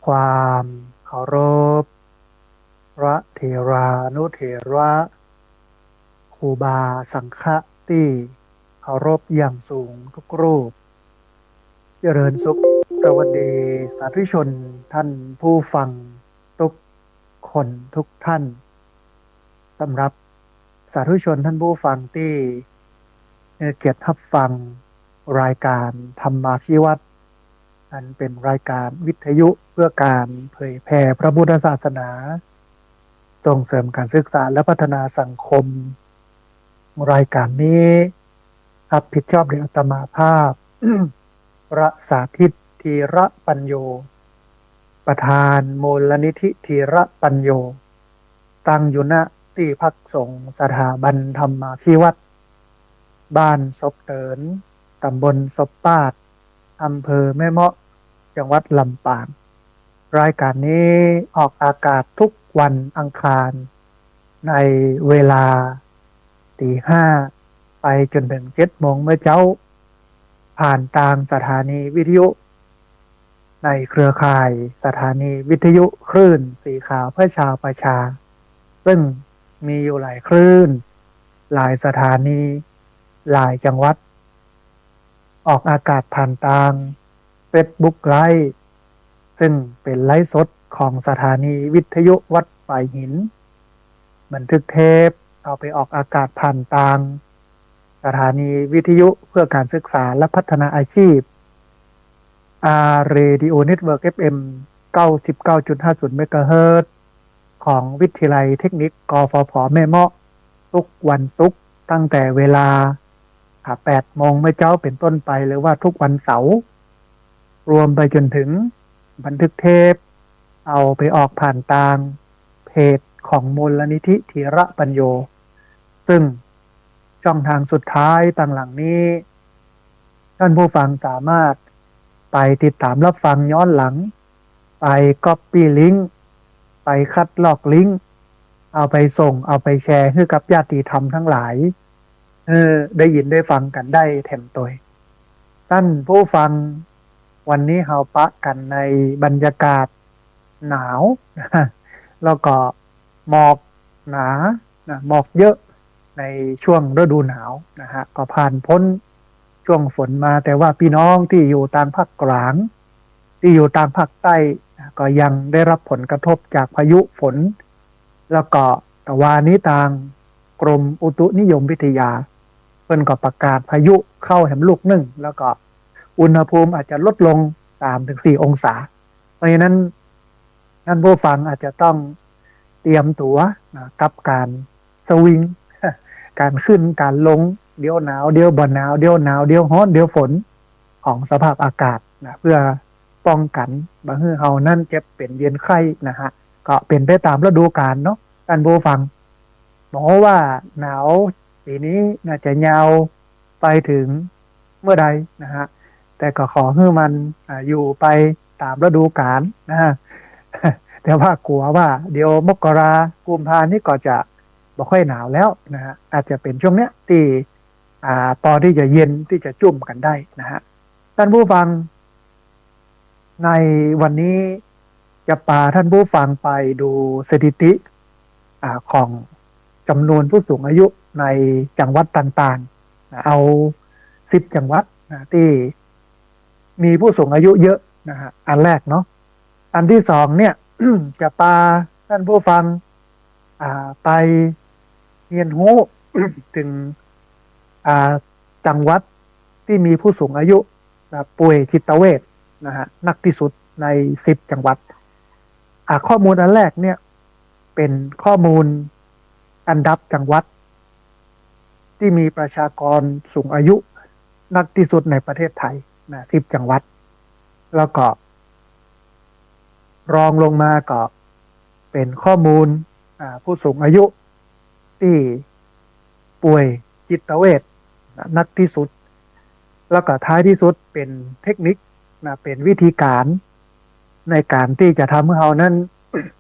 ความเคารพพระเถรานุเถระครูบาสังฆะที่เคารพอย่างสูงทุกรูปเจริญสุขสวัสดีสาธุชนท่านผู้ฟังทุกคนทุกท่านสำหรับสาธุชนท่านผู้ฟังที่เกียรติรับฟังรายการธรรมาภิวัตน์อันเป็นรายการวิทยุเพื่อการเผยแผ่พระพุทธศาสนา ส่งเสริมการศึกษาและพัฒนาสังคมรายการนี้รับผิดชอบโดยอาตมาภาพพระสาธิตธีระปัญโยประธานมูลนิธิธีระปัญโยตั้งอยู่ณที่พักสงฆ์สถาบันธรรมาภิวัตน์บ้านศพเตินตำบลศพปาดอำเภอแม่เมาะจังหวัดลำปางรายการนี้ออกอากาศทุกวันอังคารในเวลาตี 5ไปจนถึง7 โมงเมื่อเช้าผ่านทางสถานีวิทยุในเครือข่ายสถานีวิทยุคลื่นสีขาวเพื่อชาวประชาซึ่งมีอยู่หลายคลื่นหลายสถานีหลายจังหวัดออกอากาศผ่านทาง Facebook ไลฟ์ซึ่งเป็นไลฟ์สดของสถานีวิทยุวัดป่ายหินบันทึกเทปเอาไปออกอากาศผ่านทางสถานีวิทยุเพื่อการศึกษาและพัฒนาอาชีพRadio Network FM 99.50 เมกะเฮิรตซ์ของวิทยาลัยเทคนิคกฟผแม่เมาะทุกวันศุกร์ตั้งแต่เวลา8 โมงเมื่อเช้าเป็นต้นไปหรือว่าทุกวันเสาร์รวมไปจนถึงบันทึกเทปเอาไปออกผ่านทางเพจของมูลนิธิธีระปัญโยซึ่งช่องทางสุดท้ายต่างหลังนี้ท่านผู้ฟังสามารถไปติดตามรับฟังย้อนหลังไปก๊อปปี้ลิงก์ไปคัดลอกลิงก์เอาไปส่งเอาไปแชร์ให้กับญาติธรรมทั้งหลายได้ยินได้ฟังกันได้แถมตัวท่านผู้ฟังวันนี้เฮาปะกันในบรรยากาศหนาวแล้วก็หมอกหนาหมอกเยอะในช่วงฤดูหนาวนะฮะก็ผ่านพ้นช่วงฝนมาแต่ว่าพี่น้องที่อยู่ตามภาคกลางที่อยู่ตามภาคใต้ก็ยังได้รับผลกระทบจากพายุฝนแล้วก็ตะวันนี้ทางกรมอุตุนิยมวิทยาเพิ่นก็ประกาศพายุเข้าแหมลูกหนึ่งแล้วก็อุณหภูมิอาจจะลดลง3-4 องศาเพราะฉะนั้นท่านผู้ฟังอาจจะต้องเตรียมตัวกับการสวิงการขึ้นการลงเดี๋ยวหนาวเดี๋ยวบ่หนาวเดี๋ยวหนาวเดี๋ยวร้อนเดี๋ยวฝนของสภาพอากาศเพื่อป้องกันบ่ให้เฮานั่นเจ็บเป็นเวียนไข้นะฮะก็เป็นไปตามฤดูกาลเนาะท่านผู้ฟังบอกว่าหนาวปีนี้น่าจะยาวไปถึงเมื่อใดนะฮะแต่ก็ขอให้มันอยู่ไปตามฤดูกาลนะฮะแต่ว่ากลัวว่าเดี๋ยวมกรากุมภานี่ก็จะบ่ค่อยหนาวแล้วนะฮะอาจจะเป็นช่วงเนี้ยที่ตอนที่จะเย็นที่จะจุ่มกันได้นะฮะท่านผู้ฟังในวันนี้จะพาท่านผู้ฟังไปดูสถิติของจำนวนผู้สูงอายุในจังหวัดต่างๆเอา10 จังหวัดที่มีผู้สูงอายุเยอะนะฮะอันแรกเนาะอันที่สองเนี่ย จะพาท่านผู้ฟังไปเรียนรู้ ถึงจังหวัดที่มีผู้สูงอายุป่วยจิตเวชนะฮะนักที่สุดใน10 จังหวัดข้อมูลอันแรกเนี่ยเป็นข้อมูลอันดับจังหวัดที่มีประชากรสูงอายุนักที่สุดในประเทศไทย10 จังหวัดแล้วก็รองลงมาก็เป็นข้อมูลผู้สูงอายุที่ป่วยจิตเวชนักที่สุดแล้วก็ท้ายที่สุดเป็นเทคนิคเป็นวิธีการในการที่จะทำให้เรานั้น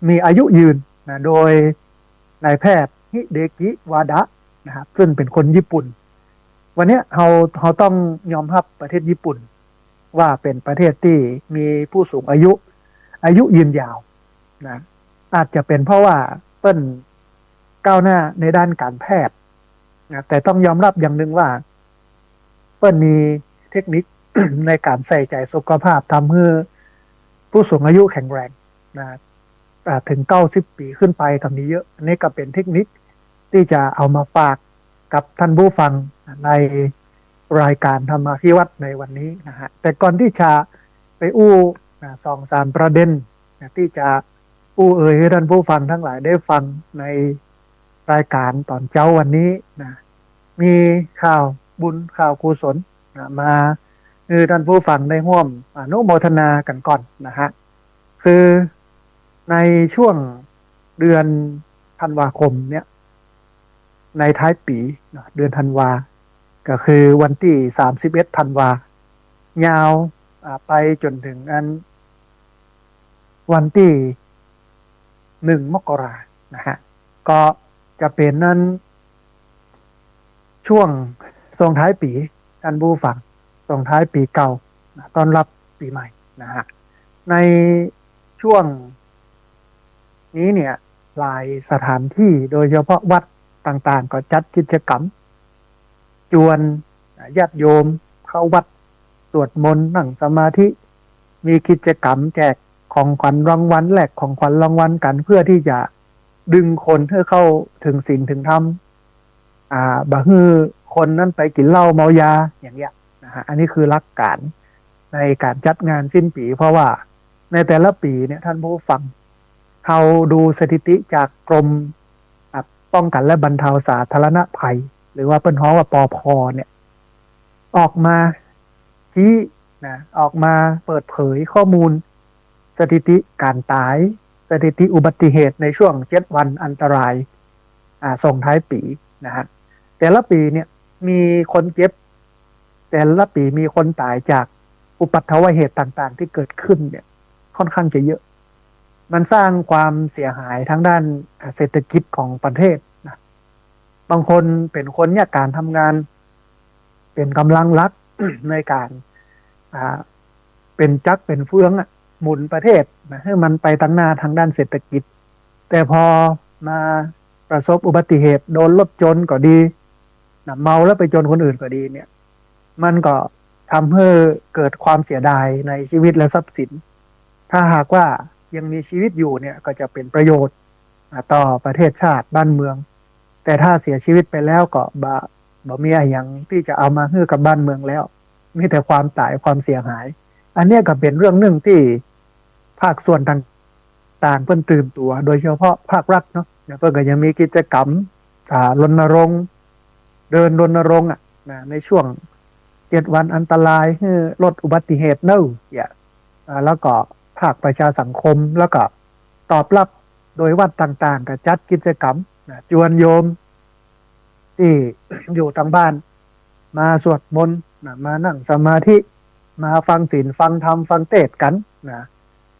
มีอายุยืนโดยนายแพทย์ฮิเดกิวาดะนะครับซึ่งเป็นคนญี่ปุ่นวันนี้เราต้องยอมรับประเทศญี่ปุ่น ว่าเป็นประเทศที่มีผู้สูงอายุยืนยาวนะอาจจะเป็นเพราะว่าเปิ้นก้าวหน้าในด้านการแพทย์นะแต่ต้องยอมรับอย่างหนึ่งว่าเปิ้นมีเทคนิค ในการใส่ใจสุขภาพทำให้ผู้สูงอายุแข็งแรงนะถึง90 ปีขึ้นไปก็มีเยอะอันนี้ก็เป็นเทคนิคที่จะเอามาฝากกับท่านผู้ฟังในรายการธรรมาภิวัตน์ในวันนี้นะฮะแต่ก่อนที่จะไปอู้สองสามประเด็นที่จะอู้ให้ท่านผู้ฟังทั้งหลายได้ฟังในรายการตอนเช้าวันนี้นะมีข่าวบุญข่าวกุศลมาท่านผู้ฟังได้ร่วมอนุโมทนากันก่อนนะฮะคือในช่วงเดือนธันวาคมเนี่ยในท้ายปีเดือนธันวาก็คือวันที่31ธันวายาวไปจนถึงวันที่1 มกรานะฮะก็จะเป็นนั้นช่วงส่งท้ายปีท่านผู้ฟังส่งท้ายปีเก่าต้อนรับปีใหม่นะฮะในช่วงนี้เนี่ยหลายสถานที่โดยเฉพาะวัดต่างๆก็จัดกิจกรรมชวนญาติโยมเข้าวัดสวดมนต์นั่งสมาธิมีกิจกรรมแจกของขวัญรางวัลแลกของขวัญรางวัลกันเพื่อที่จะดึงคนให้เข้าถึงศีลถึงธรรมบ่ฮือคนนั้นไปกินเหล้าเมายาอย่างเงี้ยนะฮะอันนี้คือหลักการในการจัดงานสิ้นปีเพราะว่าในแต่ละปีเนี่ยท่านผู้ฟังเขาดูสถิติจากกรมป้องกันและบรรเทาสาธารณภัยหรือว่าเป็นฮ้อว่าปพเนี่ยออกมาชี้ออกมาเปิดเผยข้อมูลสถิติการตายสถิติอุบัติเหตุในช่วง7 วันอันตรายส่งท้ายปีนะฮะแต่ละปีเนี่ยมีคนเจ็บแต่ละปีมีคนตายจากอุบัติเหตุต่างๆที่เกิดขึ้นเนี่ยค่อนข้างจะเยอะมันสร้างความเสียหายทั้งด้านเศรษฐกิจของประเทศนะบางคนเป็นคนเนี่ยการทำงานเป็นกำลังหลัก ในการเป็นจักรเป็นเฟืองหมุนประเทศนะให้มันไปตั้งหน้าทางด้านเศรษฐกิจแต่พอมาประสบอุบัติเหตุโดนรถชนก็ดีเมาแล้วไปชนคนอื่นก็ดีเนี่ยมันก็ทำให้เกิดความเสียดายในชีวิตและทรัพย์สินถ้าหากว่ายังมีชีวิตอยู่เนี่ยก็จะเป็นประโยชน์ต่อประเทศชาติบ้านเมืองแต่ถ้าเสียชีวิตไปแล้วก็บ่มีอะไรอย่างที่จะเอามาให้กับบ้านเมืองแล้วมีแต่ความตายความเสียหายอันนี้ก็เป็นเรื่องหนึ่งที่ภาคส่วนต่างๆเพิ่นตื่นตัวโดยเฉพาะภาครัฐเนาะเพิ่นก็ยังมีกิจกรรมรณรงค์เดินรณรงค์ในช่วง7 วันอันตรายให้ลดอุบัติเหตุแล้วก็ภาคประชาสังคมแล้วก็ตอบรับโดยวัดต่างๆก็จัดกิจกรรมชวนโยมที่ อยู่ทางบ้านมาสวดมนต์มานั่งสมาธิมาฟังศีลฟังธรรมฟังเทศน์กัน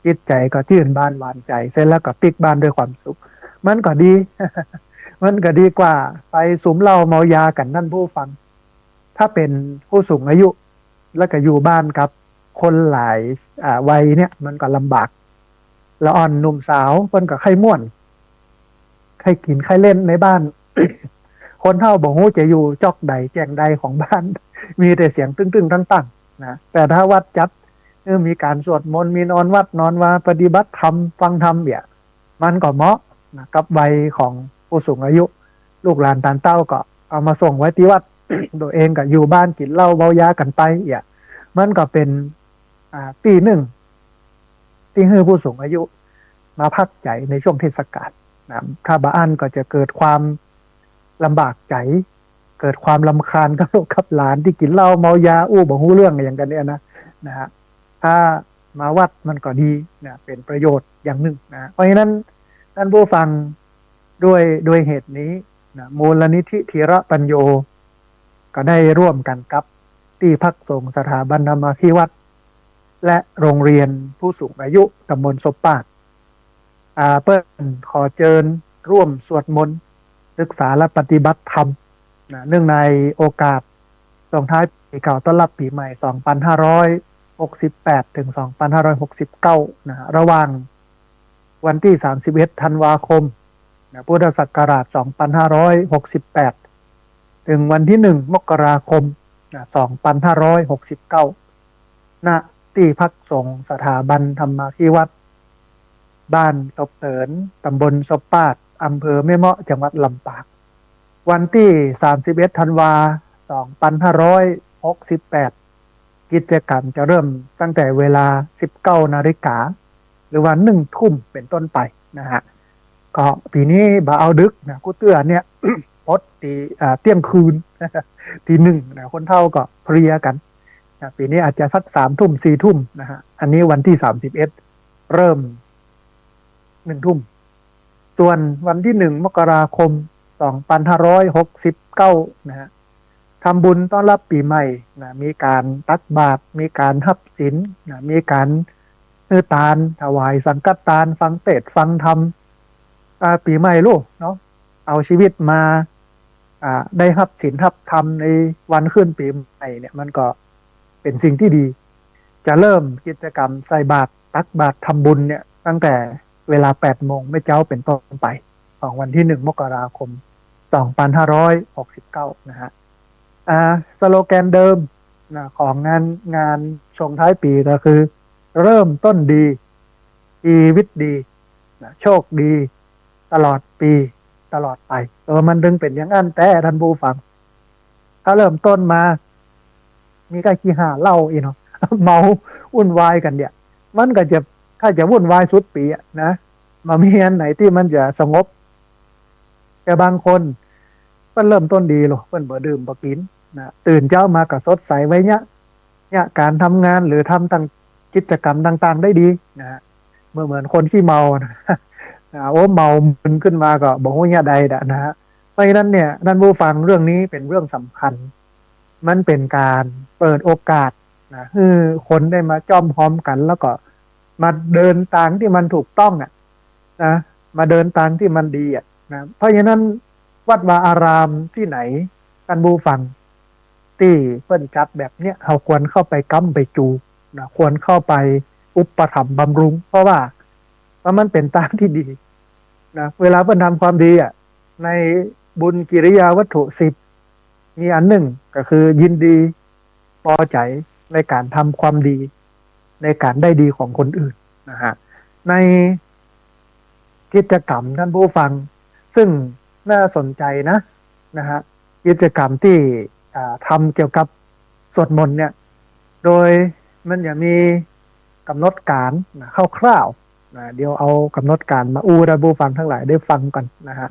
จิตใจก็ชื่นบานหวานใจเสร็จแล้วก็ปิกบ้านด้วยความสุขมันก็ดี มันก็ดีกว่าไปสุมเหล้าเมายากันนั่นผู้ฟังถ้าเป็นผู้สูงอายุแล้วก็อยู่บ้านกับคนหลายวัยเนี่ยมันก็ลำบากแล้วอ่อนหนุ่มสาวเพิ่นก็ไข้ม่วนไข้กินไข้เล่นในบ้าน คนเฒ่าบอกฮู้จะอยู่จอกใดแจงใดของบ้าน มีแต่เสียงตึ้งๆตั้งๆนะแต่ถ้าวัดจัดมีการสวดมนต์มีนอนวัดนอนวาปฏิบัติธรรมฟังธรรมเนี่ยมันก็เหมาะกับวัยของผู้สูงอายุลูกหลานตานเต้าก็เอามาส่งไว้ที่วัด ตัวเองก็อยู่บ้านกินเหล้าเมายากันไปมันก็เป็นปีหนึ่งที่ให้ผู้สูงอายุมาพักใจในช่วงเทศกาลถ้าบ้านก็จะเกิดความลำบากใจเกิดความรำคาญกับลูกกับหลานที่กินเหล้าเมายาบ่ฮู้เรื่องอย่างกันเนี่ยนะฮะถ้ามาวัดมันก็ดีเป็นประโยชน์อย่างหนึ่งเพราะฉะนั้นท่านผู้ฟังด้วยเหตุนี้มูลนิธิธีระปัญโยก็ได้ร่วมกันกับที่พักสงฆ์สถาบันธรรมาภิวัตน์และโรงเรียนผู้สูงอายุตำบลศพปากเปิ้ลขอเชิญร่วมสวดมนต์ศึกษาและปฏิบัติธรรมเนื่องในโอกาสส่งท้ายปีเก่าต้อนรับปีใหม่ 2568ถึง2569นะระหว่างวันที่31ธันวาคมนะพุทธศักราช2568ถึงวันที่1มกราคมนะ2569ณที่พักสงฆ์สถาบันธรรมาภิวัตรบ้านศพเถินตำบลศพปาดอำเภอแม่เมาะจังหวัดลำปางวันที่31ธันวา2568กิจกรรมจะเริ่มตั้งแต่เวลา 19 นาฬิกาหรือว่า1 ทุ่มเป็นต้นไปนะฮะก็ปีนี้บ่เอาดึกนะกูเตื้อเนี่ย พดตีเที่ยงคืน ตีหนึ่งนะคนเฒ่าก็เพลียกันนะปีนี้อาจจะสัก3 ทุ่ม 4 ทุ่มนะฮะอันนี้วันที่31เริ่ม1 ทุ่มส่วนวันที่1 มกราคม2569นะฮะทำบุญต้อนรับปีใหม่นะมีการตักบาตรมีการหับศีลนะมีการซื้อตาลถวายสังฆทานฟังเทศน์ฟังธรรมปีใหม่ลูกเนาะเอาชีวิตมาได้หับศีลหับธรรมในวันขึ้นปีใหม่เนี่ยมันก็เป็นสิ่งที่ดีจะเริ่มกิจกรรมใส่บาตรตักบาตรทำบุญเนี่ยตั้งแต่เวลา 8 โมงไม่เจ้าเป็นต้นไปของวันที่1 มกราคม2569นะฮะสโลแกนเดิมนะของงานส่งท้ายปีก็คือเริ่มต้นดีชีวิตดีนะโชคดีตลอดปีตลอดไปมันดึงเป็นอย่างนั้นแต่ท่านผู้ฟังถ้าเริ่มต้นมามีใกล้ขี้ห่าเล่าอีเนาะ เมาวุ่นวายกันเนี่ยมันก็จะถ้าจะวุ่นวายสุดปีนะมามีอันไหนที่มันจะสงบแต่บางคนเพิ่นเริ่มต้นดีหรอเพิ่นบ่ดื่มบ่กินนะตื่นเช้ามาก็สดใสไว้เนี่ยการทำงานหรือทำต่างกิจกรรมต่างๆได้ดีนะฮะเหมือนคนที่เมานะโอ้เมามึนขึ้นมาก็บอกว่าเนี่ยใดนะฮะเพราะฉะนั้นเนี่ยท่านผู้ฟังเรื่องนี้เป็นเรื่องสำคัญมันเป็นการเปิดโอกาสนะให้คนได้มาจ้อมพร้อมกันแล้วก็มาเดินทางที่มันถูกต้องนะมาเดินทางที่มันดีนะเพราะฉะนั้นวัดวาอารามที่ไหนท่านผู้ฟังที่เปิ้นจัดแบบเนี้ยเราควรเข้าไปค้ำไปจูนะควรเข้าไปอุปถัมภ์บำรุงเพราะว่ามันเป็นทางที่ดีนะเวลาเปิ้นทำความดีในบุญกิริยาวัตถุ10มีอันหนึ่งก็คือยินดีพอใจในการทำความดีในการได้ดีของคนอื่นนะฮะในกิจกรรมท่านผู้ฟังซึ่งน่าสนใจนะฮะกิจกรรมที่ทำเกี่ยวกับสวดมนต์เนี่ยโดยมันจะมีกำหนดการคร่าวๆเดี๋ยวเอากำหนดการมาท่านผู้ฟังทั้งหลายได้ฟังกันนะฮะ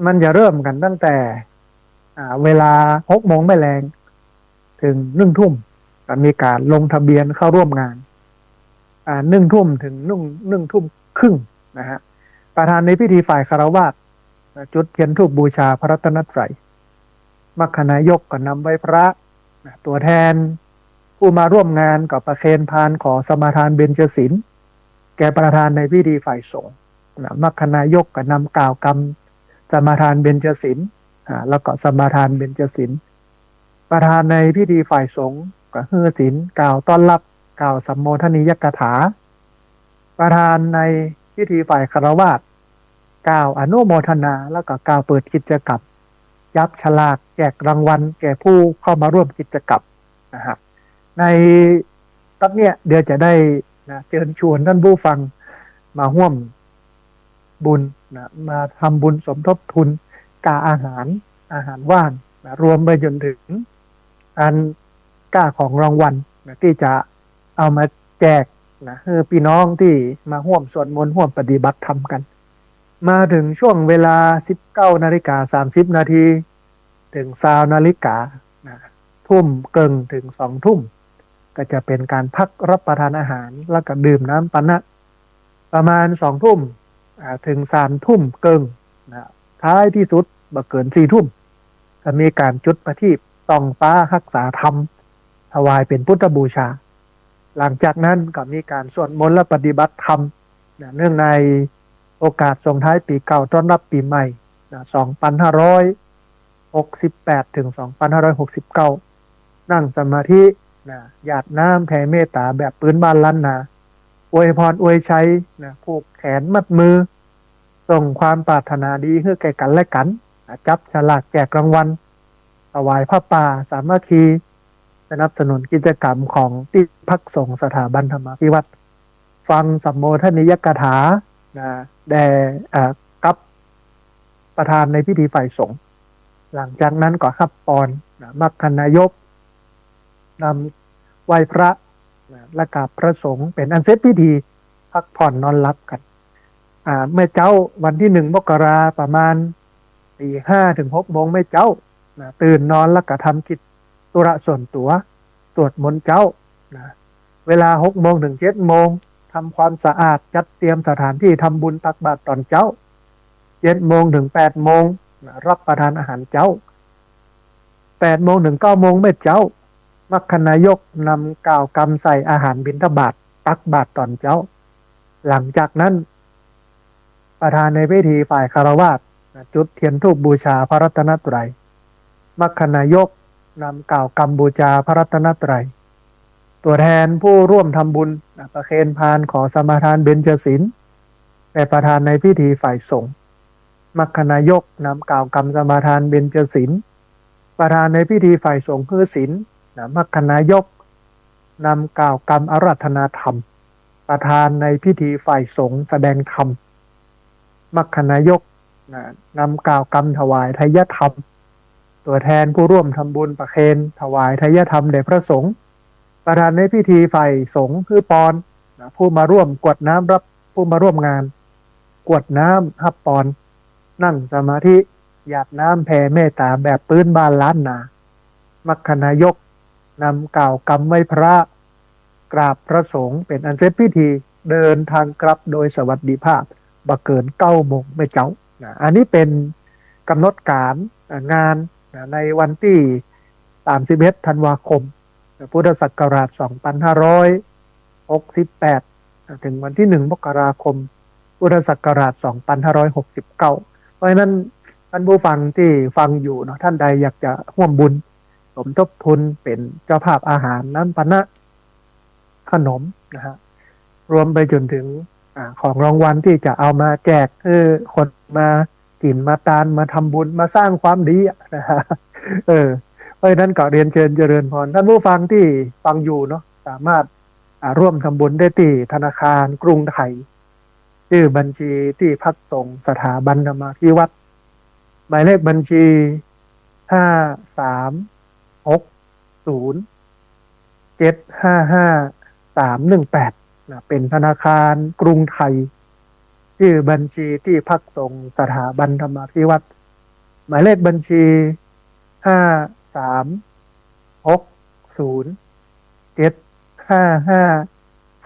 มันจะเริ่มกันตั้งแต่เวลา6 โมงแม่แรงถึง1 ทุ่มมีการลงทะเบียนเข้าร่วมงาน1 ทุ่มถึง1 ทุ่มครึ่งนะฮะประธานในพิธีฝ่ายคฤหัสถ์จุดเทียนธูปบูชาพระรัตนตรัยมัคคณายกก็นำไว้พระตัวแทนผู้มาร่วมงานก็ประเคนพานขอสมาทานเบญจศีลแก่ประธานในพิธีฝ่ายสงฆ์มัคคณายกก็นำกล่าวกรรมสมาทานเบญจศีลแล้วก็สมาทานเบญจศีลประธานในพิธีฝ่ายสงฆ์ก็ฮือศีลกล่าวต้อนรับกล่าวสัมโมทนียกถาประธานในพิธีฝ่ายคฤหัสถ์กล่าวอนุโมทนาแล้วก็กล่าวเปิดกิจกรรมยับฉลากแจกรางวัลแก่ผู้เข้ามาร่วมกิจกรรมนะฮะในตอนเนี้ยเดี๋ยวจะได้เชิญชวนท่านผู้ฟังมาร่วมบุญมาทำบุญสมทบทุนกาอาหารว่างรวมไปจนถึงการก้าของรางวัลที่จะเอามาแจกให้พี่น้องที่มาร่วมสวดมนต์ร่วมปฏิบัติธรรมกันมาถึงช่วงเวลา 19:30 นาทีถึง20 นาฬิกาทุ่มเกิงถึง2 ทุ่มก็จะเป็นการพักรับประทานอาหารแล้วก็ดื่มน้ำปานะประมาณ2 ทุ่มถึง3 ทุ่มเกิงท้ายที่สุดบ่เกิน4 ทุ่มจะมีการจุดประทีปส่องฟ้ารักษาธรรมถวายเป็นพุทธบูชาหลังจากนั้นก็มีการสวดมนต์และปฏิบัติธรรมเนื่องในโอกาสส่งท้ายปีเก่าต้อนรับปีใหม่2568ถึง2569นั่งสมาธิ นะหยาดน้ำแผ่เมตตาแบบปืนบ้านล้านนาอวยพรอวยชัยนะผูกแขนมัดมือส่งความปรารถนาดีให้แก่กันและกันนะจับฉลากแจกรางวัลถวายผ้าป่าสามัคคีสนับสนุนกิจกรรมของที่พักสงฆ์สถาบันธรรมาภิวัตรฟังสัมโมทนิยกถานะแด่กับประธานในพิธีฝ่ายสงฆ์หลังจากนั้นก็ขับปอนนะมัคคณายกนำไหว้พระนะและกับพระสงฆ์เป็นอันเสร็จพิธีพักผ่อนนอนหลับกันเมื่อเจ้าวันที่1 มกราประมาณตี 5 ถึง 6 โมงแม่เจ้านะตื่นนอนแล้วก็ทำกิจธุระส่วนตัวสวดมนต์เจ้านะเวลา6 โมงถึง 7 โมงทำความสะอาดจัดเตรียมสถานที่ทำบุญตักบาตรตอนเจ้า7 โมงถึง 8 โมงนะรับประทานอาหารเจ้า8 โมงถึง 9 โมงแม่เจ้ามัคคณายกนำกล่าวกำใส่อาหารบิณฑบาตตักบาตรตอนเจ้าหลังจากนั้นประธานในพิธีฝ่ายคารวาสจุดเทียนธูปบูชาพระรัตนตรัยมัคคณายกนำกล่าวกรรมบูชาพระรัตนตรัยตัวแทนผู้ร่วมทำบุญประเคนพานขอสมาทานเบญจศีลแต่ประธานในพิธีฝ่ายสงฆ์มัคคณายกนำกล่าวกรรมสมาทานเบญจศีลประธานในพิธีฝ่ายสงฆ์คือศีลมัคคณายกนำกล่าวกรรมอาราธนาธรรมประธานในพิธีฝ่ายสงฆ์แสดงธรรมมัคคณายกนำกล่าวกรรมถวายทายธรรมตัวแทนผู้ร่วมทำบุญประเคนถวายทายธรรมแด่พระสงฆ์ประธานในพิธีฝ่ายสงฆ์คือปอนผู้มาร่วมกวดน้ำรับผู้มาร่วมงานกวดน้ำรับปอนนั่งสมาธิหยาดน้ำแผ่เมตตาแบบปืนบ้านล้านนามัคคณายกนำกล่าวกรรมไหว้พระกราบพระสงฆ์เป็นอันเสร็จพิธีเดินทางกลับโดยสวัสดิภาพบ่เกิน9 โมงไม่เจ้าอันนี้เป็นกำหนดการงานในวันที่31 ธันวาคมพุทธศักราช2568ถึงวันที่1 มกราคมพุทธศักราช2569เพราะฉะนั้นท่านผู้ฟังที่ฟังอยู่เนาะท่านใดอยากจะร่วมบุญสมทบทุนเป็นเจ้าภาพอาหารน้ำปนะขนมนะฮะรวมไปจนถึงของรางวัลที่จะเอามาแจกคนมากินมาตานมาทำบุญมาสร้างความดีนะฮะเพราะฉะนั้นก็เรียนเชิญเจริญพรท่านผู้ฟังที่ฟังอยู่เนาะสามารถร่วมทำบุญได้ที่ธนาคารกรุงไทยชื่อบัญชีที่พักสงฆ์สถาบันธรรมาภิวัตรหมายเลขบัญชี5360755 318เป็นธนาคารกรุงไทยชื่อบัญชีที่พักสงฆ์สถาบันธรรมาภิวัตรหมายเลขบัญชี5360755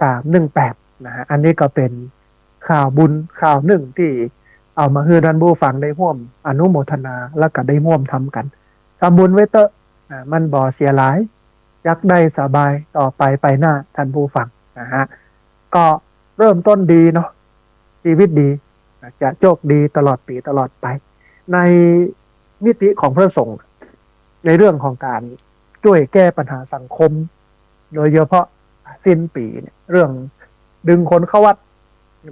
318นะฮะอันนี้ก็เป็นข่าวบุญข่าวหนึ่งที่เอามาให้ท่านผู้ฟังได้ร่วมอนุโมทนาแล้วก็ได้ร่วมทำกันทำบุญไว้เตอะมันบ่เสียหลายยักได้สบายต่อไปหน้าท่านผู้ฟังนะฮะก็เริ่มต้นดีเนาะชีวิตดีจะโชคดีตลอดปีตลอดไปในมิติของพระสงฆ์ในเรื่องของการช่วยแก้ปัญหาสังคมโดยเฉพาะสิ้นปีเนี่ยเรื่องดึงคนเข้าวัด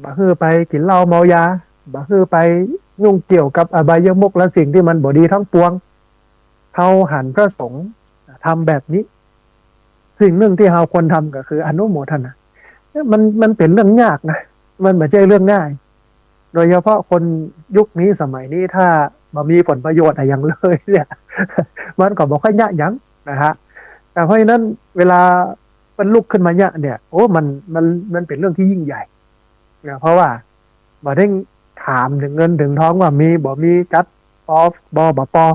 บ่ฮือไปกินเหล้าเมายาบ่ฮือไปยุ่งเกี่ยวกับอบายมุขและสิ่งที่มันบ่ดีทั้งปวงเขาหันพระสงฆ์ทำแบบนี้สิ่งหนึ่งที่เราควรทำก็คืออนุโมทนามันเป็นเรื่องยากนะมันไม่ใช่เรื่องง่ายโดยเฉพาะคนยุคนี้สมัยนี้ถ้ามามีผลประโยชน์อะไรอย่างเลยเนี่ยมันก็บอกค่อยยะยังนะฮะแต่เพราะฉะนั้นเวลามันลุกขึ้นมาเนี่ยโอ้มันเป็นเรื่องที่ยิ่งใหญ่นะเพราะว่าบ่ได้ถามถึงเงินถึงท้องว่ามีบ่มีจัดบ่ปอ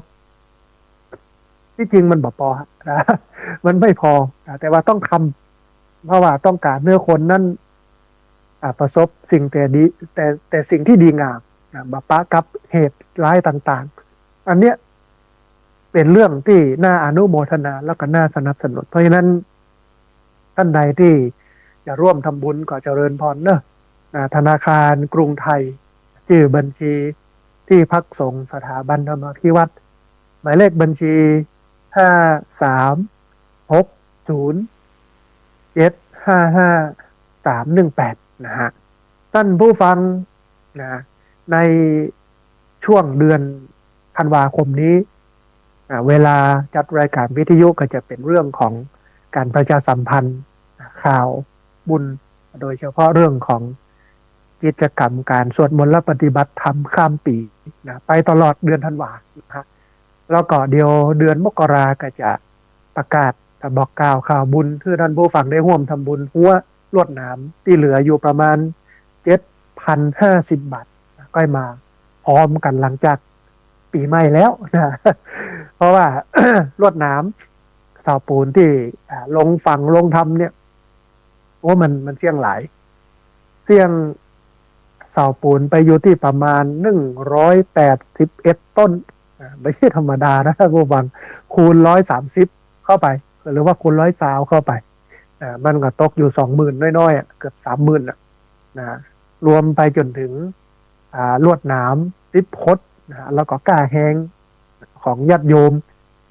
ที่จริงมันบ่พอนะมันไม่พอแต่ว่าต้องทำเพราะว่าต้องการเนื้อคนนั้นประสบสิ่งแต่สิ่งที่ดีงามบัปปะกับเหตุร้ายต่างๆอันเนี้ยเป็นเรื่องที่น่าอนุโมทนาแล้วก็น่าสนับสนุนเพราะฉะนั้นท่านใดที่จะร่วมทำบุญก็เจริญพรเนอะธนาคารกรุงไทยชื่อบัญชีที่พักสงฆ์สถาบันธรรมาภิวัตรหมายเลขบัญชี5360755 07555318นะฮะท่านผู้ฟังนะในช่วงเดือนธันวาคมนี้เวลาจัดรายการวิทยุก็จะเป็นเรื่องของการประชาสัมพันธ์ข่าวบุญโดยเฉพาะเรื่องของกิจกรรมการสวดมนต์และปฏิบัติธรรมข้ามปีนะไปตลอดเดือนธันวานะฮะแล้วก็เดียวเดือนมกราก็จะประกาศบอกกล่าวข่าวบุญที่ท่านผู้ฟังได้ร่วมทำบุญหัวลวดหนามที่เหลืออยู่ประมาณ7,050 บาทก็มาพร้อมกันหลังจากปีใหม่แล้วนะเพราะว่า ลวดหนามเสาปูนที่ลงฝั่งลงทำเนี่ยว่ามันเสี่ยงหลายเสี่ยงเสาปูนไปอยู่ที่ประมาณ181 ต้นไม่ใช่ธรรมดานะผู้ฟังคูณ130เข้าไปหรือว่าคูณ120เข้าไปมันก็ตกอยู่20,000น้อยๆเกือบ30,000นะรวมไปจนถึงลวดหนามซิปพดนะแล้วก็ก้าแห้งของญาติโยม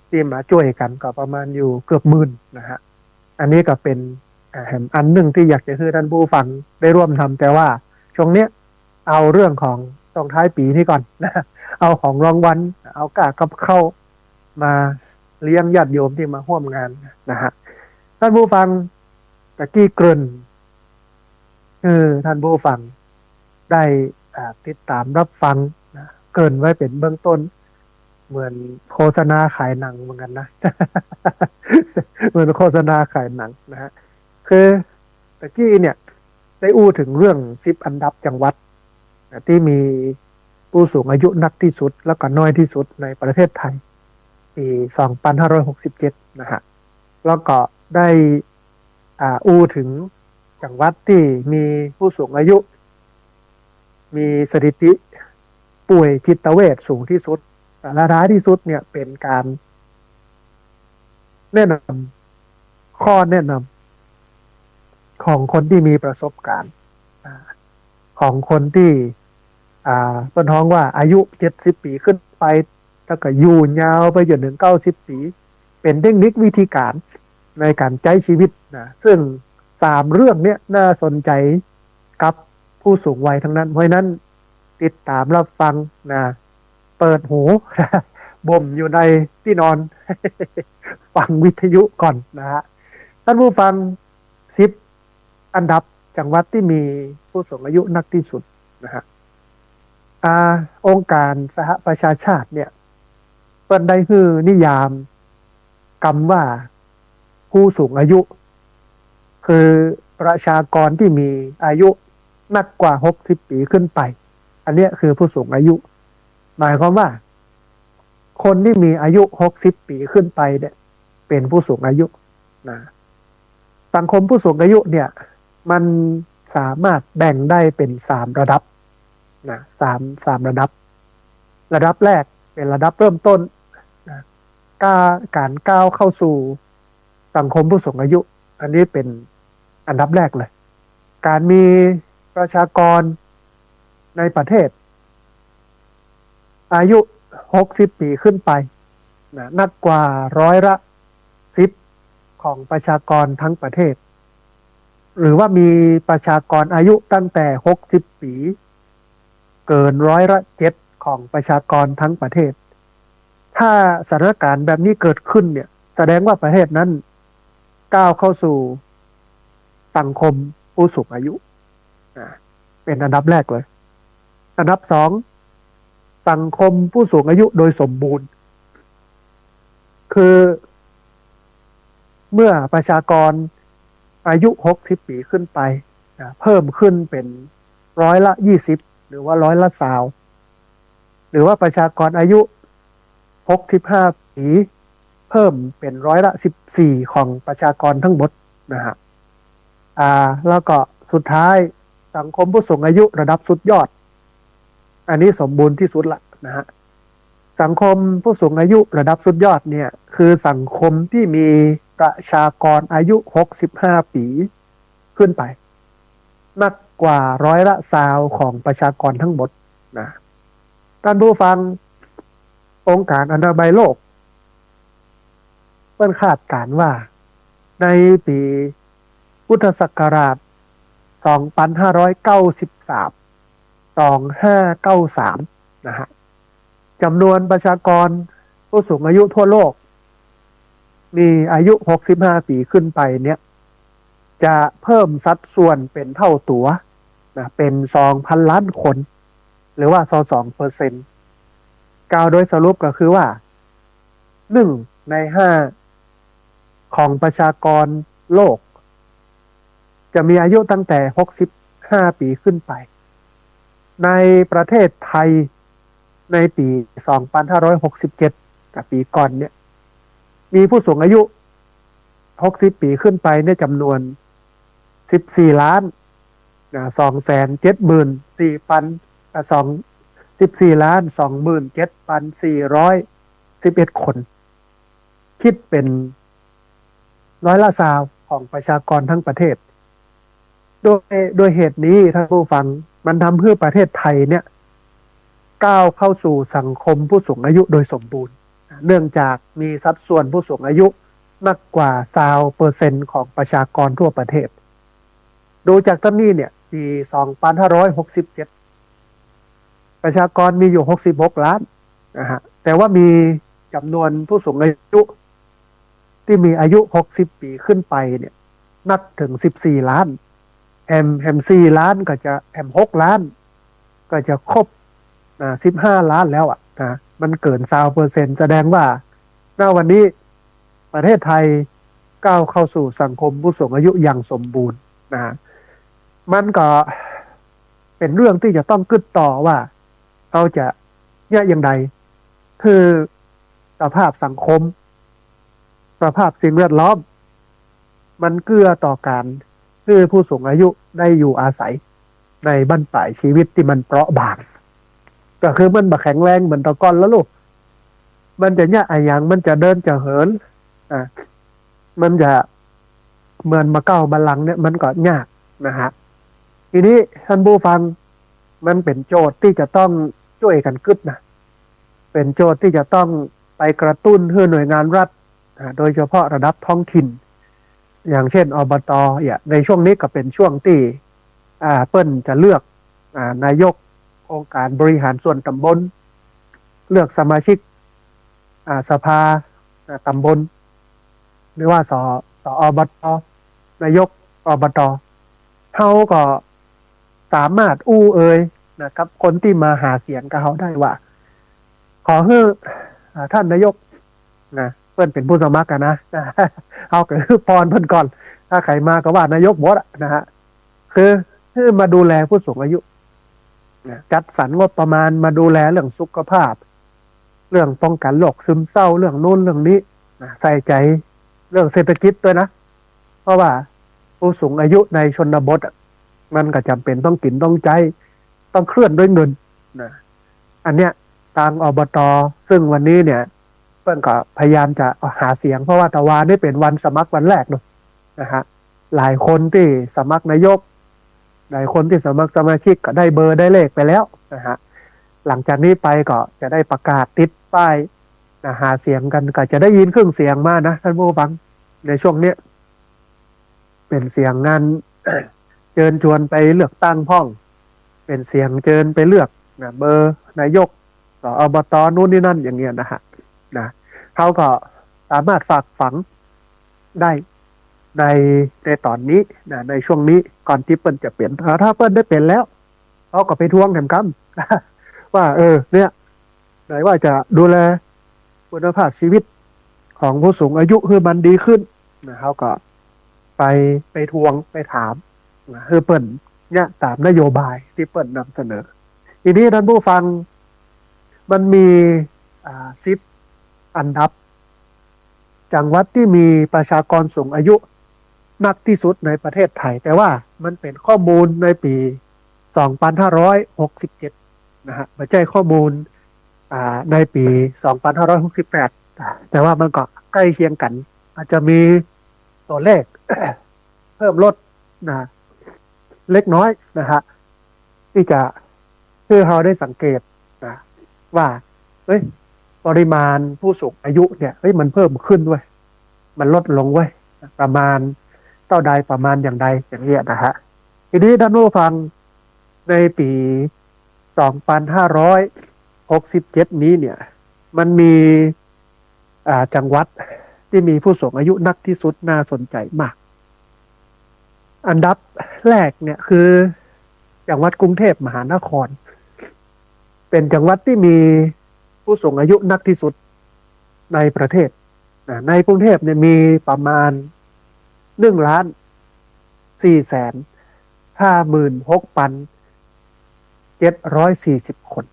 ที่มาช่วยกันก็ประมาณอยู่เกือบ10,000นะฮะอันนี้ก็เป็นอันหนึ่งที่อยากจะให้ท่านผู้ฟังได้ร่วมทำแต่ว่าช่วงเนี้ยเอาเรื่องของส่งท้ายปีนี้ก่อนนะเอาของรางวัลเอาก้ากับเข้ามาเลี้ยงญาติโยมที่มาร่วมงานนะฮะท่านผู้ฟังตะกี้เกริ่นท่านผู้ฟังได้ติดตามรับฟังนะเกริ่นไว้เป็นเบื้องต้นเหมือนโฆษณาขายหนังเหมือนกันนะ เหมือนโฆษณาขายหนังนะฮะคือตะกี้เนี่ยได้อู้ถึงเรื่อง10 อันดับจังหวัดที่มีผู้สูงอายุนักที่สุดแล้วก็น้อยที่สุดในประเทศไทยปี2567นะฮะแล้วก็ได้อู้ถึงจังหวัดที่มีผู้สูงอายุมีสถิติป่วยจิตเวชสูงที่สุดและท้ายที่สุดเนี่ยเป็นการแนะนำข้อแนะนำของคนที่มีประสบการณ์ของคนที่ต้นท้องว่าอายุ70 ปีขึ้นไปถ้าก็อยู่ยาวไปจนถึง90 ปีเป็นเทคนิควิธีการในการใช้ชีวิตนะซึ่ง3เรื่องเนี้ยน่าสนใจกับผู้สูงวัยทั้งนั้นเพราะนั้นติดตามรับฟังนะเปิดหู บ่มอยู่ในที่นอน ฟังวิทยุก่อนนะฮะท่านผู้ฟัง10 อันดับจังหวัดที่มีผู้สูงอายุนักที่สุดนะฮะองค์การสหประชาชาติเนี่ยเปิดได้คือนิยามคำว่าผู้สูงอายุคือประชากรที่มีอายุมากกว่า60 ปีขึ้นไปอันนี้คือผู้สูงอายุหมายความว่าคนที่มีอายุ60 ปีขึ้นไปเนี่ยเป็นผู้สูงอายุนะสังคมผู้สูงอายุเนี่ยมันสามารถแบ่งได้เป็น3 ระดับนะสามระดับระดับแรกเป็นระดับเริ่มต้นนะการก้าวเข้าสู่สังคมผู้สูงอายุอันนี้เป็นอันดับแรกเลยการมีประชากรในประเทศอายุ60 ปีขึ้นไปนะนักกว่า10%ของประชากรทั้งประเทศหรือว่ามีประชากรอายุตั้งแต่60 ปีเกิน7%ของประชากรทั้งประเทศถ้าสถานการณ์แบบนี้เกิดขึ้นเนี่ยแสดงว่าประเทศนั้นก้าวเข้าสู่สังคมผู้สูงอายุเป็นอันดับแรกเลยอันดับ2สังคมผู้สูงอายุโดยสมบูรณ์คือเมื่อประชากรอายุ60 ปีขึ้นไปเพิ่มขึ้นเป็น20%หรือว่า20%หรือว่าประชากรอายุ65 ปีเพิ่มเป็น14%ของประชากรทั้งหมดนะฮะแล้วก็สุดท้ายสังคมผู้สูงอายุระดับสุดยอดอันนี้สมบูรณ์ที่สุดละนะฮะสังคมผู้สูงอายุระดับสุดยอดเนี่ยคือสังคมที่มีประชากรอายุ65 ปีขึ้นไปมากกว่า20%ของประชากรทั้งหมดนะท่านผู้ฟังองค์การอนามัยโลกเพิ่นคาดการณ์ว่า ในปีพุทธศักราช2593 2593นะฮะจำนวนประชากรผู้สูงอายุทั่วโลกมีอายุ65 ปีขึ้นไปเนี่ยจะเพิ่มสัดส่วนเป็นเท่าตัวนะเป็น 2,000 ล้านคนหรือว่า2%กล่าวโดยสรุปก็คือว่า1 ใน 5ของประชากรโลกจะมีอายุตั้งแต่65 ปีขึ้นไปในประเทศไทยในปี2567กับปีก่อนเนี่ยมีผู้สูงอายุ60 ปีขึ้นไปในจำนวน14ล้าน227,411 คนคิดเป็น20%ของประชากรทั้งประเทศโดยเหตุนี้ท่านผู้ฟังมันทำให้ประเทศไทยเนี่ยก้าวเข้าสู่สังคมผู้สูงอายุโดยสมบูรณ์เนื่องจากมีสัดส่วนผู้สูงอายุมากกว่า20%ของประชากรทั่วประเทศดูจากต้นนี้เนี่ยปี2567ประชากรมีอยู่66ล้านนะฮะแต่ว่ามีจำนวนผู้สูงอายุที่มีอายุ60 ปีขึ้นไปเนี่ยนักถึง14ล้านแฮม4ล้านก็จะแฮม6ล้านก็จะครบ15ล้านแล้วนะมันเกิน20%แสดงว่าณวันนี้ประเทศไทยก้าวเข้าสู่สังคมผู้สูงอายุอย่างสมบูรณ์นะมันก็เป็นเรื่องที่จะต้องคิดต่อว่าเราจะเนี่ยอย่างไรคือสภาพสังคมสภาพสิ่งแวดล้อมมันเกื้อต่อการคือผู้สูงอายุได้อยู่อาศัยในบั้นปลายชีวิตที่มันเปราะบางก็คือมันบ่แข็งแรงเหมือนตะกอนแล้วลูกมันจะเนี่ยอย่างมันจะเดินจะเหินมันจะเหมือนมาเก้าบัลลังก์เนี่ยมันก็ยากนะฮะทีนี้ท่านผู้ฟังมันเป็นโจทย์ที่จะต้องช่วยกันกึศนะเป็นโจทย์ที่จะต้องไปกระตุ้นให้หน่วยงานรัฐโดยเฉพาะระดับท้องถิ่นอย่างเช่นอบต.ในช่วงนี้ก็เป็นช่วงที่เปิ้ลจะเลือกนายกองค์การบริหารส่วนตำบลเลือกสมาชิกสภาตำบลหรือว่าสอบต.นายกอบต.เขาก็สามารถนะครับคนที่มาหาเสียงกับเขาได้ว่าขอให้ท่านนายกนะเพื่อนเป็นผู้สมัครกันนะเอาก็คือพรเพื่อนก่อนถ้าใครมาก็ว่านายกบดนะฮะคือมาดูแลผู้สูงอายุจัดสรรงบประมาณมาดูแลเรื่องสุขภาพเรื่องป้องกันโรคซึมเศร้าเรื่องโน้นเรื่องนี้ใส่ใจเรื่องเศรษฐกิจด้วยนะเพราะว่าผู้สูงอายุในชนบทมันก็จำเป็นต้องกินต้องใจต้องเคลื่อนด้วยเงินนะอันเนี้ยทางอบต.ซึ่งวันนี้เนี่ยเพื่อนก็พยายามจะหาเสียงเพราะว่าตะวันนี่เป็นวันสมัครวันแรกนะฮะหลายคนที่สมัครนายกหลายคนที่สมัครสมาชิกก็ได้เบอร์ได้เลขไปแล้วนะฮะหลังจากนี้ไปก็จะได้ประกาศติดป้ายหาเสียงกันก็จะได้ยินเครื่องเสียงมานะท่านผู้ฟังในช่วงนี้เป็นเสียงงาน เชิญชวนไปเลือกตั้งพ่องเป็นเสียงเชิญไปเลือกเบอร์นายกอบต.นู่นนี่นั่นอย่างเงี้ยนะฮะเขาก็สามารถฝากฝังได้ในตอนนี้ในช่วงนี้ก่อนที่เปิ้ลจะเปลี่ยนถ้าเปิ้ลได้เป็นแล้วเขาก็ไปทวงแถมคำว่าเนี่ยไหนว่าจะดูแลคุณภาพชีวิตของผู้สูงอายุให้มันดีขึ้นเขาก็ไปทวงไปถามคือเปิ้ลเนี่ยตามนโยบายที่เปิ้ลนำเสนอทีนี้ท่านผู้ฟังมันมี10 อันดับจังหวัดที่มีประชากรสูงอายุมากที่สุดในประเทศไทยแต่ว่ามันเป็นข้อมูลในปี2567นะฮะไม่ใช่ข้อมูลในปี2568แต่ว่ามันก็ใกล้เคียงกันอาจจะมีตัวเลข เพิ่มลดเล็กน้อยนะฮะที่จะเพื่อเราได้สังเกตว่าปริมาณผู้สูงอายุเนี่ยมันเพิ่มขึ้นเว้ยมันลดลงเว้ย ประมาณเท่าใดประมาณอย่างใดอย่างเงี้ยนะฮะทีนี้ท่านผู้ฟังในปี2567นี้เนี่ยมันมีจังหวัดที่มีผู้สูงอายุนักที่สุดน่าสนใจมากอันดับแรกเนี่ยคือจังหวัดกรุงเทพมหานครเป็นจังหวัดที่มีผู้สูงอายุนักที่สุดในประเทศในกรุงเทพเนี่ยมีประมาณ1,456,740 คน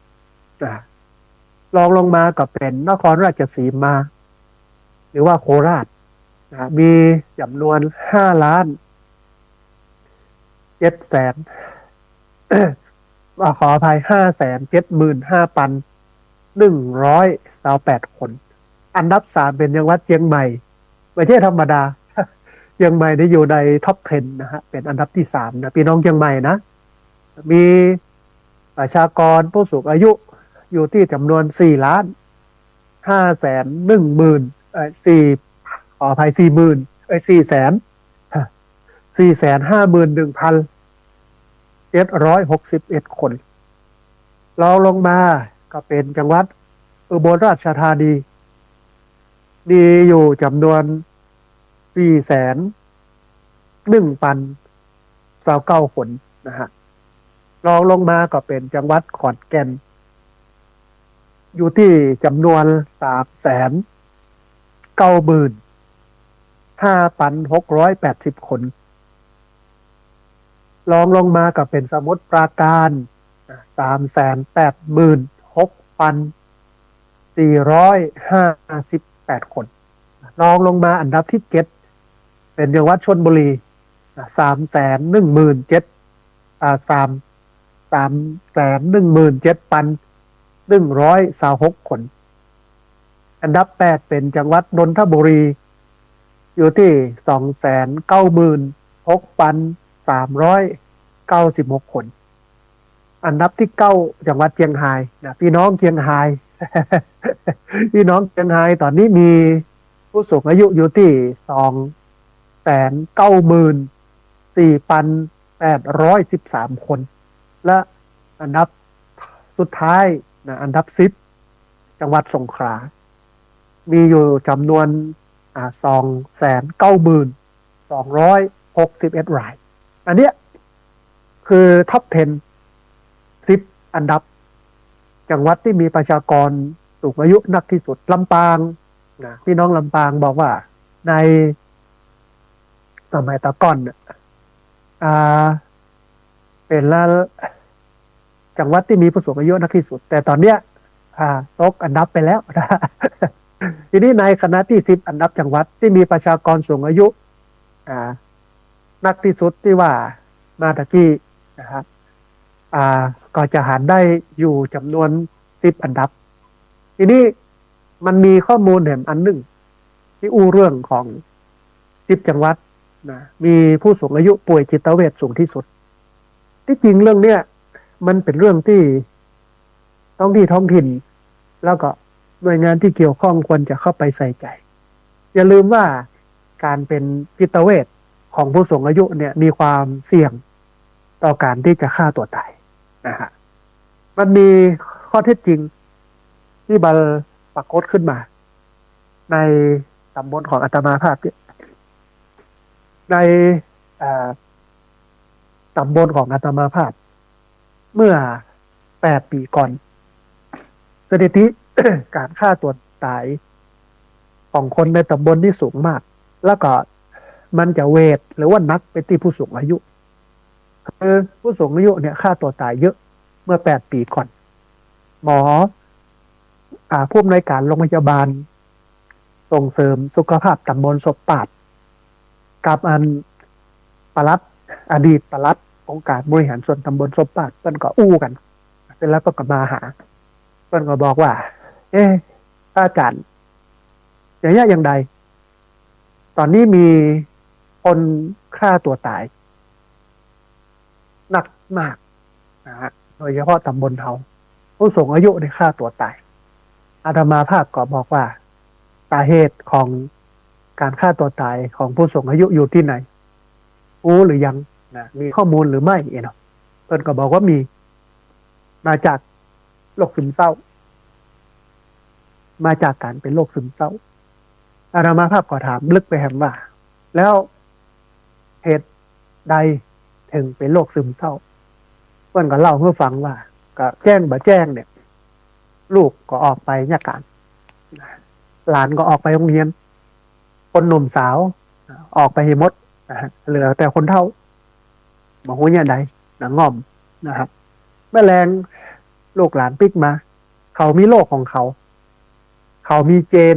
รองลงมาก็เป็นนครราชสีมาหรือว่าโคราชมีจำนวน5,700,000ขออภัย575,128 คนอันดับ3เป็นจังหวัดเชียงใหม่ไม่ใช่ธรรมดาเชียงใหม่ได้อยู่ในท็อป 10นะฮะเป็นอันดับที่3นะพี่น้องเชียงใหม่นะมีประชากรผู้สูงอายุอยู่ที่จำนวน4,510,000ขออภัย451,761 คนรองลงมาก็เป็นจังหวัดอุบลราชธานีมีอยู่จำนวน4,1,029 คนนะฮะรองลงมาก็เป็นจังหวัดขอนแก่นอยู่ที่จำนวน3,995,680 คนรองลงมาก็เป็นสมุทรปราการ386,458 คนรองลงมาอันดับที่7เป็นจังหวัดชลบุรี317,126 คนอันดับ8เป็นจังหวัดนนทบุรีอยู่ที่296,396 คนอันดับที่9จังหวัดเชียงรายนะพี่น้องเชียงราย พี่น้องเชียงรายตอนนี้มีผู้สูงอายุอยู่ที่294,813 คนและอันดับสุดท้ายนะอันดับ10จังหวัดสงขลามีอยู่จำนวน290,261 รายอันเนี้ยคือท็อป 10อันดับจังหวัดที่มีประชากรสูงอายุนักที่สุดลำปางนะพี่น้องลำปางบอกว่าในสมัยตะก่อนเป็นละจังหวัดที่มีผู้สูงอายุนักที่สุดแต่ตอนเนี้ยตกอันดับไปแล้วนะทีนี้ในคณะที่10อันดับจังหวัดที่มีประชากรสูงอายุนักที่สุดที่ว่ามาตะกี้นะครับก็จะหารได้อยู่จำนวน10อันดับทีนี้มันมีข้อมูลแห่งอันหนึ่งที่อู้เรื่องของ10จังหวัดนะมีผู้สูงอายุป่วยจิตเวชสูงที่สุดที่จริงเรื่องเนี้ยมันเป็นเรื่องที่ท้องถิ่นแล้วก็หน่วยงานที่เกี่ยวข้องควรจะเข้าไปใส่ใจอย่าลืมว่าการเป็นจิตเวชของผู้สูงอายุเนี่ยมีความเสี่ยงต่อการที่จะฆ่าตัวตายนะฮะมันมีข้อเท็จจริงที่บัลปรากฏขึ้นมาในตำบลของอาตมาภาพเนี่ยในตำบลของอาตมาภาพเมื่อ8 ปีก่อนสถิติ การฆ่าตัวตายของคนในตำบลที่สูงมากแล้วก็มันจะเวทหรือว่านักไปที่ผู้สูงอายุคือผู้สูงอายุเนี่ยฆ่าตัวตายเยอะเมื่อ8 ปีก่อนหมอผู้อำนวยการโรงพยาบาลส่งเสริมสุขภาพตำบลศพปาดกับปลัดอดีตปลัดองค์การบริหารส่วนตำบลศพปาดเพิ่นก็อู้กันเสร็จแล้วก็มาหาเพิ่นก็บอกว่าอาจารย์อย่างนี้อย่างใดตอนนี้มีคนฆ่าตัวตายหนักมากนะฮะโดยเฉพาะตำบลเฮาผู้สูงอายุได้ฆ่าตัวตายอาตมาภาพก็บอกว่าสาเหตุของ การฆ่าตัวตายของผู้สูงอายุอยู่ที่ไหนรู้หรือยังนะมีข้อมูลหรือไม่เนาะเพิ่นก็บอกว่ามีมาจากโรคซึมเศร้ามาจากการเป็นโรคซึมเศร้าอาตมาภาพก็ถามลึกไปแหมว่าแล้วเหตุใดถึงเป็นโรคซึมเศร้าเพิ่นก็เล่าให้ฟังว่าก็แจ้งบ่แจ้งเนี่ยลูกก็ออกไปราชการหลานก็ออกไปโรงเรียนคนหนุ่มสาวออกไปให้หมดนะฮะเหลือแต่คนเฒ่าบ่ฮู้เนี่ยใดนะง่อมนะครับแมลงลูกหลานปิกมาเขามีโรคของเขาเขามีเจน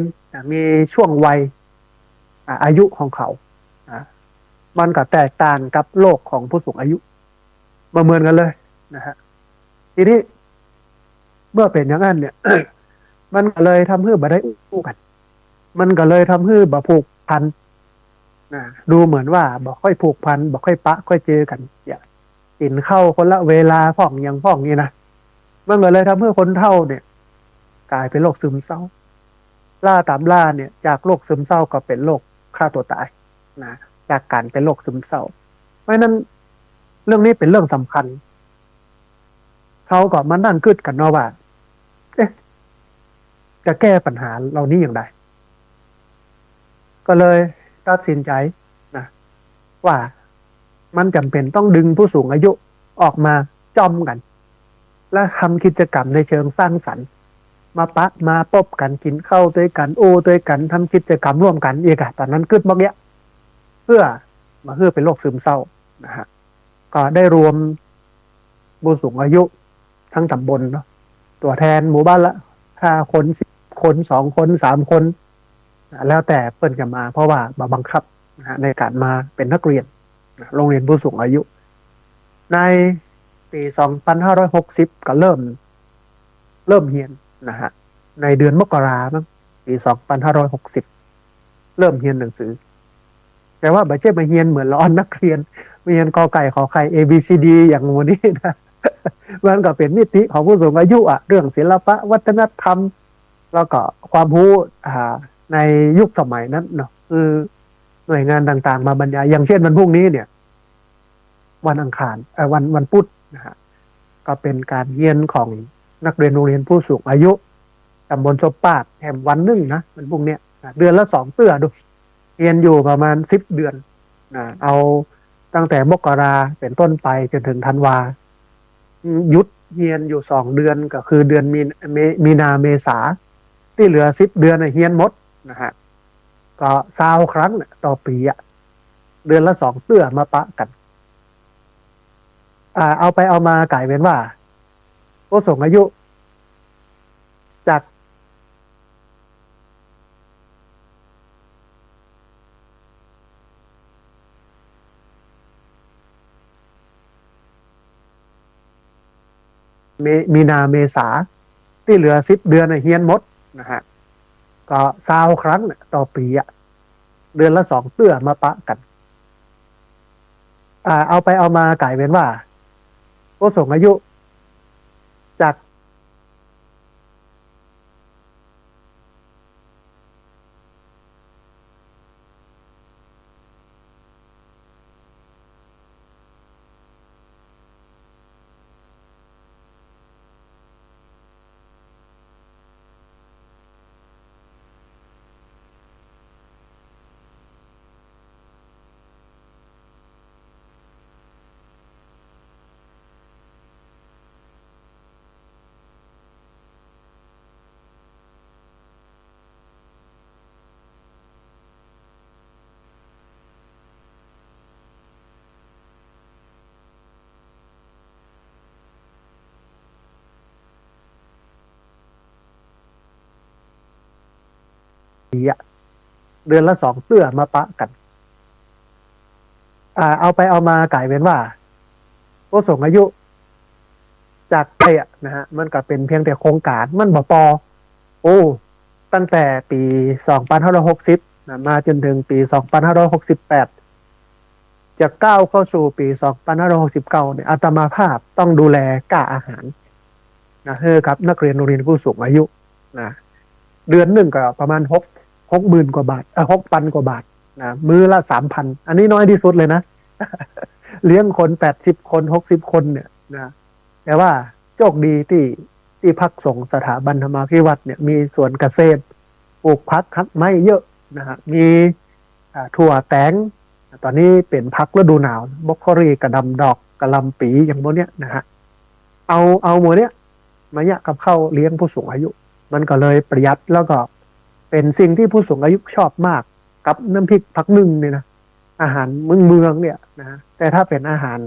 มีช่วงวัยอายุของเขามันก็แตกต่างกับโรคของผู้สูงอายุมาเหมือนกันเลยนะฮะทีนี้เมื่อเป็นอย่างนั้นเนี่ย มันก็เลยทำให้บ่ได้อู้กันมันก็เลยทำให้บ่ผูกพันนะดูเหมือนว่าบ่ค่อยผูกพันบ่ค่อยปะค่อยเจอกันอย่ากินข้าวคนละเวลาพ่องอย่างพ่องนี่นะมันก็เลยทำให้คนเฒ่าเนี่ยกลายเป็นโรคซึมเศร้าล่าตามล่าเนี่ยจากโรคซึมเศร้าก็เป็นโรคฆ่าตัวตายนะจากการเป็นโรคซึมเศร้าเพราะฉะนั้นเรื่องนี้เป็นเรื่องสำคัญเขาก็มานั่งคิดกันเนาะว่าเอ๊ะจะแก้ปัญหาเหล่านี้อย่างไรก็เลยตัดสินใจนะว่ามันจำเป็นต้องดึงผู้สูงอายุออกมาจอมกันและทำกิจกรรมในเชิงสร้างสรรค์มาปะมาปบกันกินข้าวด้วยกันโอ้ด้วยกันทำกิจกรรมร่วมกันอีกอะตอนนั้นกึดบักเนี้ยเพื่อมาเพื่อเป็นโรคซึมเศร้านะฮะก็ได้รวมผู้สูงอายุทั้งตำบลเนาะตัวแทนหมู่บ้านละ5 คน10 คน2 คน3 คนแล้วแต่เปิ้นกันมาเพราะว่าบังคับนะฮะในการมาเป็นนักเรียนโรงเรียนผู้สูงอายุในปี2560ก็เริ่มเรียนนะฮะในเดือนมกราคมปี2560เริ่มเรียนหนังสือแต่ว่าไม่ใช่มาเรียนเหมือนเรานักเรียนเรียนกอไก่ขอไข่ A B C D อย่างงูนี้นะมันก็เป็นมิติของผู้สูงอายุอะเรื่องศิลปะวัฒนธรรมแล้วก็ความรู้ในยุคสมัยนั้นเนาะคือหน่วยงานต่างๆมาบรรยายอย่างเช่นวันพรุ่งนี้เนี่ยวันอังคารวันพุธนะฮะก็เป็นการเรียนของนักเรียนโรงเรียนผู้สูงอายุตำบลศพปาดแถมวันนึงนะวันพรุ่งนี้เดือนละ2 เตื้อดูเรียนอยู่ประมาณ10 เดือนนะเอาตั้งแต่มกราเป็นต้นไปจนถึงธันวาหยุดเรียนอยู่2 เดือนก็คือเดือนมีนาเมษาที่เหลือ10 เดือนเรียนหมดนะฮะก็20 ครั้งต่อปีอะเดือนละ2 เตื้อมาปะกันเอาไปเอามากลายเป็นว่าผู้สูงอายุจากมีนาเมษาที่เหลือ10 เดือนเรียนหมดนะฮะก็20 ครั้งต่อปีอะเดือนละ2 เตื้อมาปะกันเอาไปเอามากลายเป็นว่าผู้สูงอายุจากเดือนละ2 เตื้อมาปะกันเอาไปเอามากลายเป็นว่าผู้สูงอายุจากไทยนะฮะมันก็เป็นเพียงแต่โครงการมันบ่พอโอ้ตั้งแต่ปี2560นะมาจนถึงปี2568จะก้าวเข้าสู่ปี2569เนี่ยอาตมาภาพต้องดูแลก้าอาหารนะให้กับนักเรียนโรงเรียนผู้สูงอายุนะเดือนหนึ่งก็ประมาณ 60,000กว่าบาท6,000กว่าบาทนะมื้อละ3,000อันนี้น้อยที่สุดเลยนะเลี้ยงคน80 คน60 คนเนี่ยนะแต่ว่าโชคดีที่พักสงฆ์สถาบันธรรมาภิวัตน์เนี่ยมีสวนเกษตรปลูกพักไม้เยอะนะฮะมีถั่วแตงตอนนี้เป็นพักฤดูหนาวบรอกโคลีกระดำดอกกระลำปีอย่างพวกเนี้ยนะฮะเอาหมดเนี้ยมาเนี่ยกับข้าวเลี้ยงผู้สูงอายุ มันก็เลยประหยัดแล้วก็เป็นสิ่งที่ผู้สูงอายุชอบมากกับน้ำพริกผักนึ่งเนี่ยนะอาหารเมืองเนี่ยนะแต่ถ้าเป็นอาหาร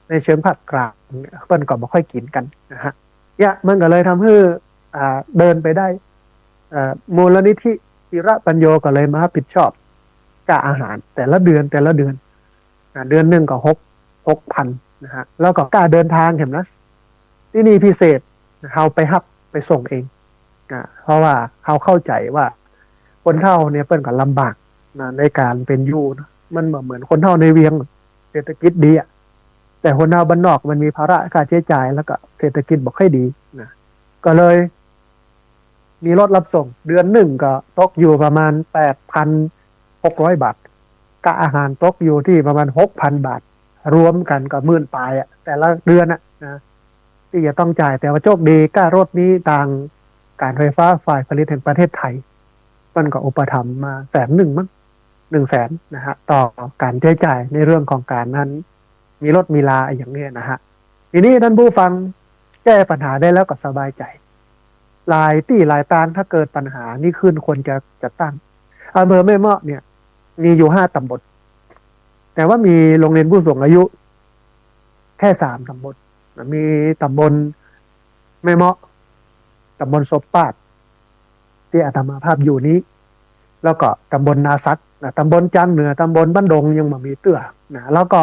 ในเชิงภาคกลางเนี่ยเพิ่นก็ไม่ค่อยกินกันนะฮะเนี่ยมันก็เลยทำให้เดินไปได้มูลนิธิธีระปัญโยก็เลยมารับผิดชอบกะอาหารแต่ละเดือนเดือนหนึ่งก็6,000นะฮะแล้วก็กล้าเดินทางเห็นนะที่นี่พิเศษเราไปฮับไปส่งเองเพราะว่าเขาเข้าใจว่าคนเฒ่าเนี่ยเปิ้นก็ลำบากนะในการเป็นอยู่นะมันเหมือนคนเฒ่าในเวียงเศรษฐกิจดีอ่ะแต่คนเฒ่าบ้านนอกมันมีภาระค่าใช้จ่ายแล้วก็เศรษฐกิจบ่ค่อยดีนะก็เลยมีรถรับส่งเดือนหนึ่งก็ตกอยู่ประมาณ8,600 บาทกะอาหารตกอยู่ที่ประมาณ6,000 บาทรวมกันก็หมื่นปลายอ่ะแต่ละเดือนนะที่จะต้องจ่ายแต่ว่าโชคดีก้ารถนี้ต่างการไฟฟ้าฝ่ายผลิตแห่งประเทศไทยมันก็อุปถัมภ์มา100,000มั้ง100,000นะฮะต่อการใช้จ่ายในเรื่องของการนั้นมีรถมีลาอย่างนี้นะฮะทีนี้ท่านผู้ฟังแก้ปัญหาได้แล้วก็สบายใจลายตี้ลายตางถ้าเกิดปัญหานี่ขึ้นคนจะตั้งอำเภอแม่เมาะเนี่ยมีอยู่5 ตำบลแต่ว่ามีโรงเรียนผู้สูงอายุแค่3 ตำบลมีตำบลแม่เมาะตำบลศพปาดที่อาตมาภาพอยู่นี้แล้วก็ตำบลนาซักนะตำบลจังเหนือตำบลบ้านดงยังมามีเตื้อนะแล้วก็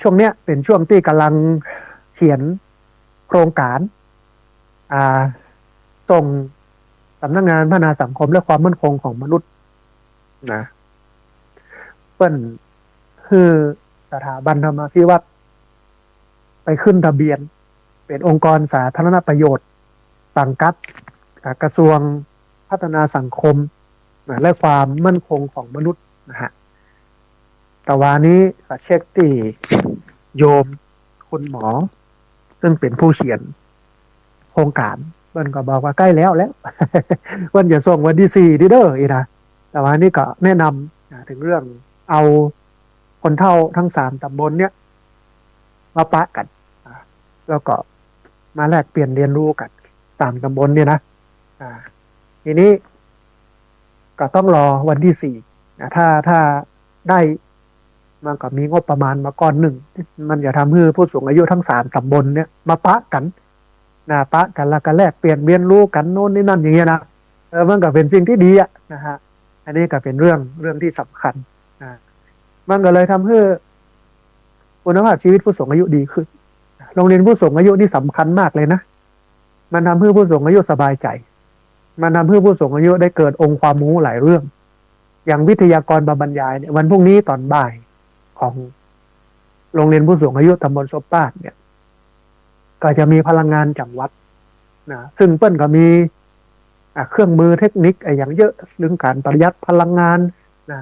ช่วงเนี้ยเป็นช่วงที่กำลังเขียนโครงการส่งสำนักงานพัฒนาสังคมและความมั่นคงของมนุษย์นะเปิ้นคือสถาบันธรรมาภิวัตน์ไปขึ้นทะเบียนเป็นองค์กรสาธารณประโยชน์สังกัดกระทรวงพัฒนาสังคมและความมั่นคงของมนุษย์นะฮะแต่วันนี้เช็คที่โยมคุณหมอซึ่งเป็นผู้เขียนโครงการเพิ่นก็บอกว่าใกล้แล้วเพิ่นจะส่งวันที่4เด้ออีนะแต่ว่านี่ก็แนะนำถึงเรื่องเอาคนเฒ่าทั้ง3 ตำบลเนี่ยมาปะกันแล้วก็มาแลกเปลี่ยนเรียนรู้กัน3 ตำบลเนี่ยนะทีนี้ก็ต้องรอวันที่4นะถ้าได้มันก็มีงบประมาณมาก้อนหนึ่งมันจะทำให้ผู้สูงอายุทั้ง3 ตำบลเนี่ยมาปะกันปะกันแล้วก็แลกเปลี่ยนเรียนรู้กันโน่นนี่นั่นอย่างเงี้ยนะมันก็เป็นสิ่งที่ดีนะฮะอันนี้ก็เป็นเรื่องที่สำคัญมันก็เลยทำให้คุณภาพชีวิตผู้สูงอายุดีขึ้นโรงเรียนผู้สูงอายุนี่สำคัญมากเลยนะมันทำให้ผู้สูงอายุสบายใจมันทำให้ผู้สูงอายุได้เกิดองค์ความรู้หลายเรื่องอย่างวิทยากรมาบรรยายเนี่ยวันพรุ่งนี้ตอนบ่ายของโรงเรียนผู้สูงอายุตำบลศพปาดเนี่ยก็จะมีพลังงานจากวัดนะซึ่งเปิ้ลก็มีเครื่องมือเทคนิคอย่างเยอะเรื่องการประหยัดพลังงานนะ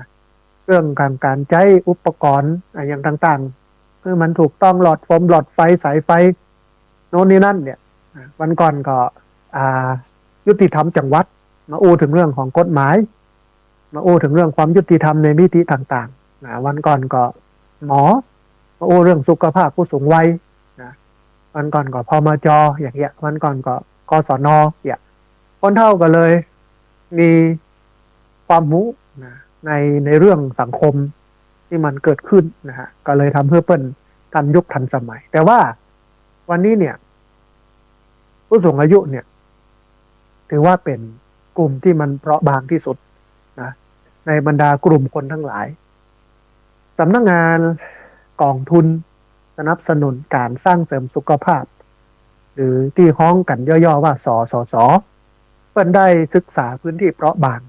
เรื่องการใช้อุปกรณ์อย่างต่างๆเพื่อมันถูกต้องหลอดโฟมหลอดไฟสายไฟโน่นนี่นั่นเนี่ยวันก่อนก็ยุติธรรมจังหวัดมาอู้ถึงเรื่องของกฎหมายมาอู้ถึงเรื่องความยุติธรรมในมิติต่างๆวันก่อนก็หมอมาอู้เรื่องสุขภาพผู้สูงวัยวันก่อนก็พมจอย่างเงี้ยวันก่อนก็กศนอย่างคนเฒ่าก็เลยมีความรู้ในเรื่องสังคมที่มันเกิดขึ้นนะฮะก็เลยทำเพื่อเปิ้นทันยุคทันสมัยแต่ว่าวันนี้เนี่ยผู้สูงอายุเนี่ยถือว่าเป็นกลุ่มที่มันเปราะบางที่สุดนะในบรรดากลุ่มคนทั้งหลายสำนักงานกองทุนสนับสนุนการสร้างเสริมสุขภาพหรือที่ฮ้องกันย่อๆว่าสสสเพิ่นได้ศึกษาพื้นที่เปราะบาง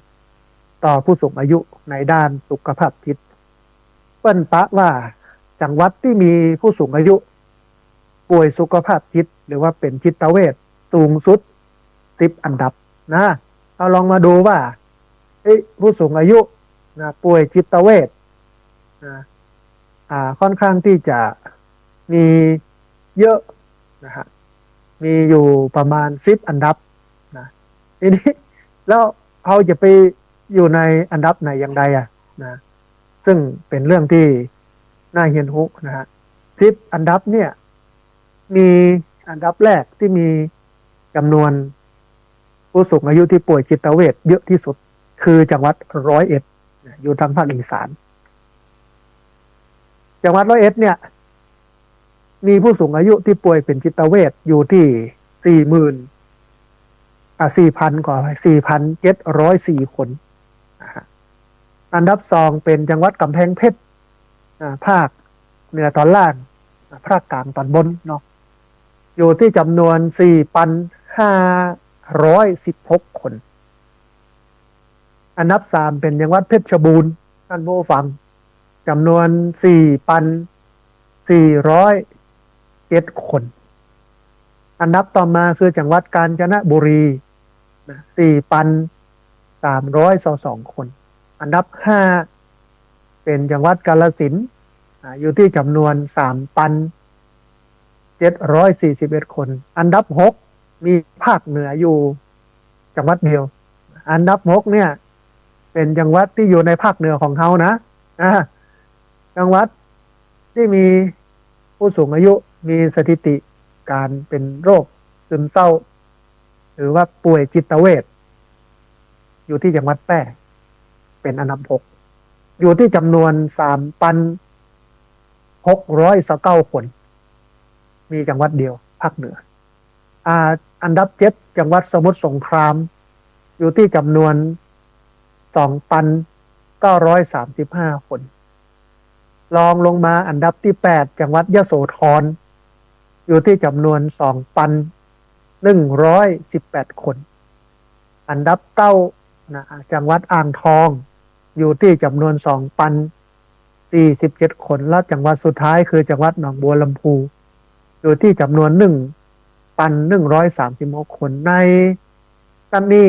ต่อผู้สูงอายุในด้านสุขภาพจิตเปิ้นปะว่าจังหวัดที่มีผู้สูงอายุป่วยสุขภาพจิตหรือว่าเป็นจิตเวชสูงสุด10 อันดับนะเราลองมาดูว่า ผู้สูงอายุนะป่วยจิตเวชนะค่อนข้างที่จะมีเยอะนะฮะมีอยู่ประมาณ10 อันดับนะทีนี้แล้วเขาจะไปอยู่ในอันดับไหนอย่างไรนะซึ่งเป็นเรื่องที่น่าเฮียนหุนะฮะ10 อันดับเนี่ยมีอันดับแรกที่มีจำนวนผู้สูงอายุที่ป่วยจิตเวชเยอะที่สุดคือจังหวัด101อยู่ทางภาคอีสานจังหวัด101เนี่ยมีผู้สูงอายุที่ป่วยเป็นจิตเวชอยู่ที่4,000 กว่า4,704 คนอันดับ2เป็นจังหวัดกำแพงเพชรภาคเหนือตอนล่างภาคกลางตอนบนเนาะอยู่ที่จำนวน4,516 คนอันดับ3เป็นจังหวัดเพชรบูรณ์ท่านผู้ฟังจำนวน4,407 คนอันดับต่อมาคือจังหวัดกาญจนบุรี4,322 คนอันดับ5เป็นจังหวัดกาฬสินธุ์อยู่ที่จำนวน3,741 คนอันดับ6มีภาคเหนืออยู่จังหวัดเดียวอันดับ6เนี่ยเป็นจังหวัดที่อยู่ในภาคเหนือของเขานะจังหวัดที่มีผู้สูงอายุมีสถิติการเป็นโรคซึมเศร้าหรือว่าป่วยจิตเวชอยู่ที่จังหวัดแพร่เป็นอันดับ6อยู่ที่จำนวน3,619 คนมีจังหวัดเดียวภาคเหนืออันดับ7จังหวัดสมุทรสงครามอยู่ที่จำนวน2,935 คนรองลงมาอันดับที่8จังหวัดยโสธรอยู่ที่จำนวน2,118 คนอันดับ9นะจังหวัดอ่างทองอยู่ที่จำนวน2,047 คนและจังหวัดสุดท้ายคือจังหวัดหนองบัวลำพูอยู่ที่จำนวน1,136 คนในตั้งนี้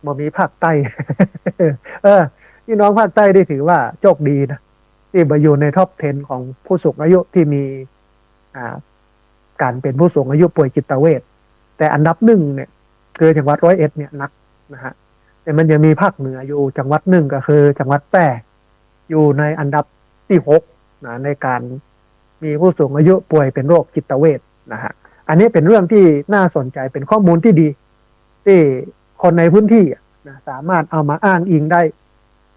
บ่มีภาคใต้ พี่น้องภาคใต้ได้ถือว่าโชคดีนะที่มาอยู่ในท็อป 10 ของผู้สูงอายุที่มีการเป็นผู้สูงอายุป่วยจิตเวชแต่อันดับ1เนี่ยคือจังหวัด101เนี่ยนักนะฮะแต่มันยังมีภาคเหนืออยู่จังหวัดหนึ่งก็คือจังหวัดแพร่อยู่ในอันดับที่6นะในการมีผู้สูงอายุป่วยเป็นโรคจิตเวชนะฮะอันนี้เป็นเรื่องที่น่าสนใจเป็นข้อมูลที่ดีที่คนในพื้นที่นะสามารถเอามาอ้างอิงได้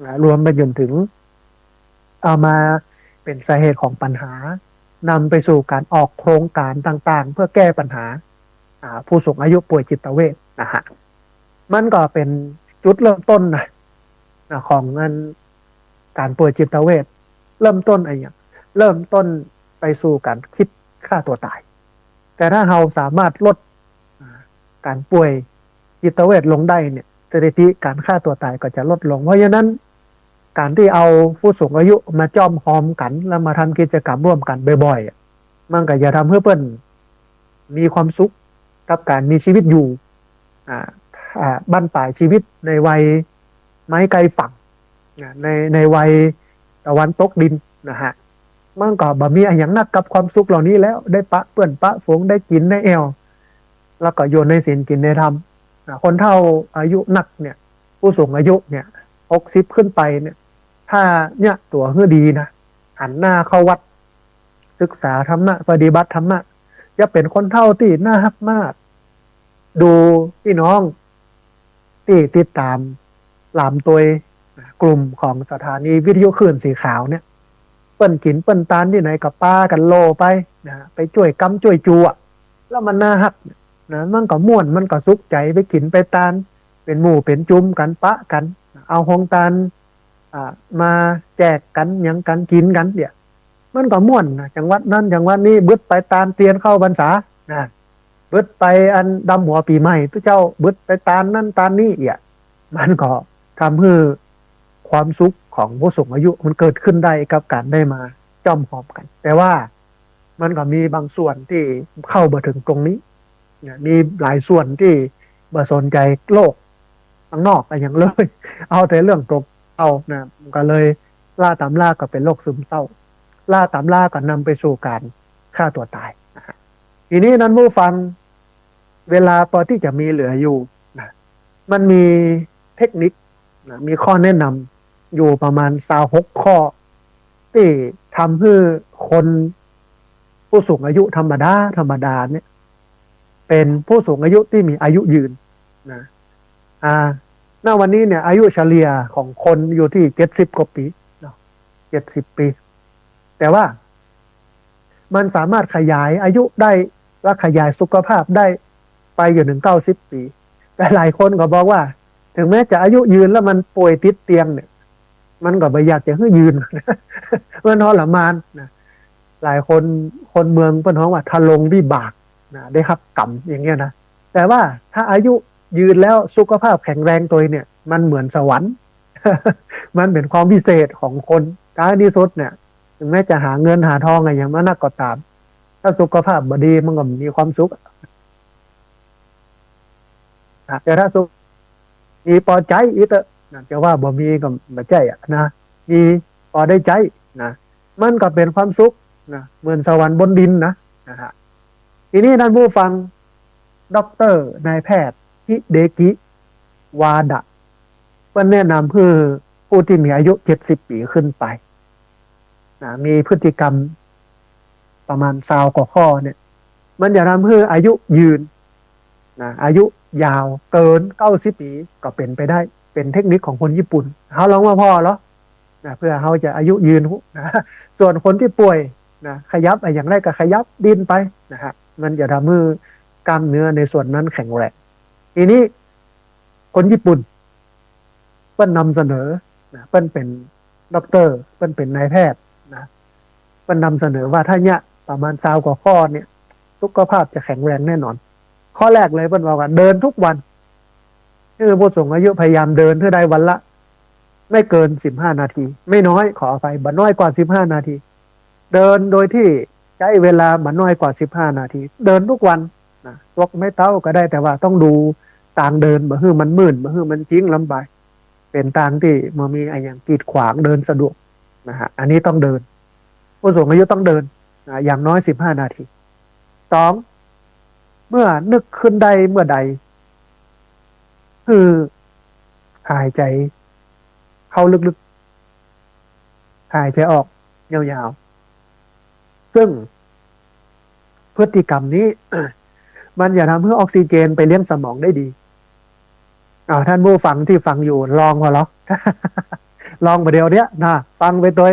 นะรวมไปจนถึงเอามาเป็นสาเหตุของปัญหานำไปสู่การออกโครงการต่างๆเพื่อแก้ปัญหาผู้สูงอายุป่วยจิตเวชนะฮะมันก็เป็นจุดเริ่มต้นนะของเงินการป่วยจิตเวชเริ่มต้นอะไรอย่างเริ่มต้นไปสู่การคิดฆ่าตัวตายแต่ถ้าเราสามารถลดการป่วยจิตเวชลงได้เนี่ยสถิติการฆ่าตัวตายก็จะลดลงเพราะฉะนั้นการที่เอาผู้สูงอายุมาจ้อมหอมกันแล้วมาทำกิจกรรมร่วมกันบ่อยๆมันก็จะทำให้เพิ่นมีความสุขกับการมีชีวิตอยู่บั้นปลายชีวิตในวัยไม้ไกลฝั่งในวัยตะวันตกดินนะฮะมันก็บ่มีอย่างนักกับความสุขเหล่านี้แล้วได้ปะเปื้อนปะฝงได้กินได้แอวแล้วก็โยนในศีลกินในธรรมคนเฒ่าอายุนักเนี่ยผู้สูงอายุเนี่ย60ขึ้นไปเนี่ยถ้าเนี่ยตัวเฮือดีนะหันหน้าเข้าวัดศึกษาธรรมะปฏิบัติธรรมะจะเป็นคนเฒ่าที่น่ารักมากดูพี่น้องที่ติดตามลามตัวกลุ่มของสถานีวิทยุคลื่นสีขาวเนี่ยเปิ้นกินเปิ้นตานที่ไหนกับป้ากันโลไปนะไปช่วยกำช่วยจูอ่ะแล้วมันน่าฮักนะมันก็ม่วนมันก็สุขใจไปกินไปตานเป็นหมู่เป็นจุ่มกันปะกันเอาหงตานมาแจกกันยังกันกินกันเดี๋ยวมันก็ม่วนนะจังหวัดนั้นจังหวัดนี้บึดไปตานเตียนเข้าพรรษานะบึดไปอันดำหัวปีใหม่ทุกเจ้าบึดไปตานนั่นตานนี้อ่ะมันก็ทำให้ความสุขของผู้สูงอายุมันเกิดขึ้นได้กับการได้มาจ้อมหอมกันแต่ว่ามันก็มีบางส่วนที่เข้ามาถึงตรงนี้มีหลายส่วนที่มาสนใจโลก ข้างนอกอะไรอย่างเลย เอาแต่เรื่องตกเอานะก็เลยล่าตามล่าก็เป็นโรคซึมเศร้าล่าตามล่าก็นำไปสู่การฆ่าตัวตายนะฮะทีนี้นั้นผู้ฟังเวลาพอที่จะมีเหลืออยู่นะมันมีเทคนิคนะมีข้อแนะนำอยู่ประมาณ26ข้อที่ทำให้คนผู้สูงอายุธรรมดาเนี่ยเป็นผู้สูงอายุที่มีอายุยืนนะณวันนี้เนี่ยอายุเฉลี่ยของคนอยู่ที่70 กว่าปีเนาะ70 ปีแต่ว่ามันสามารถขยายอายุได้และขยายสุขภาพได้ไปอยู่ถึง90 ปีแต่หลายคนก็บอกว่าถึงแม้จะอายุยืนแล้วมันป่วยติดเตียงเนี่ยมันก็ไม่อยากจะให้ยืน มันทรมานนะหลายคนเมืองเพิ่นฮ้องว่าทะลงวิบากนะได้รับกรรมอย่างเงี้ยนะแต่ว่าถ้าอายุยืนแล้วสุขภาพแข็งแรงตัวเนี่ยมันเหมือนสวรรค์ มันเป็นความพิเศษของคนท้ายที่สุดเนี่ยถึงแม้จะหาเงินหาทองอะไรอย่างนั้นก็ตามถ้าสุขภาพบดีมันก็มีความสุขแต่ถ้าสุขมีพอใจอีกนะจะว่าบ่มีก็ไม่ใช่นะมีพอได้ใจนะมันก็เป็นความสุขนะเหมือนสวรรค์บนดินนะฮะทีนี้ท่านผู้ฟังด็อกเตอร์นายแพทย์ฮิเดกิวาดะเพื่อแนะนำเพื่อผู้ที่มีอายุ70 ปีขึ้นไปนะมีพฤติกรรมประมาณ20 กว่าข้อเนี่ยมันจะทำให้อายุยืนนะอายุยาวเกิน90 ปีก็เป็นไปได้เป็นเทคนิคของคนญี่ปุ่นเขาลองมาพอเหรอนะเพื่อเขาจะอายุยืนนะส่วนคนที่ป่วยนะขยับอย่างแรกก็ขยับดิ้นไปนะฮะมันจะทำให้กล้ามเนื้อในส่วนนั้นแข็งแรงทีนี้คนญี่ปุ่นเปิ้นนำเสนอนะเปิ้นเป็นด็อกเตอร์เปิ้นเป็นนายแพทย์นะเปิ้นนำเสนอว่าถ้าเนี่ยประมาณ20 กว่าข้อเนี่ยสุขภาพจะแข็งแรงแน่นอนข้อแรกเลยเปิ้นบอกว่าเดินทุกวันคือผู้สูงอายุพยายามเดินเพื่อได้วันละไม่เกิน15 นาทีไม่น้อยขออภัยบ่น้อยกว่า15 นาทีเดินโดยที่ใช้เวลาบ่น้อยกว่า15 นาทีเดินทุกวันนะยกไม่เต้าก็ได้แต่ว่าต้องดูทางเดินบ่ฮื้อมันมื่นบ่ฮื้อมันจิ้งลำบากเป็นทางที่มันมีอะไรอย่างกีดขวางเดินสะดวกนะฮะอันนี้ต้องเดินผู้สูงอายุต้องเดินนะอย่างน้อย15 นาทีสองเมื่อนึกขึ้นได้เมื่อใดคือหายใจเข้าลึกๆหายใจออกยาวๆซึ่งพฤติกรรมนี้ มันจะทำให้ออกซิเจนไปเลี้ยงสมองได้ดีท่านผู้ฟังที่ฟังอยู่ลองพอหรอ ลองมาเดียวเนี้ยนะฟังไปตัว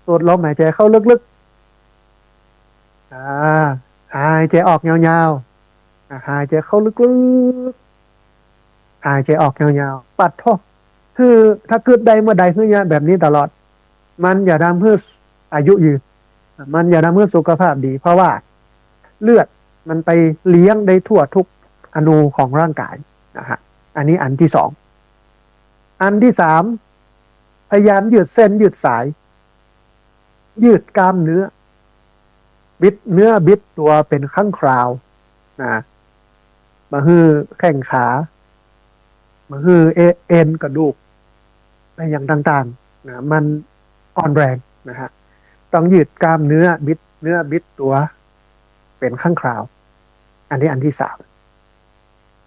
สูดลมหายใจเข้าลึกๆหายใจออกยาวๆหายใจเข้าลึกๆหายใจออกยาวๆปัดท่อคือถ้าเกิดใดเมื่อใดคือเนี่ยแบบนี้ตลอดมันอย่าทำให้อายุยืนมันอย่าทำให้สุขภาพดีเพราะว่าเลือดมันไปเลี้ยงได้ทั่วทุกอนูของร่างกายนะฮะอันนี้อันที่สองอันที่สามพยายามยืดเส้นยืดสายยืดกล้ามเนื้อบิดเนื้อบิดตัวเป็นครั้งคราวนะมาฮือแข้งขามาฮือเอ็นกระดูกอะไรอย่างต่างๆนะมันอ่อนแรงนะฮะต้องยืดกล้ามเนื้อบิดเนื้อบิดตัวเป็นครั้งคราวอันนี้อันที่สาม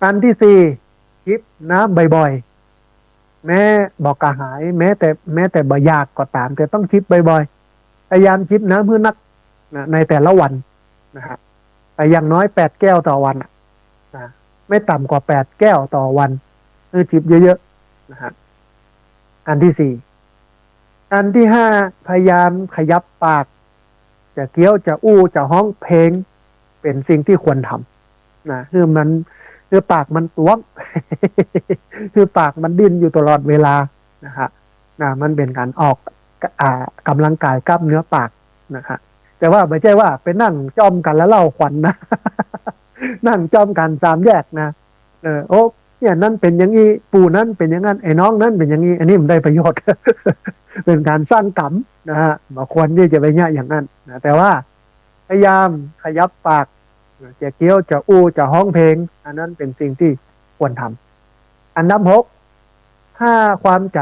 อันที่สี่จิบน้ำบ่อยๆแม้บอกกระหายแม้แต่บ่อยากก็ตามแต่ต้องจิบบ่อยๆพยายามจิบน้ำเพื่อนักนะในแต่ละวันนะฮะแต่อย่างน้อย8 แก้วต่อวันนะไม่ต่ำกว่า8 แก้วต่อวันจิบเยอะๆนะฮะอันที่สี่อันที่ห้าพยายามขยับปากจะเคี้ยวจะอู้จะฮ้องเพลงเป็นสิ่งที่ควรทำนะคือปากมันต้วง คือปากมันดิ้นอยู่ตลอดเวลานะฮะมันเป็นการออกกำลังกายกล้ามเนื้อปากนะฮะแต่ว่าไม่ใช่ว่าไปนั่งจ้อมกันแล้วเล่าขวัญ นะ นั่งจ้อมกัน3 แยกนะโอ้เนี่ยนั่นเป็นอย่างนี้ปู่นั้นเป็นอย่างนั้นไอ้น้องนั้นเป็นอย่างนี้อันนี้มันได้ประโยชน์ เป็นการสร้างกรรมนะฮะบางคนที่จะไปเนี่ยอย่างนั้นนะแต่ว่าพยายามขยับปากจะเคี้ยวจะอู้จะฮ้องเพลงอันนั้นเป็นสิ่งที่ควรทำ อันดับหกถ้าความจ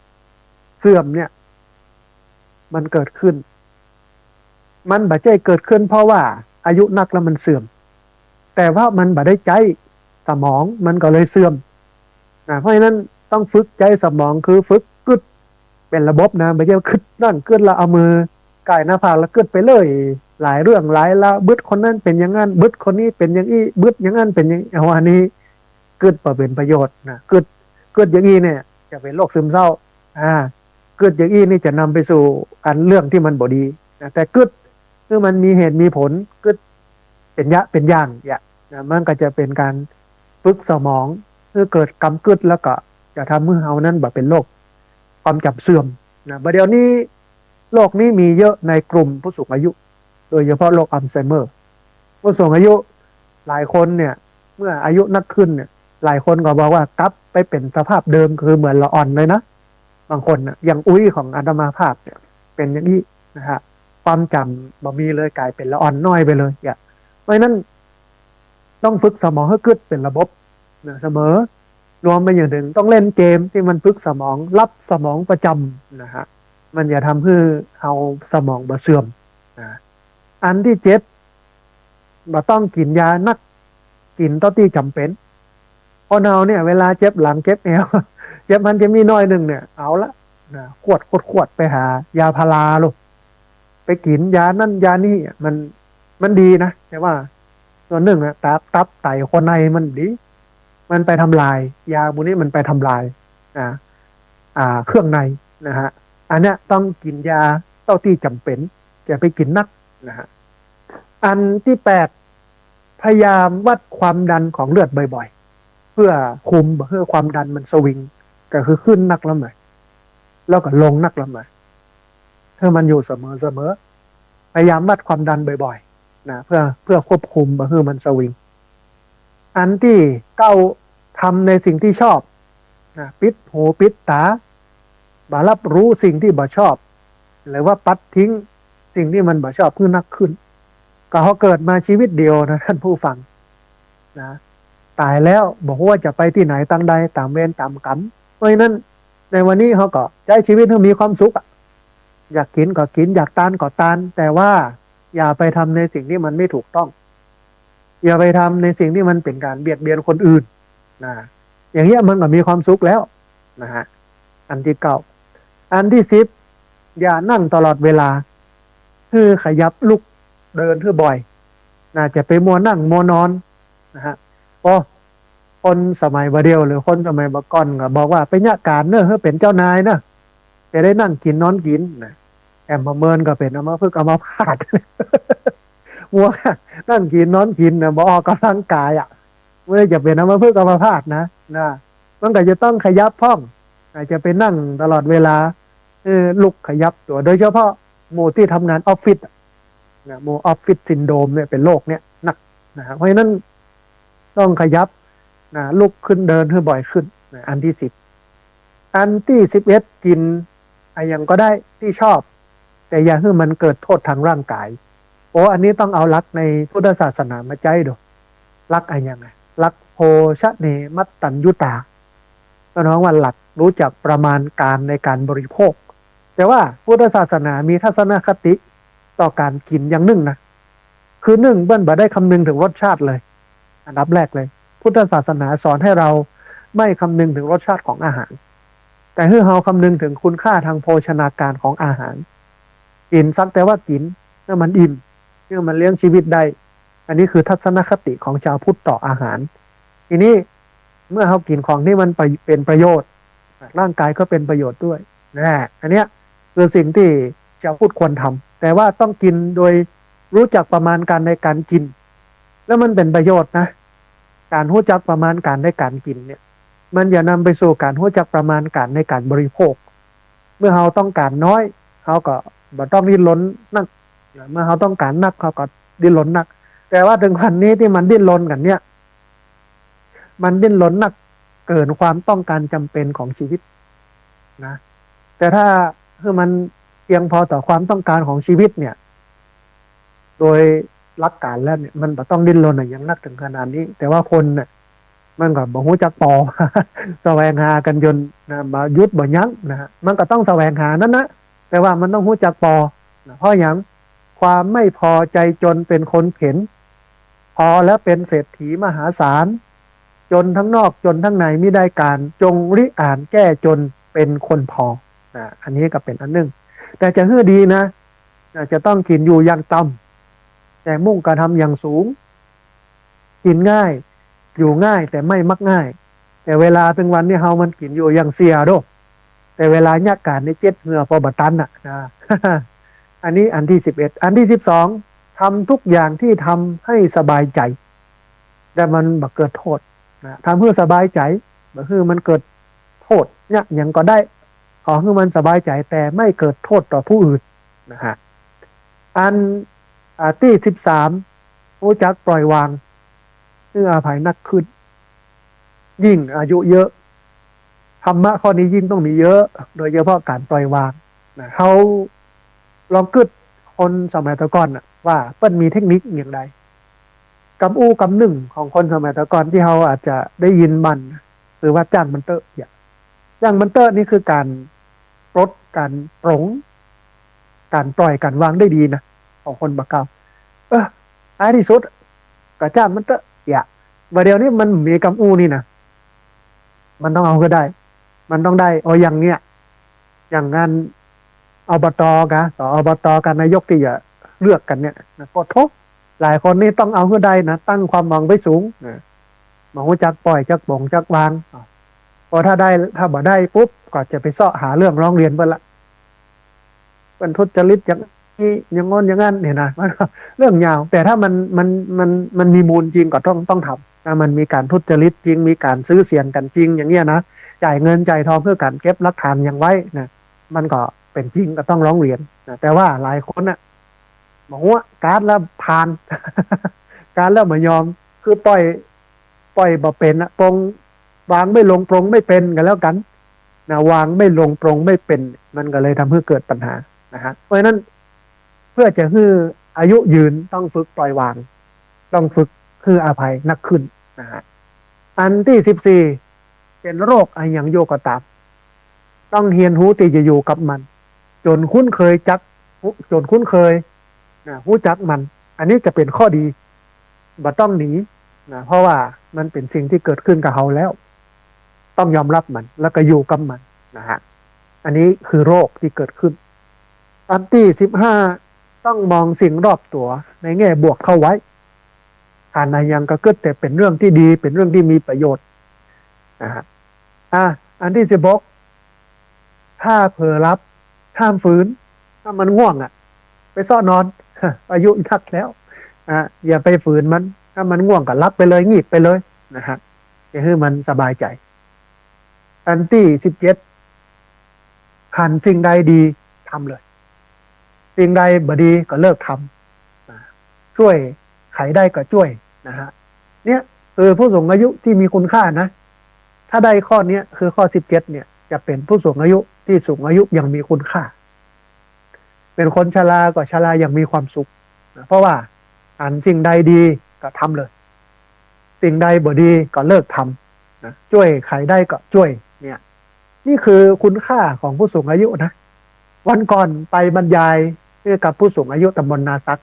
ำเสื่อมเนี่ยมันเกิดขึ้นมันบ่ใช่เกิดขึ้นเพราะว่าอายุนักแล้วมันเสื่อมแต่ว่ามันบ่ได้ใจสมองมันก็เลยเสื่อมเพราะฉะนั้นต้องฝึกใจสมองคือฝึกกึดเป็นระบบนะไม่ใช่กึดนั่นกึดแล้วเอามือก่ายหน้าผากแล้วกึดไปเลยหลายเรื่องหลายละบึดคนนั้นเป็นอย่างนั้นบึดคนนี้เป็นอย่างนี้บึดอย่างนั้นเป็นอย่างเอาอันนี้กึดบ่เป็นประโยชน์นะกึดอย่างนี้เนี่ยจะเป็นโรคซึมเศร้ากึดอย่างนี้นี่จะนำไปสู่การเรื่องที่มันบ่ดีนะแต่กึดคือมันมีเหตุมีผลกึดเป็นอย่างมันก็จะเป็นการฝึกสมองเพื่อเกิดกำกึดแล้วก็จะทำให้เฮานั้นแบบเป็นโรคความจำเสื่อมนะเดี๋ยวนี้โรคนี้มีเยอะในกลุ่มผู้สูงอายุโดยเฉพาะโรคอัลไซเมอร์ผู้สูงอายุหลายคนเนี่ยเมื่ออายุนักขึ้นเนี่ยหลายคนก็บอกว่ากลับไปเป็นสภาพเดิมคือเหมือนละอ่อนเลยนะบางคนนะอย่างอุ้ยของอาตมาภาพเนี่ยเป็นอย่างนี้นะฮะความจำบ่มีเลยกลายเป็นละอ่อนน้อยไปเลยเพราะนั้นต้องฝึกสมองให้กึดเป็นระบบนะเสมอรวมไปอย่างถึงต้องเล่นเกมที่มันฝึกสมองรับสมองประจำนะฮะมันจะทำให้เอาสมองบ่เสื่อมนะอันที่เจ็ดบ่ต้องกินยานักกินเท่าที่จำเป็นพอเราเนี่ยเวลาเจ็บหลังเจ็บเอวเจ็บมันจะมีน้อยหนึ่งเนี่ยเอาละนะขวดไปหายาพาราลูกไปกินยานั่นยานี่มันดีนะแต่ว่าส่วนหนึ่งนะตับไตคนในมันดีมันไปทำลายยาพวกนี้มันไปทำลายนะเครื่องในนะฮะอันเนี้ยต้องกินยาเท่าที่จำเป็นอย่าไปกินนักนะฮะอันที่แปดพยายามวัดความดันของเลือดบ่อยๆเพื่อคุมเพื่อความดันมันสวิงก็คือขึ้นนักแล้วไหมแล้วก็ลงนักแล้วไหมถ้ามันอยู่เสมอพยายามวัดความดันบ่อยๆนะเพื่อควบคุมเพื่อมันสวิงอันที่เก้าทำในสิ่งที่ชอบนะปิดหูปิดตาบ่รับรู้สิ่งที่บ่ชอบหรือว่าปัดทิ้งสิ่งที่มันบ่ชอบเพื่อนักขึ้นก็เขาเกิดมาชีวิตเดียวนะท่านผู้ฟังนะตายแล้วบอกว่าจะไปที่ไหนตั้งใดตามเวรตามกรรมเพราะฉะนั้นในวันนี้เขาก็ใช้ชีวิตให้มีความสุขอยากกินก็กินอยากทานก็ทานแต่ว่าอย่าไปทำในสิ่งที่มันไม่ถูกต้องอย่าไปทำในสิ่งที่มันเป็นการเบียดเบียนคนอื่นนะอย่างเงี้ยมันก็มีความสุขแล้วนะฮะอันที่เก้าอันที่สิบอย่านั่งตลอดเวลาคือขยับลุกเดินคือบ่อยน่าจะไปมัวนั่งมัวนอนนะฮะพอคนสมัยบเดียวหรือคนสมัยบก่อนก็บอกว่าไปเนี่ยการเนอะเพื่อเป็นเจ้านายนะจะได้นั่งกินนอนกินนะแอมมาเมินก็เป็นอัมาพึกษ์อัมาพาตมัวนั่งกินนอนกินนะบอกกำลังกายเมื่อจะเป็นอัมาพึกษ์อัมาพาตนะมันก็จะต้องขยับพ้องอาจจะไปนั่งตลอดเวลาลุกขยับตัวโดยเฉพาะหมู่ที่ทำงานออฟฟิศนะหมู่ออฟฟิศซินโดรมเนี่ยเป็นโรคเนี่ยหนักเพราะฉะนั้นต้องขยับลุกขึ้นเดินให้บ่อยขึ้นอันที่สิบอันที่11กินอย่างก็ได้ที่ชอบแต่อย่าให้มันเกิดโทษทางร่างกายอันนี้ต้องเอาหลักในพุทธศาสนามาใจดูหลักอะไรยังไงหลักโภชเนมัตตัญญุตาก็น้องว่าหลักรู้จักประมาณการในการบริโภคแต่ว่าพุทธศาสนามีทัศนคติต่อการกินอย่างหนึ่งนะคือหนึ่งเบิ้ลบ่ได้คำนึงถึงรสชาติเลยอันดับแรกเลยพุทธศาสนาสอนให้เราไม่คำนึงถึงรสชาติของอาหารแต่ให้เราคำนึงถึงคุณค่าทางโภชนาการของอาหารกินสักแต่ว่ากินเมื่อมันอิ่มเมื่อมันเลี้ยงชีวิตได้อันนี้คือทัศนคติของชาวพุทธต่ออาหารทีนี้เมื่อเรากินของที่มันเป็นประโยชน์ร่างกายก็เป็นประโยชน์ด้วยอันเนี้ยคือสิ่งที่ชาวพุทธควรทำแต่ว่าต้องกินโดยรู้จักประมาณการในการกินแล้วมันเป็นประโยชน์นะการรู้จักประมาณการในการกินเนี่ยมันอย่านำไปสู่การรู้จักประมาณการในการบริโภคเมื่อเราต้องการน้อยเขาก็บ่ต้องดิ้นรนนักเมื่อเขาต้องการนักเขาก็ดิ้นรนนักแต่ว่าถึงวันนี้ที่มันดิ้นรนกันเนี่ยมันดิ้นรนนักเกินความต้องการจำเป็นของชีวิตนะแต่ถ้าคือมันเพียงพอต่อความต้องการของชีวิตเนี่ยโดยหลักการแล้วเนี่ยมันบ่ต้องดิ้นรนอย่างนักถึงขนาดนี้แต่ว่าคนเนี่ย มันก็บ่ฮู้จักปอ แสวงหากันจนนะมายุดบ่ยั้งนะฮะมันก็ต้องแสวงหานั่นนะแต่ว่ามันต้องฮู้จักปอนะเพราะอย่างความไม่พอใจจนเป็นคนเข็นพอแล้วเป็นเศรษฐีมหาศาลจนทั้งนอกจนทั้งในไม่ได้การจงริอ่านแก้จนเป็นคนพออันนี้ก็เป็นอันหนึ่งแต่จะฮื้อดีนะจะต้องกินอยู่อย่างต่ำแต่มุ่งกระทำอย่างสูงกินง่ายอยู่ง่ายแต่ไม่มักง่ายแต่เวลาเป็นวันนี่เฮามันกินอยู่อย่างเสียโดแต่เวลาญากการในเจ็ดเหงื่อพอบัตันนะ อันนี้อันที่11อันที่12ทำทุกอย่างที่ทำให้สบายใจแต่มันบักเกิดโทษนะทำเพื่อสบายใจบักคือมันเกิดโทษเนี่ยอย่างก็ได้ขอให้มันสบายใจแต่ไม่เกิดโทษต่อผู้อื่นนะฮะอันที่13รู้จักปล่อยวางซึ่งอาภัยนักขึ้นยิ่งอายุเยอะธรรมะข้อนี้ยิ่งต้องมีเยอะโดยเฉพาะการปล่อยวางนะเขาลองกึดคนสมัยตะก่อนว่าเปิ้นมีเทคนิคอย่างไรกำอู้กำหนึ่งของคนสมัยตะก่อนที่เขาอาจจะได้ยินมันหรือว่าจ้างมันเตอร์อย่างจ้างมันเตอร์นี่คือการปลดการปรงการปล่อยการวางได้ดีนะของคนบักเก่าท้ายที่สุดก็จ้างมันเตอร์อย่างว่าเดี๋ยวนี้มันมีกำอู้นี่นะมันต้องเอาก็ได้มันต้องได้อย่างเนี้ยอย่างงานอบตกะสอบตกันนายกที่จะเลือกกันเนี่ยนะก็ทบหลายคนนี่ต้องเอาก็ได้นะตั้งความหวังไว้สูงนะมองว่าจักปล่อยจักบ่งจักวางพอถ้าได้ถ้าบ่ได้ปุ๊บก็จะไปเสาะหาเรื่องร้องเรียนเพิ่นละเป็นทุจริตอย่างนี้อย่างงอนอย่างนั้นเนี่ยนะมันเรื่องยาวแต่ถ้ามันมีมูลจริงก็ต้องทำถ้ามันมีการทุจริตจริงมีการซื้อเสียงกันจริงอย่างเงี้ยนะจ่ายเงินจ่ายทองเพื่อการเก็บหลักฐานอย่างไว้นะมันก็เป็นจริงก็ต้องร้องเรียนนะแต่ว่าหลายคนน่ะบอกว่าการแล้วผ่าน การแล้วไม่ยอมคือปล่อยบ่เป็นปรงวางไม่ลงปรงไม่เป็นกันแล้วกันนะวางไม่ลงปรงไม่เป็นมันก็เลยทำให้เกิดปัญหานะฮะเพราะฉะนั้นเพื่อจะให้อายุยืนต้องฝึกปล่อยวางต้องฝึกคืออภัยนักขึ้นนะฮะอันที่14เป็นโรคอะไรอย่างโยกตามต้องเรียนรู้ที่จะอยู่กับมันจนคุ้นเคยจนคุ้นเคยนะรู้จักมันอันนี้จะเป็นข้อดีบ่ต้องหนีนะเพราะว่ามันเป็นสิ่งที่เกิดขึ้นกับเราแล้วต้องยอมรับมันแล้วก็อยู่กับมันนะฮะอันนี้คือโรคที่เกิดขึ้นอันที่15ต้องมองสิ่งรอบตัวในแง่บวกเข้าไว้อะไรยังก็เกิดแต่เป็นเรื่องที่ดีเป็นเรื่องที่มีประโยชน์นะฮะอันที่16ถ้าเผลอรับห้ามฝืนถ้ามันง่วงไปซ่อนนอน อายุทักแล้วอย่าไปฝืนมันถ้ามันง่วงก็รับไปเลยงีบไปเลยนะฮะจะให้มันสบายใจอันที่17หันสิ่งใดดีทำเลยสิ่งใดบดีก็เลิกทำช่วยใครได้ก็ช่วยนะฮะเนี่ยคือผู้สูงอายุที่มีคุณค่านะถ้าได้ข้อนี้คือข้อ17เนี่ยจะเป็นผู้สูงอายุที่สูงอายุยังมีคุณค่าเป็นคนชราก็ชราอย่างมีความสุขนะเพราะว่าอันสิ่งใดดีก็ทำเลยสิ่งใดบ่ดีก็เลิกทำนะช่วยใครได้ก็ช่วยเนี่ยนี่คือคุณค่าของผู้สูงอายุนะวันก่อนไปบรรยายกับผู้สูงอายุตำบลนาซัก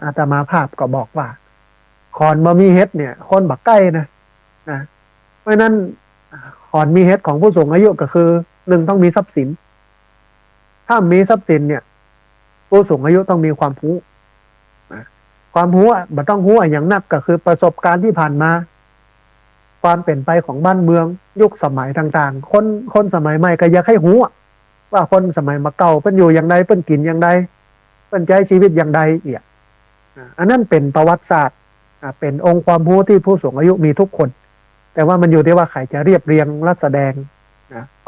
อาตมาภาพก็บอกว่าขอนบ่มีเฮ็ดเนี่ยคนบักใกล้นะเพราะนั้นขอนมีเฮ็ดของผู้สูงอายุก็คือ1ต้องมีทรัพย์สินถ้ามีทรัพย์สินเนี่ยผู้สูงอายุต้องมีความรู้ความรู้บ่ต้องรู้อย่างนักก็คือประสบการณ์ที่ผ่านมาความเปลี่ยนไปของบ้านเมืองยุคสมัยต่างๆคนสมัยใหม่ก็อยากให้รู้ว่าคนสมัยมาเก่าเป็นอยู่อย่างไรเป็นกินอย่างไรเป็นใช้ชีวิตอย่างไรอันนั้นเป็นประวัติศาสตร์เป็นองค์ความรู้ที่ผู้สูงอายุมีทุกคนแต่ว่ามันอยู่ที่ว่าใครจะเรียบเรียงและแสดง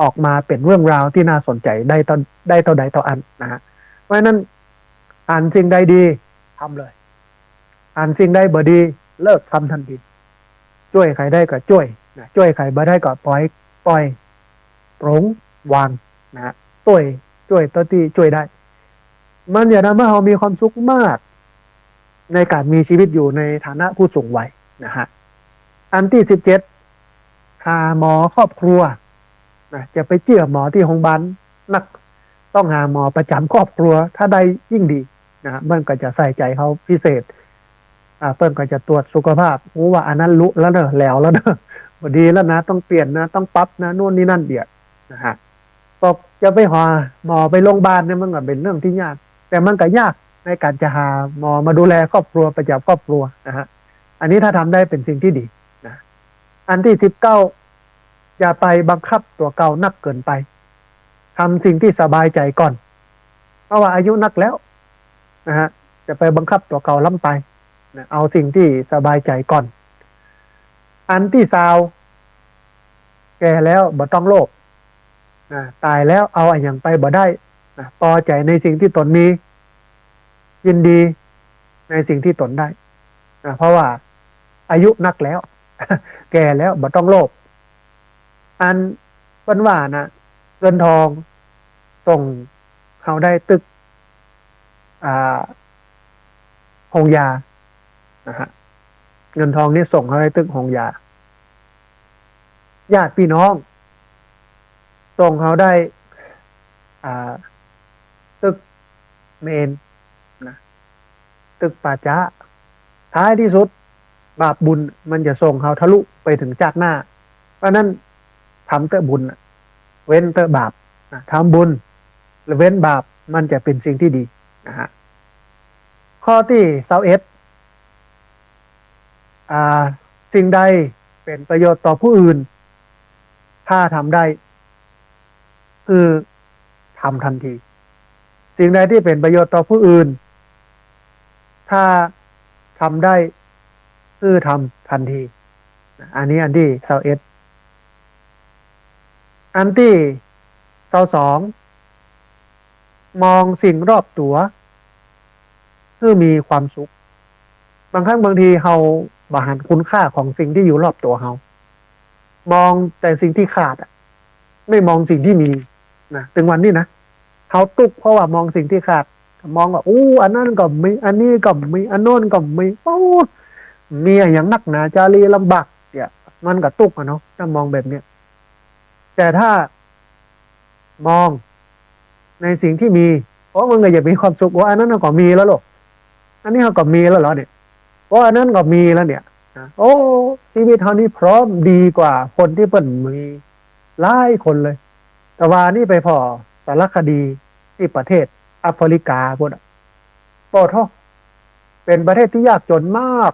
ออกมาเป็นเรื่องราวที่น่าสนใจได้เท่าใดต่ออันนะฮะเพราะฉะนั้นอ่านสิ่งใดดีทำเลยอ่านสิ่งใดบ่ดีเลิกทำทันทีช่วยใครได้ก็ช่วยช่วยใครบ่ได้ก็ปล่อยปรงวางนะฮะช่วยตัวที่ช่วยได้มันอย่าทำให้เรามีความสุขมากในการมีชีวิตอยู่ในฐานะผู้สูงวัยนะฮะอันที่17 หาหมอครอบครัวนะจะไปเจื่อหมอที่โรงพยาบาลนักต้องหาหมอประจำครอบครัวถ้าได้ยิ่งดีนะมันก็จะใส่ใจเขาพิเศษเปิ้นก็จะตรวจสุขภาพรู้ว่าอันนั้นรู้แล้วเนอะแล้วเนอะพอดีแล้วนะต้องเปลี่ยนนะต้องปรับนะนู่นนี่นั่นเดียดนะฮะบอกจะไปหาหมอไปโรงพยาบาลเนี่ยมันก็เป็นเรื่องที่ยากแต่มันก็ยากในการจะหาหมอมาดูแลครอบครัวประจำครอบครัวนะฮะอันนี้ถ้าทำได้เป็นสิ่งที่ดีนะอันที่19อย่าไปบังคับตัวเก่านักเกินไปทำสิ่งที่สบายใจก่อนเพราะว่าอายุนักแล้วนะฮะจะไปบังคับตัวเก่าล้ำไปนะเอาสิ่งที่สบายใจก่อนอันที่แก่แล้วบ่ต้องโลภนะตายแล้วเอาอะไรอย่างไปบ่ได้นะพอใจในสิ่งที่ตนมียินดีในสิ่งที่ตนได้นะเพราะว่าอายุนักแล้ว แก่แล้วบ่ต้องโลภอันเป็นว่านะเงินทองส่งเขาได้ตึกอ่าหงยานะฮะเงินทองนี่ส่งเขาได้ตึกหงยาญาติพี่น้องส่งเขาได้อ่าตึกเมนนะตึกป่าช้าท้ายที่สุดบาปบุญมันจะส่งเขาทะลุไปถึงชาติหน้าเพราะนั้นทำเตอะบุญเว้นเตอะบาปทำบุญหรือเว้นบาปมันจะเป็นสิ่งที่ดีนะฮะข้อที่21สิ่งใดเป็นประโยชน์ต่อผู้อื่นถ้าทำได้คือทำทันทีสิ่งใดที่เป็นประโยชน์ต่อผู้อื่นถ้าทำได้คือทำทันทีอันนี้อันที่21อันที่22มองสิ่งรอบตัวคือมีความสุขบางครั้งบางทีเราบาหันคุณค่าของสิ่งที่อยู่รอบตัวเรามองแต่สิ่งที่ขาดไม่มองสิ่งที่มีนะถึงวันนี้นะเขาตุกเพราะว่ามองสิ่งที่ขาดมองว่าอันนั้นก็มีอันนี้ก็มีอันโน้นก็มีมีอย่างนักหนาจารีลำบากเนี่ยมันก็ตุกเนาะถ้ามองแบบเนี้ยแต่ถ้ามองในสิ่งที่มีเพราะมันก็จะมีความสุขว่าอันนั้นก็มีแล้วหรอกอันนี้เขาก็มีแล้วเหรอเนี่ยว่าอันนั้นก็มีแล้วเนี่ยชีวิตเท่านี้พร้อมดีกว่าคนที่เปิ่นมีหลายคนเลยแต่ว่านี่ไปพอสารคดีที่ประเทศแอฟริกาพวกโปรทเป็นประเทศที่ยากจนมาก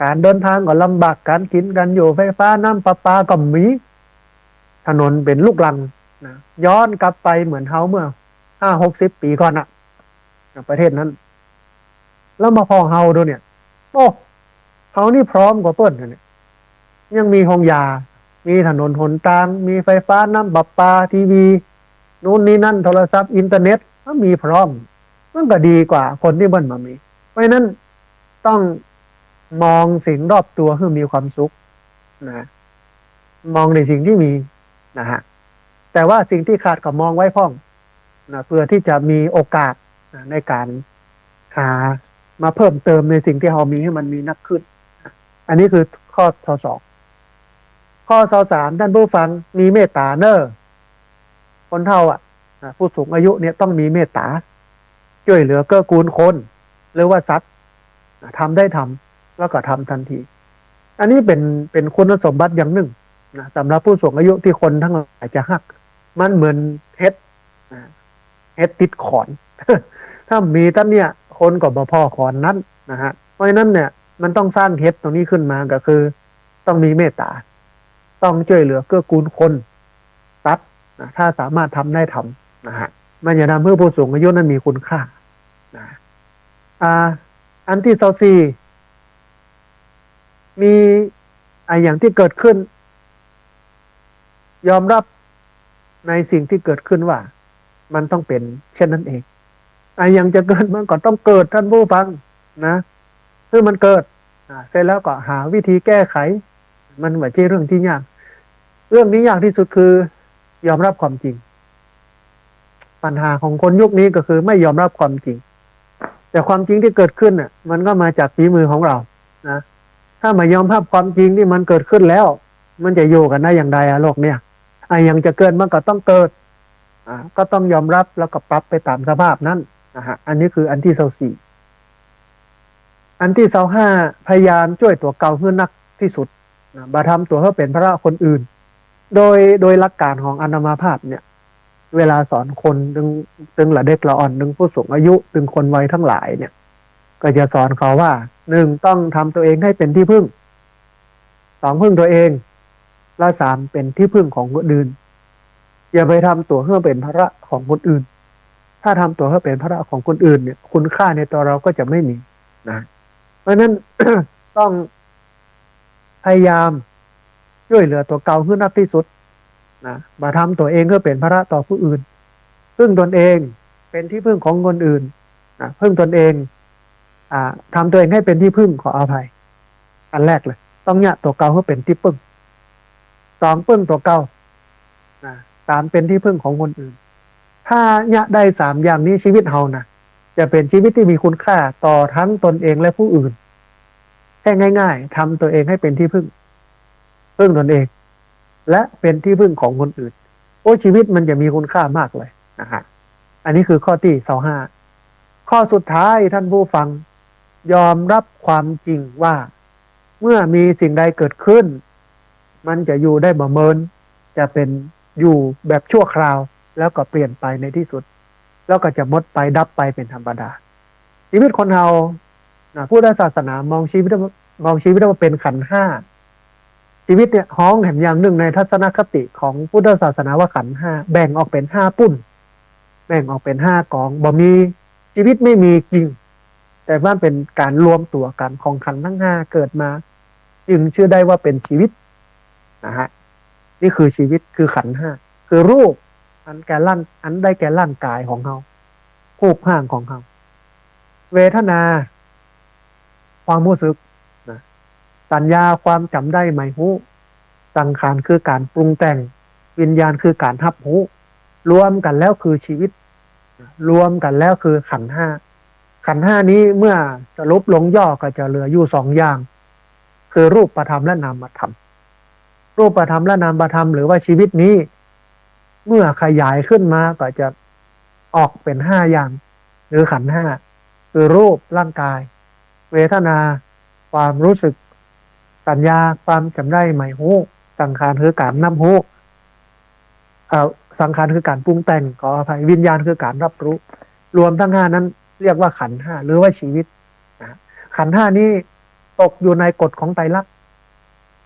การเดินทางก็ลำบากการกินกันอยู่ไฟฟ้าน้ำประปาก็มีถนนเป็นลูกรังนะย้อนกลับไปเหมือนเฮาเมื่อ50-60 ปีก่อนประเทศนั้นแล้วมาพอเฮาดูเนี่ยเฮานี่พร้อมกว่าเปิ้นเนี่ยยังมีโรงยามีถนนหนทางมีไฟฟ้าน้ำประปาทีวีนู่นนี่นั่นโทรศัพท์อินเทอร์เน็ตก็มีพร้อมมันก็ดีกว่าคนที่เบิ้นมามีเพราะฉะนั้นต้องมองสิ่งรอบตัวให้มีความสุขนะมองในสิ่งที่มีนะฮะแต่ว่าสิ่งที่ขาดก็มองไว้พ้องนะเพื่อที่จะมีโอกาสในการหามาเพิ่มเติมในสิ่งที่เรามีให้มันมีนักขึ้นอันนี้คือข้อ2ข้อ23ท่านผู้ฟังมีเมตตาเนอคนเฒ่าผู้สูงอายุเนี่ยต้องมีเมตตาช่วยเหลือเกื้อกูลคนหรือว่าสัตว์ทำได้ทำแล้วก็ทำทันทีอันนี้เป็นคุณสมบัติอย่างหนึ่งนะสำหรับผู้สูงอายุที่คนทั้งหลายจะฮักมันเหมือนเฮ็ดติดขอน ถ้ามีท่านเนี่ยคนก็บ่พอขอนนั้นนะฮะเพราะฉะนั้นเนี่ยมันต้องสร้างเฮ็ดตรงนี้ขึ้นมาก็คือต้องมีเมตตาต้องช่วยเหลือเกื้อกูลคนสัตว์ถ้าสามารถทำได้ทำนะฮะมันจะทำให้ผู้สูงอายุนั้นมีคุณค่านะอันที่24มีอย่างที่เกิดขึ้นยอมรับในสิ่งที่เกิดขึ้นว่ามันต้องเป็นเช่นนั้นเองอย่างจะเกิดมันก็ต้องเกิดท่านผู้ฟังนะคือมันเกิดเสร็จแล้วก็หาวิธีแก้ไขมันไม่ใช่เรื่องที่ยากเรื่องนี้ยากที่สุดคือยอมรับความจริงปัญหาของคนยุคนี้ก็คือไม่ยอมรับความจริงแต่ความจริงที่เกิดขึ้นมันก็มาจากฝีมือของเรานะถ้าไม่ยอมรับความจริงที่มันเกิดขึ้นแล้ว มันจะอยู่กันได้อย่างไรโลกเนี่ยยังจะเกิดมันก็ต้องเกิดก็ต้องยอมรับแล้วก็ปรับไปตามสภาพนั้นนะฮะอันนี้คืออันที่24อันที่25พยายามช่วยตัวเก่าเพื่อนักที่สุดบาทำตัวเพื่อเป็นพระคนอื่นโดยหลักการของอนามาภาพเนี่ยเวลาสอนคนดึงละเด็กละอ่อนดึงผู้สูงอายุดึงคนวัยทั้งหลายเนี่ยก็จะสอนเขาว่า1ต้องทำตัวเองให้เป็นที่พึ่ง2พึ่งตัวเองและ3เป็นที่พึ่งของคนอื่นอย่าไปทำตัวเพื่อเป็นภาระของคนอื่นถ้าทำตัวเพื่อเป็นภาระของคนอื่นเนี่ยคุณค่าในตัวเราก็จะไม่มีนะเพราะนั้น ต้องพยายามช่วยเหลือตัวเก่าขึ้นนักที่สุดนะมาทำตัวเองเพื่อเป็นภาระต่อผู้อื่นพึ่งตนเองเป็นที่พึ่งของคนอื่นนะพึ่งตนเองทำตัวเองให้เป็นที่พึ่งขออภัยอันแรกเลยต้องเนี่ยตัวเก่าเพื่อเป็นที่พึ่ง2พึ่งตัวเก่านะ3เป็นที่พึ่งของคนอื่นถ้าเนี่ยได้3อย่างนี้ชีวิตเฮานะจะเป็นชีวิตที่มีคุณค่าต่อทั้งตนเองและผู้อื่นแค่ง่ายๆทำตัวเองให้เป็นที่พึ่งตนเองและเป็นที่พึ่งของคนอื่นโอ้ชีวิตมันจะมีคุณค่ามากเลยนะฮะอันนี้คือข้อที่25ข้อสุดท้ายท่านผู้ฟังยอมรับความจริงว่าเมื่อมีสิ่งใดเกิดขึ้นมันจะอยู่ได้บ่เมินจะเป็นอยู่แบบชั่วคราวแล้วก็เปลี่ยนไปในที่สุดแล้วก็จะหมดไปดับไปเป็นธรรมดาชีวิตคนเราพุทธศาสนามองชีวิตว่าเป็นขันธ์ห้าชีวิตเนี่ยห้องแห่งอย่างหนึ่งในทัศนคติของพุทธศาสนาว่าขันธ์ห้าแบ่งออกเป็น5ปุ้นแบ่งออกเป็น5กองบ่มีชีวิตไม่มีจริงแต่ว่าเป็นการรวมตัวกันของขันธ์ทั้ง5เกิดมาจึงชื่อได้ว่าเป็นชีวิตนะฮะนี่คือชีวิตคือขันธ์ห้าคือรูปอันได้แก่ร่างกายของเรารูปร่างของเราเวทนาความรู้สึกนะสัญญาความจำได้หมายรู้สังขารคือการปรุงแต่งวิญญาณคือการรับรู้รวมกันแล้วคือชีวิตรวมกันแล้วคือขันธ์ห้าขันธ์ห้านี้เมื่อสรุปลงย่อก็จะเหลืออยู่2อย่างคือรูปธรรมและนามธรรมรูปธรรมและนามธรรมหรือว่าชีวิตนี้เมื่อขยายขึ้นมาก็จะออกเป็น5อย่างหรือขันธ์ห้าคือรูปร่างกายเวทนาความรู้สึกสัญญาความจำได้หมายรู้สังขารคือการนำรู้สังขารคือการปรุงแต่งขออภัยวิญญาณคือการรับรู้รวมทั้ง5นั้นเรียกว่าขันธ์ห้าหรือว่าชีวิตขันธ์ห้านี้ตกอยู่ในกฎของไตรลักษณ์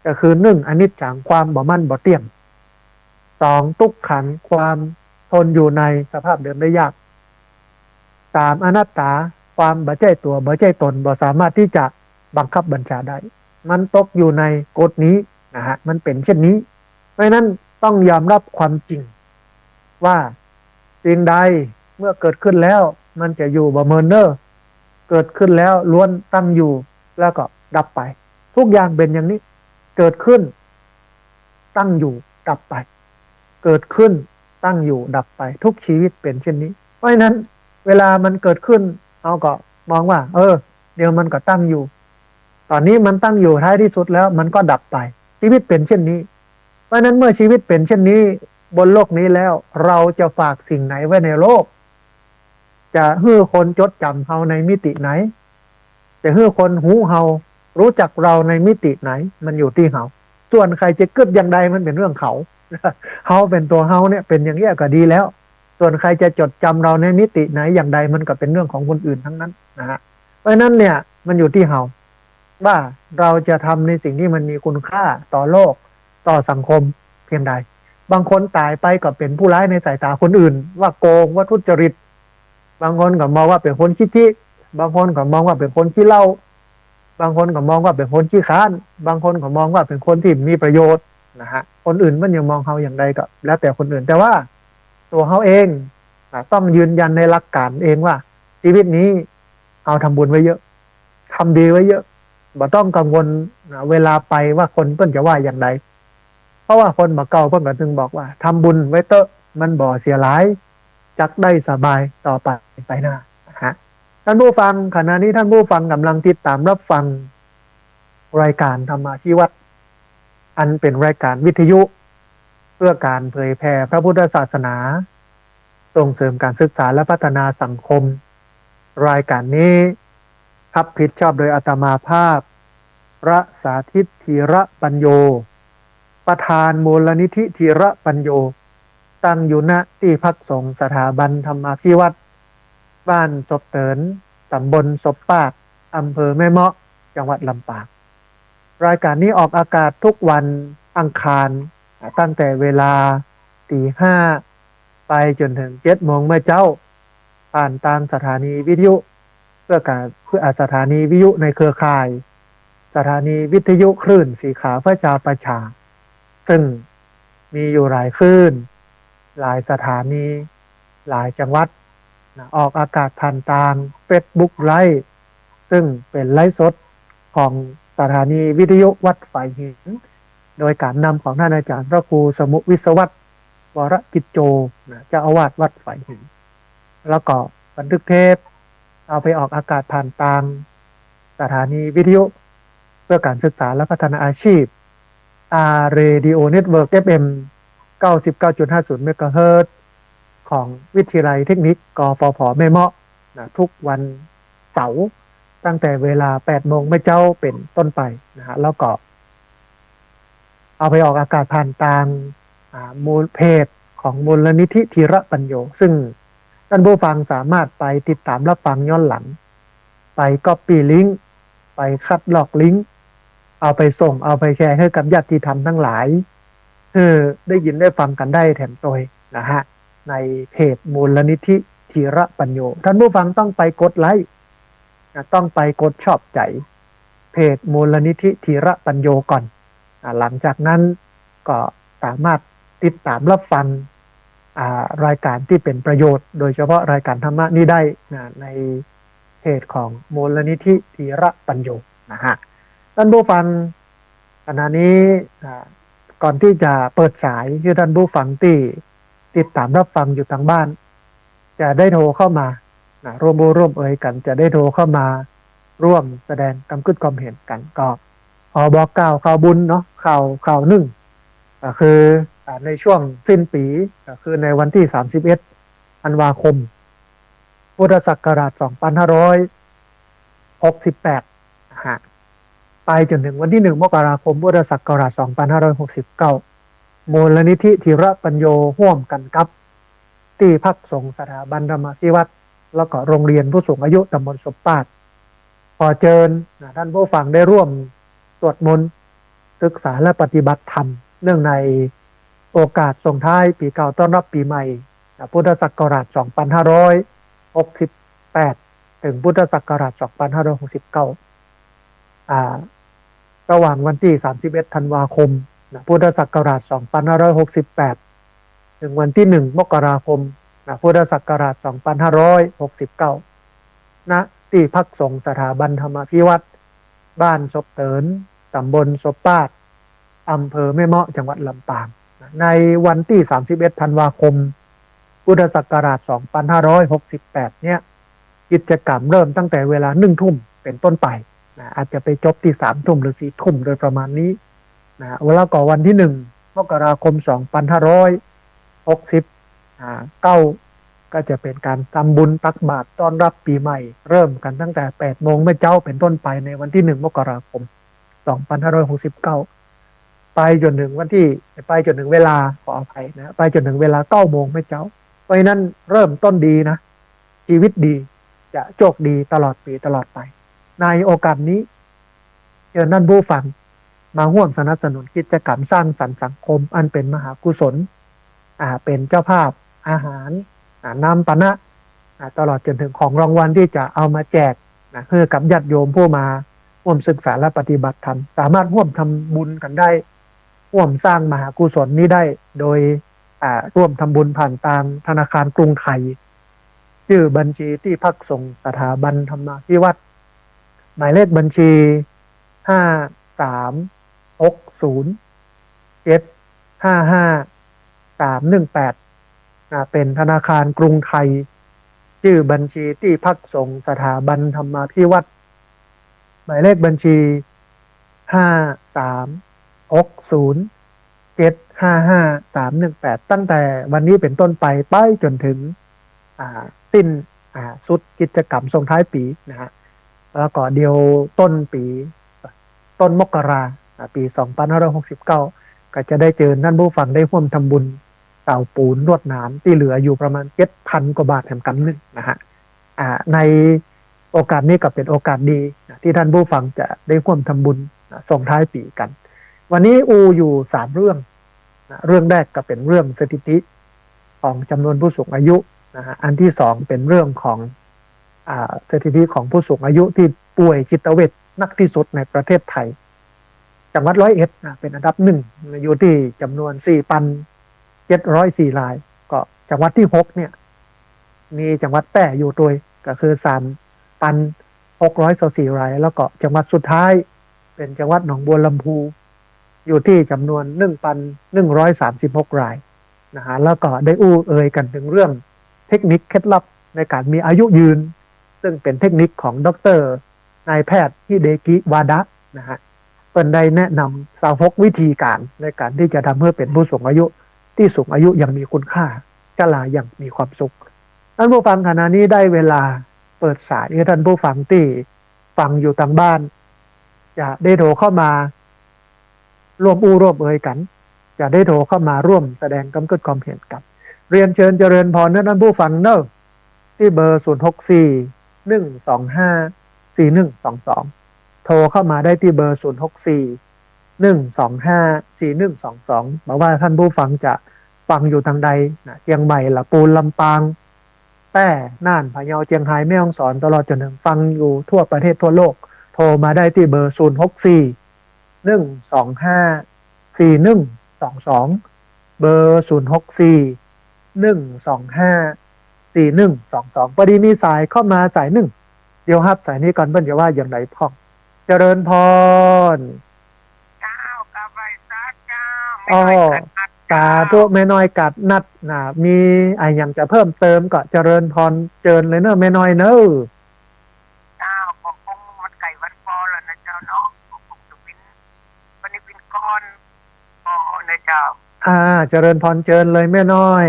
ก็คือ1อนิจจังความบ่มั่นบ่เที่ยง2ทุกขังความทนอยู่ในสภาพเดิมได้ยาก3อนัตตาความบ่ใจตัวบ่ใจตนบ่สามารถที่จะบังคับบัญชาได้มันตกอยู่ในกฎนี้นะฮะมันเป็นเช่นนี้เพราะนั้นต้องยอมรับความจริงว่าสิ่งใดเมื่อเกิดขึ้นแล้วมันจะอยู่บ่เมินเนอร์เกิดขึ้นแล้วล้วนตั้งอยู่แล้วก็ดับไปทุกอย่างเป็นอย่างนี้เกิดขึ้นตั้งอยู่ดับไปเกิดขึ้นตั้งอยู่ดับไปทุกชีวิตเป็นเช่นนี้เพราะฉะนั้นเวลามันเกิดขึ้นเอาก็มองว่าเดี๋ยวมันก็ตั้งอยู่ตอนนี้มันตั้งอยู่ท้ายที่สุดแล้วมันก็ดับไปชีวิตเป็นเช่นนี้เพราะฉะนั้นเมื่อชีวิตเป็นเช่นนี้บนโลกนี้แล้วเราจะฝากสิ่งไหนไว้ในโลกจะให้คนจดจำเราในมิติไหนจะให้คนหูเฮารู้จักเราในมิติไหนมันอยู่ที่เฮาส่วนใครจะเกิดอย่างใดมันเป็นเรื่องเขาเฮาเป็นตัวเฮาเนี่ยเป็นอย่างนี้ก็ดีแล้วส่วนใครจะจดจำเราในมิติไหนอย่างใดมันก็เป็นเรื่องของคนอื่นทั้งนั้นนะฮะเพราะนั้นเนี่ยมันอยู่ที่เฮาว่าเราจะทำในสิ่งที่มันมีคุณค่าต่อโลกต่อสังคมเพียงใดบางคนตายไปก็เป็นผู้ร้ายในสายตาคนอื่นว่าโกงว่าทุจริตบางคนก็มองว่าเป็นคนขี้ที่บางคนก็มองว่าเป็นคนขี้เหล้าบางคนก็มองว่าเป็นคนขี้ค้านบางคนก็มองว่าเป็นคนที่มีประโยชน์นะฮะคนอื่นมันยังมองเขาอย่างใดก็แล้วแต่คนอื่นแต่ว่าตัวเขาเองต้องยืนยันในหลักการเองว่าชีวิตนี้เอาทำบุญไว้เยอะทำดีไว้เยอะบ่ต้องกังวลเวลาไปว่าคนเพิ่นจะว่าอย่างไรเพราะว่าคนบ่เก่าเพิ่นก็ถึงบอกว่าทำบุญไว้เตอะมันบ่เสียหลายจักได้สบายต่อไปหน้าฮะท่านผู้ฟังขณะนี้ท่านผู้ฟังกำลังติดตามรับฟังรายการธรรมาภิวัตน์ อันเป็นรายการวิทยุเพื่อการเผยแผ่พระพุทธศาสนาส่งเสริมการศึกษาและพัฒนาสังคมรายการนี้รับผิดชอบโดยอาตมาภาพพระสาธิตธีระปัญโยประธานมูลนิธิธีระปัญโยตั้งอยู่ณที่พักสงฆ์สถาบันธรรมาภิวัตรบ้านศพเตินตำบลศพปากอำเภอแม่เมาะจังหวัดลำปางรายการนี้ออกอากาศทุกวันอังคารตั้งแต่เวลาตี 5ไปจนถึง7 โมงเมื่อเจ้าผ่านตามสถานีวิทยุเพื่สถานีวิทยุในเครือข่ายสถานีวิทยุคลื่นสีขาวพระเจ้าประชาซึ่งมีอยู่หลายคลื่นหลายสถานีหลายจังหวัดออกอากาศผ่านทาง Facebook ไลฟ์ซึ่งเป็นไลฟ์สดของสถานีวิทยุวัดฝ่ายหินโดยการนำของท่านอาจารย์พระครูสมุวิศวัตรวรกิจโจเจ้าอาวาสวัดฝ่ายหินแล้วก็บันทึกเทปเอาไปออกอากาศผ่านทางสถานีวิทยุเพื่อการศึกษาและพัฒนาอาชีพRadio Network FM 99.50 เมกะเฮิรตซ์ของวิทยาลัยเทคนิคกฟผแม่เมาะทุกวันเสาร์ตั้งแต่เวลา 8 โมงเมื่อเจ้าเป็นต้นไปนะฮะแล้วก็เอาไปออกอากาศผ่านทางมูลเพจของมูลนิธิธีระปัญโยซึ่งท่านผู้ฟังสามารถไปติดตามรับฟังย้อนหลังไปก๊อปปี้ลิงก์ไปคัดลอกลิงก์เอาไปส่งเอาไปแชร์ให้กับญาติธรรมทั้งหลายได้ยินได้ฟังกันได้แถมตัวนะฮะในเพจมูลนิธิธีระปัญโยท่านผู้ฟังต้องไปกดไลค์ต้องไปกดชอบใจเพจมูลนิธิธีระปัญโยก่อนหลังจากนั้นก็สามารถติดตามรับฟังรายการที่เป็นประโยชน์โดยเฉพาะรายการธรรมะนี้ได้ในเพจของมูลนิธิธีระปัญโยนะฮะท่านผู้ฟังขณะนี้ก่อนที่จะเปิดสายที่ท่านผู้ฟังที่ติดตามรับฟังอยู่ทางบ้านจะได้โทรเข้ามาร่วมเอ่ยกันจะได้โทรเข้ามาร่วมแสดงความคิดความเห็นกันก็ขอบอกข่าวบุญเนาะข่าวหนึ่งก็คือในช่วงสิ้นปีก็คือในวันที่31 ธันวาคมพุทธศักราช 2568นะฮะไปจนถึงวันที่ 1 มกราคม พุทธศักราช 2569มูลนิธิธีระปัญโยร่วมกันกับที่พักสงฆ์สถาบันธรรมาภิวัตรแล้วก็โรงเรียนผู้สูงอายุตำบลศพปาดขอเชิญท่านผู้ฟังได้ร่วมสวดมนต์ศึกษาและปฏิบัติธรรมเนื่องในโอกาสส่งท้ายปีเก่าต้อนรับปีใหม่พุทธศักราช 2568 ถึงพุทธศักราช 2569ระหว่างวันที่ 31 ธันวาคมพุทธศักราช 2568 ถึงวันที่ 1 มกราคมพุทธศักราช 2569 ณ ที่พักสงฆ์สถาบันธรรมาภิวัตรบ้านศพเตินตำบลศพปาดอำเภอแม่เมาะจังหวัดลำปางในวันที่ 31 ธันวาคม พุทธศักราช 2568 เนี่ยกิจกรรมเริ่มตั้งแต่เวลา 1 ทุ่มเป็นต้นไปอาจจะไปจบที่ 3 ทุ่มหรือ 4 ทุ่มโดยประมาณนี้เวลาก่อวันที่ 1 มกราคม 2569 ก็จะเป็นการทำบุญตักบาตรต้อนรับปีใหม่เริ่มกันตั้งแต่ 8 โมงเมื่อเจ้าเป็นต้นไปในวันที่ 1 มกราคม 2569 ไปจนถึงเวลาขออภัยนะไปจนถึงเวลา 9 โมงเมื่อเจ้าเพราะฉะนั้นเริ่มต้นดีนะชีวิตดีจะโชคดีตลอดปีตลอดไปในโอกาสนี้เชิญท่านผู้ฟังมาร่วมสนับสนุนกิจกรรมสร้างสรรค์สังคมอันเป็นมหากุศลเป็นเจ้าภาพอาหารน้ำปานะตลอดจนถึงของรางวัลที่จะเอามาแจกเพื่อกับญาติโยมผู้มาร่วมศึกษาและปฏิบัติธรรมสามารถร่วมทำบุญกันได้ร่วมสร้างมหากุศลนี้ได้โดยร่วมทำบุญผ่านทางธนาคารกรุงไทยชื่อบัญชีที่พักสงฆ์สถาบันธรรมาภิวัตรหมายเลขบัญชี 5360755318เป็นธนาคารกรุงไทยชื่อบัญชีที่พักสงฆ์สถาบันธรรมาภิวัตรหมายเลขบัญชี 60755318ตั้งแต่วันนี้เป็นต้นไปจนถึงสิ้นสุดกิจกรรมส่งท้ายปีนะฮะแล้วก็เดียวต้นปีต้นมกราปี2569ก็จะได้เจอท่านผู้ฟังได้ร่วมทำบุญเต่าปูนรวดหนามที่เหลืออยู่ประมาณ7,000 กว่าบาทแถมกันนึงนะฮะในโอกาสนี้ก็เป็นโอกาสดีที่ท่านผู้ฟังจะได้ร่วมทำบุญส่งท้ายปีกันวันนี้อยู่3 เรื่องเรื่องแรกก็เป็นเรื่องสถิติของจำนวนผู้สูงอายุนะฮะอันที่2เป็นเรื่องของสถิติของผู้สูงอายุที่ป่วยจิตเวชนักที่สุดในประเทศไทยจังหวัด101เป็นอันดับ1อยู่ที่จำนวน 4,704 รายก็จังหวัดที่6เนี่ยมีจังหวัดแพร่อยู่ด้วยก็คือ 3,624 รายแล้วก็จังหวัดสุดท้ายเป็นจังหวัดหนองบัวลำพูอยู่ที่จำนวน 1,136 รายนะฮะแล้วก็ได้เอ่ยกันถึงเรื่องเทคนิคเคล็ดลับในการมีอายุยืนซึ่งเป็นเทคนิคของดร.นายแพทย์ฮิเดกิวาดะนะฮะเป็นได้แนะนำ26 วิธีการในการที่จะทำให้เป็นผู้สูงอายุที่สูงอายุอย่างมีคุณค่าชราอย่างมีความสุขท่านผู้ฟังขณะนี้ได้เวลาเปิดสายให้ท่านผู้ฟังที่ฟังอยู่ทางบ้านจะได้โทรเข้ามาร่วมเอ่ยกันจะได้โทรเข้ามาร่วมแสดงความคิดความเห็นกันเรียนเชิญเจริญพรท่านผู้ฟังเนอะที่เบอร์064 125 4122โทรเข้ามาได้ที่เบอร์064 125 4122บอกว่าท่านผู้ฟังจะฟังอยู่ทางใดนะเชียงใหม่ละปูนลำปางแต้น่านพะเยาเชียงรายแม่ฮ่องสอนตลอดจนถึงฟังอยู่ทั่วประเทศทั่วโลกโทรมาได้ที่เบอร์064 125 4122เบอร์064 125 4122พอดีมีสายเข้ามาสายหนึ่งเดี๋ยวครับสายนี้ก่อนเบิ้ลจะว่าอย่างไรพ่องเจริญพรเจ้ากับใบซาเจ้าอ๋อสาธุแม่น้อยกัดนัดนะมีอะไรอย่างจะเพิ่มเติมก็เจริญพรเจิญเลยเนอะแม่น้อยเนอะเจ้าก็คงมันไก่วันพอแล้วนะเจ้าเนาะคงจะเป็นวันนี้เป็นก้อนพอนะเจ้าเจริญพรเจิญเลยแม่น้อย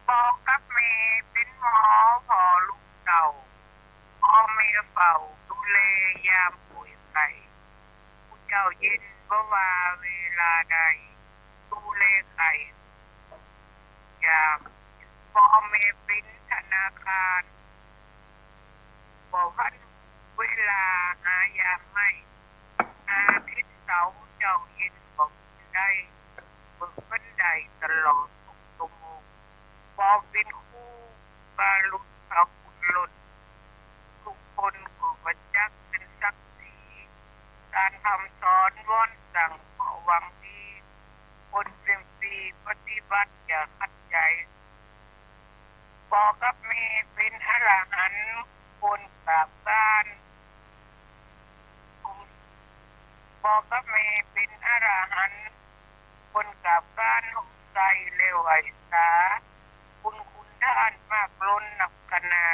พอกับเมย์เป็นหมอพอลูกเก่าพ่อเมย์เฝ้าดูแลยามป่วยไข้ผู้เจ้าเย็นบ่ว่าเวลาใดดูแลไข้ยามพ่อเมย์เป็นธนาคารบอกว่าเวลาหายามไม่อาทิตย์เสาร์เจ้าเย็นบอกได้เบิกบันไดตลอดทุกชั่วโมงพอเป็นคู่บาลุกเอาคุณหล่นทุกคนก็ประจักษ์เป็นสักทีการทำสอนว่อนสั่งขอหวังดีคนเต็มปีปฏิบัติอย่าขัดใจบอกกับเมย์เป็นอรหันต์คนกราบบ้านบอกกับเมย์เป็นอรหันต์คนกราบบ้านหกใจเลวไหวสาคุณท่านมากล้นนับคณา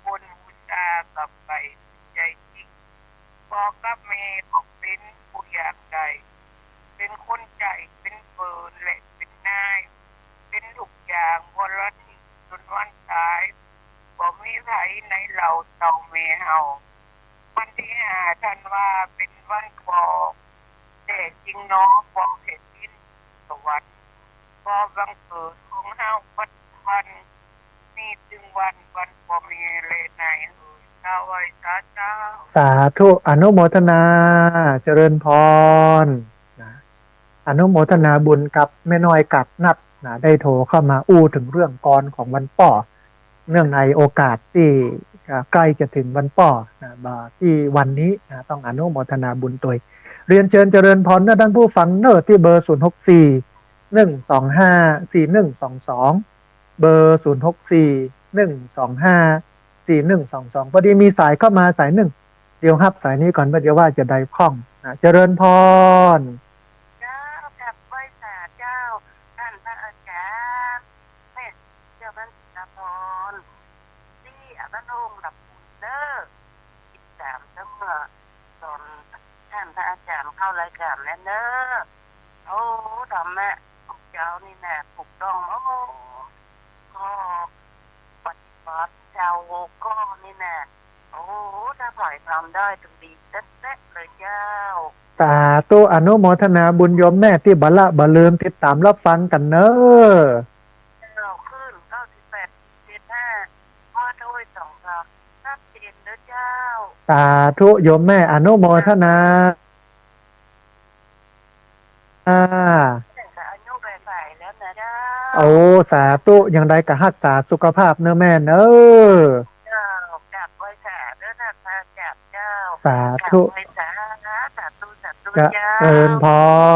คนบูชากับไปใจจริงบอกกับเมย์บอกเป็นผู้อยากใจเป็นคนใจเป็นเบิร์นและเป็นนายเป็นทุกอย่างวันละที่จนวันตายบอกมีไผในเราเต่าเมเฮาวันที่5 ธันวาเป็นวันบอกแต่จริงน้องบอกเห็นดินสวัสดิ์บอกบังเกิดของเฮาปัจจุบันนี่จึงวันบ่มีเลยไหนเอ่ยเจ้าไว้เจ้าสาธุอนุโมทนาเจริญพรนะอนุโมทนาบุญกับแม่น้อยกัดนัดนะได้โทรเข้ามาถึงเรื่องกรของวันป่อเนื่องในโอกาสที่ใกล้จะถึงวันป่อนะที่วันนี้นะต้องอนุโมทนาบุญตัวเรียนเชิญเจริญพรนะท่านผู้ฟังเนอร์ที่เบอร์064 125 4122เบอร์064 125 4122พอดีมีสายเข้ามาสายหนึ่งเดี๋ยวครับสายนี้ก่อนเดี๋ยวว่าจะได้คล่องนะเจริญพรเจ้ากับไหว้สาเจ้าท่านพระอาจารย์เมตเจ้าบัณฑิตพรที่อบันโงหลับเด้อ13เสมอตอน ท่านพระอาจารย์เข้ารายการแล้วเนอะโอ้ทำแม่พวกเจ้านี่แน่ถูกต้องโอ้ก็ปฏิบัติเจ้าก็นี่แน่โอ้ถ้าปล่อยทำได้ถึงดีเต๊ะๆเลยเจ้า สาธุอนุโมทนาบุญโยมแม่ที่บละบลืมติดตามรับฟังกันเนอะ ขึ้น98.75พ่อด้วยสองครับชัดเจนเด้อเจ้า สาธุโยมแม่อนุโมทนาแต่อายุใส่แล้วนะเจ้า โอ้สาธุอย่างไรก็รักษาสุขภาพเนอะแม่เนอะ เจ้าจับไว้สาเด้อท่านพระจับเจ้า สาธุ จับไว้สาสาธุ จะ เจ้า เริญพ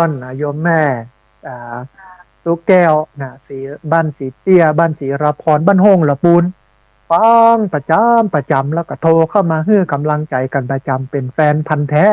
รโยมแม่สุแก้วนะสีบ้านสีเตี้ยบ้านสีระพรบ้านห้องละปูนฟังประจำแล้วก็โทรเข้ามาให้กำลังใจกันประจำเป็นแฟนพันธ์แท้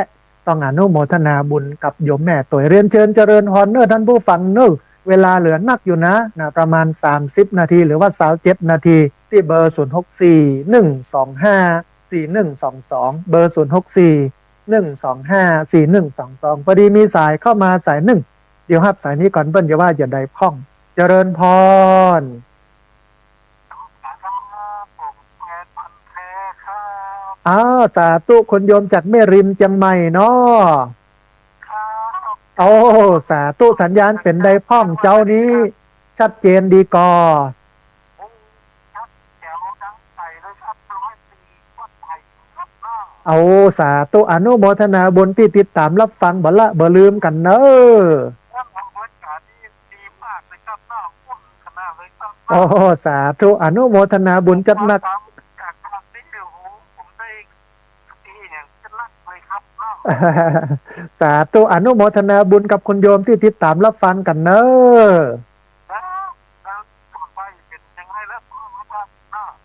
ต้องอนุโมทนาบุญกับโยมแม่ตัวเรียนเชิญเจริญพรเนอะท่านผู้ฟังเนอะเวลาเหลือนักอยู่นะประมาณ30นาทีหรือว่า27นาทีที่เบอร์0641254122เบอร์0641254122พอดีมีสายเข้ามาสายหนึ่งเดี๋ยวครับสายนี้ก่อนเบิ้ลจะว่าอย่าใดพ้องเจริญพรอ้าวสาธุคนโยมจากแม่ริมเชียงใหม่เนาะโอ้สาธุสัญญาณเป็นใดพ้องเจ้านี้ชัดเจนดีกอเอาสาธุอนุโมทนาบุญที่ติดตามรับฟังบ่ละบ่ลืมกันเนอะโอ้สาธุอนุโมทนาบุญจัดหนักสาธุอนุโมทนาบุญกับคุณโยมที่ติดตามรับฟังกันเนอ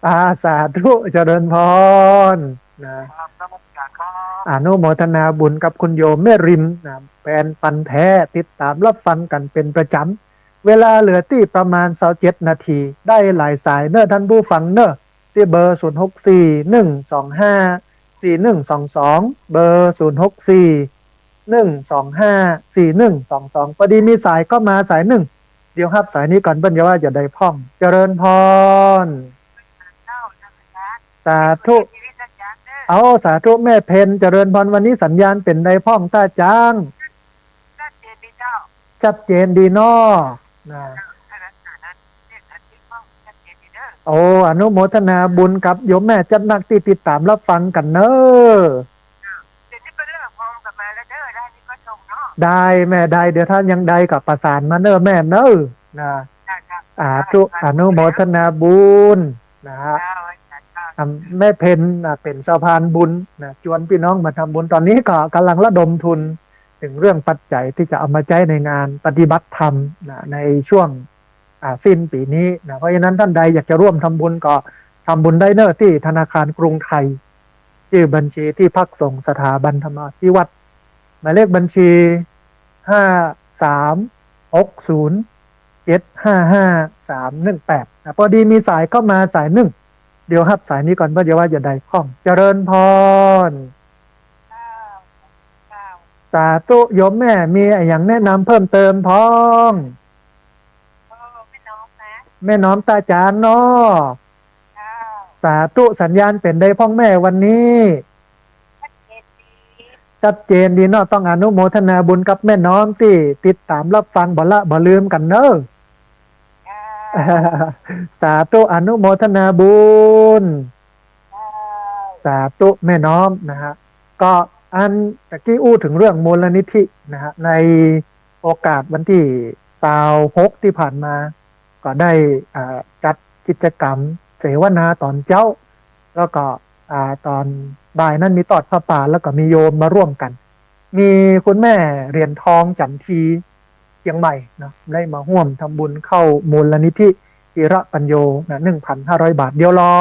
ะสาธุเจริญพรนะอนุโมทนาบุญกับคุณโยมแม่ริมนะแฟนฟันแท้ติดตามรับฟังกันเป็นประจำเวลาเหลือที่ประมาณ27นาทีได้หลายสายเนอะท่านผู้ฟังเนอะที่เบอร์0641254122เบอร์0641254122พอดีมีสายเข้ามาสายหนึ่งเดี๋ยวครับสายนี้ก่อนเบิ้ลจะว่าอย่าได้พ้องเจริญพรสาธุเอาสาธุแม่เพนเจริญพรวันนี้สัญญาณเป็นได้พ้องตาจางชัดเจนดีนอนะโอ้อนุโมทนาบุญกับโยมแม่จัดนักที่ติดตามรับฟังกันเนอะได้แม่ได้เดี๋ยวท่านยังได้กับประสานมาเนอะแม่เนอะนะอนุโมทนาบุญนะฮะแม่เพนเป็นสะพานบุญนะชวนพี่น้องมาทำบุญตอนนี้ก็กำลังระดมทุนถึงเรื่องปัจจัยที่จะเอามาใช้ในงานปฏิบัติธรรมนะในช่วงสิ้นปีนี้นะเพราะฉะนั้นท่านใดอยากจะร่วมทำบุญก็ทำบุญได้เนอะที่ธนาคารกรุงไทยชื่อบัญชีที่พักส่งสถาบันธรรมที่วัดหมายเลขบัญชี5360755318นะพอดีมีสายเข้ามาสายหนึ่งเดี๋ยวครับสายนี้ก่อนเพื่อจะว่าอย่าใดข้องเจริญพรสาธุโยมแม่มีอย่างแนะนำเพิ่มเติมพ้องแม่น้อมตาจานเนาะสาธุสัญญาณเป็นได้พ้องแม่วันนี้ชัดเจนดีเนาะต้องอนุโมทนาบุญกับแม่น้อมที่ติดตามรับฟังบ่ละบ่ลืมกันเนอะสาธุอนุโมทนาบุญสาธุแม่น้อมนะฮะก็อันตะกี้อู้ถึงเรื่องมูลนิธินะฮะในโอกาสวันที่26ที่ผ่านมาก็ได้จัดกิจกรรมเสวนาตอนเจ้าแล้วก็ตอนบ่ายนั้นมีตอดผ้าป่าแล้วก็มีโยมมาร่วมกัน มีคุณแม่เหรียญทองจันทีเชียงใหม่นะได้มาร่วมทำบุญเข้ามูลนิธิจิระปัญโยนะ 1,500 บาทเดียวรอ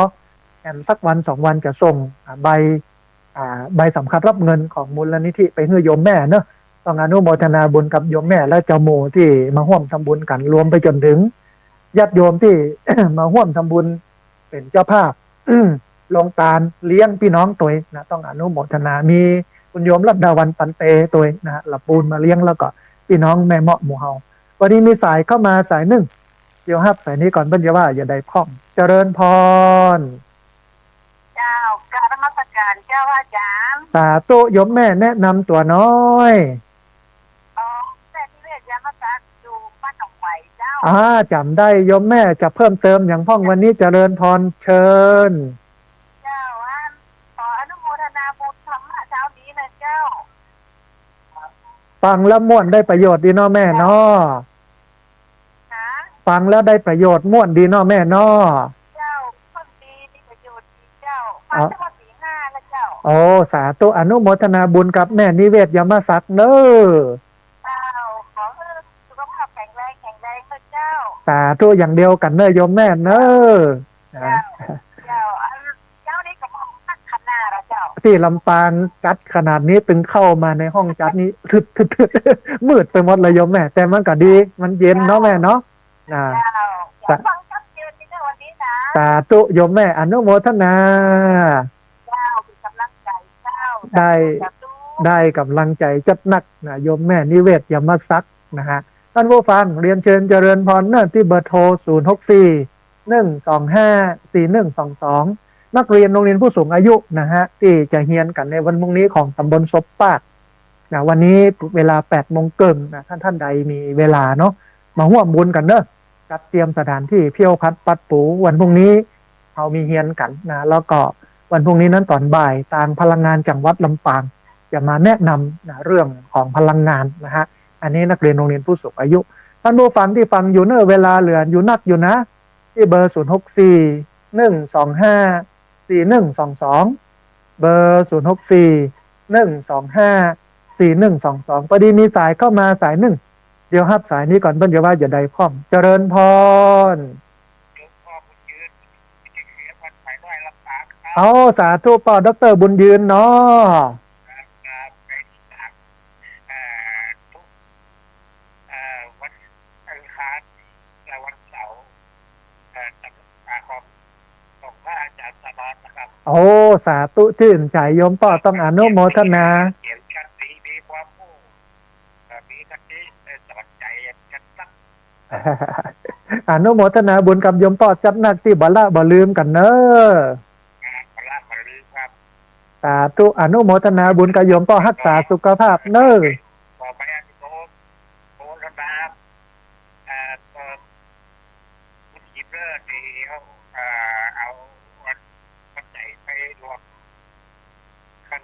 แอมสักวัน2วันจะส่งใบสำคัญรับเงินของมูลนิธิไปให้โยมแม่เนอะต้องอนุโมทนาบุญกับโยมแม่และเจ้าโมที่มาร่วมทำบุญกันรวมไปจนถึงญาติโยมที่ มาร่วมทำบุญเป็นเจ้าภาพลงตาลเลี้ยงพี่น้องตัวนะต้องอนุโมทนามี คุณโยมรัตดาวันปันเตตัวเองนะฮะหลับปูนมาเลี้ยงแล้วก็พี่น้องแม่เหมาะหมู่เฮาวันนี้มีสายเข้ามาสายหนึ่งเดี๋ยวฮับสายนี้ก่อนเพิ่นจะว่าอย่าได้พ้องเจริญพรเจ้ากรารนมัสการเจ้าอาจารย์สาธุโยมแม่แนะนำตัวน้อยอ๋อแต่ที่เรียกยามาจากอยู่บ้านหนองไหวเจ้าจำได้โยมแม่จะเพิ่มเติมอย่างพ้องวันนี้เจริญพรเชิญเจ้าขออนุโมทนาบุญธรรมะเช้านี้นะเจ้าฟังแล้วม่วนได้ประโยชน์ดีเนาะแม่เนาะฟังแล้วได้ประโยชน์ม่วนดีเนาะแม่เนาะเจ้าคนดีมีประโยชน์ดีเจ้าฟังทั้งหมด4-5แล้วเจ้าโอ้สาธุอนุโมทนาบุญกับแม่นิเวศยมศักดิ์เนอเจ้าขอให้สุขภาพแข็งแรงนะเจ้าสาธุอย่างเดียวกันเนอโยมแม่เนอเจ้านี้ก็มองนักขนาดเจ้าที่ลำปางจัดขนาดนี้ตึงเข้ามาในห้องจัดนี้ทึดมืดไปหมดเลยโยมแม่แต่มันก็ดีมันเย็นเนาะแม่เนาะฟังชัดเจนในวันนี้นะสาธุโยมแม่อนุโมทนาเป็นกำลังใจเจ้าได้กำลังใจจัดหนักนะโยมแม่นิเวศยมศักดิ์นะฮะท่านผู้ฟังเรียนเชิญเจริญพรเนื่องที่เบอร์โทร064 125 4122นักเรียนโรงเรียนผู้สูงอายุนะฮะที่จะเฮียนกันในวันพรุ่งนี้ของตำบลศพปากนะวันนี้เวลา8 โมงเกินนะท่านใดมีเวลาเนาะมาร่วมบุญกันเนอะจัดเตรียมสถานที่เพียวพัดปัดปูวันพรุ่งนี้เรามีเฮียนกันนะแล้วก็วันพรุ่งนี้นั้นตอนบ่ายทางพลังงานจังหวัดลำปางจะมาแนะนำนะเรื่องของพลังงานนะฮะอันนี้นักเรียนโรงเรียนผู้สูงอายุท่านผู้ฟังที่ฟังอยู่เนอะเวลาเหลืออยู่นักอยู่นะที่เบอร์064 125 4122เบอร์064 125 4122พอดีมีสายเข้ามาสายหนึ่งเดี๋ยวฮับสายนี้ก่อนเพิ่นจะว่าอย่าใดพ้องเจริญพรเอาสาธุป่อดรบุญยืนเนาะวันอังคารและวันเสาร์ของพระอาจารย์สมานนะครับโอ้สาธุชื่นใจโยมป่อต้องอนุโมทนาเขียนกันดีมีความผู้มีกันดีสอนใจกันสักอนุโมทนาบุญกับโยมป่อจัดหนักที่บ่ละบ่ลืมกันเนอะสาธุอนุโมทนาบุญกับโยมป่อรักษาสุขภาพเนอะขอไปอนุโมทนาคุณยิบเลิศดีเขาเอาปัจจัยไปรวมท่าน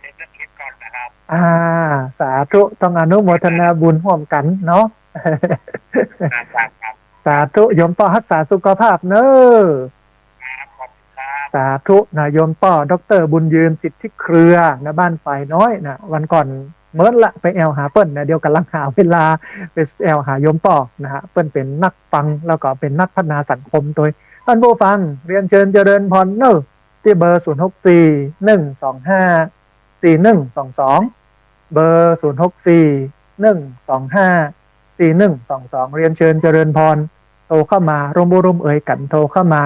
ในเรื่องนี้ก่อนนะครับสาธุต้องอนุโมทนาบุญร่วมกันเนาะสาธุโยมป่อรักษาสุขภาพเนอะสาธุนะโยมป่อดรบุญยืนสิทธิเครือนะบ้านฝ่ายน้อยนะวันก่อนเมื่อละไปแอลหาเปิ้ลนะเดียวกันลังหาเวลาไปแอลหาโยมป่อนะฮะเปิ้ลเป็นนักฟังแล้วก็เป็นนักพัฒนาสังคมตัวท่านผู้ฟังเรียนเชิญเจริญพรเนอะที่เบอร์064 125 4122เบอร์064 125 4122เรียนเชิญเจริญพรโทรเข้ามาร่วมเอ่ยกันโทรเข้ามา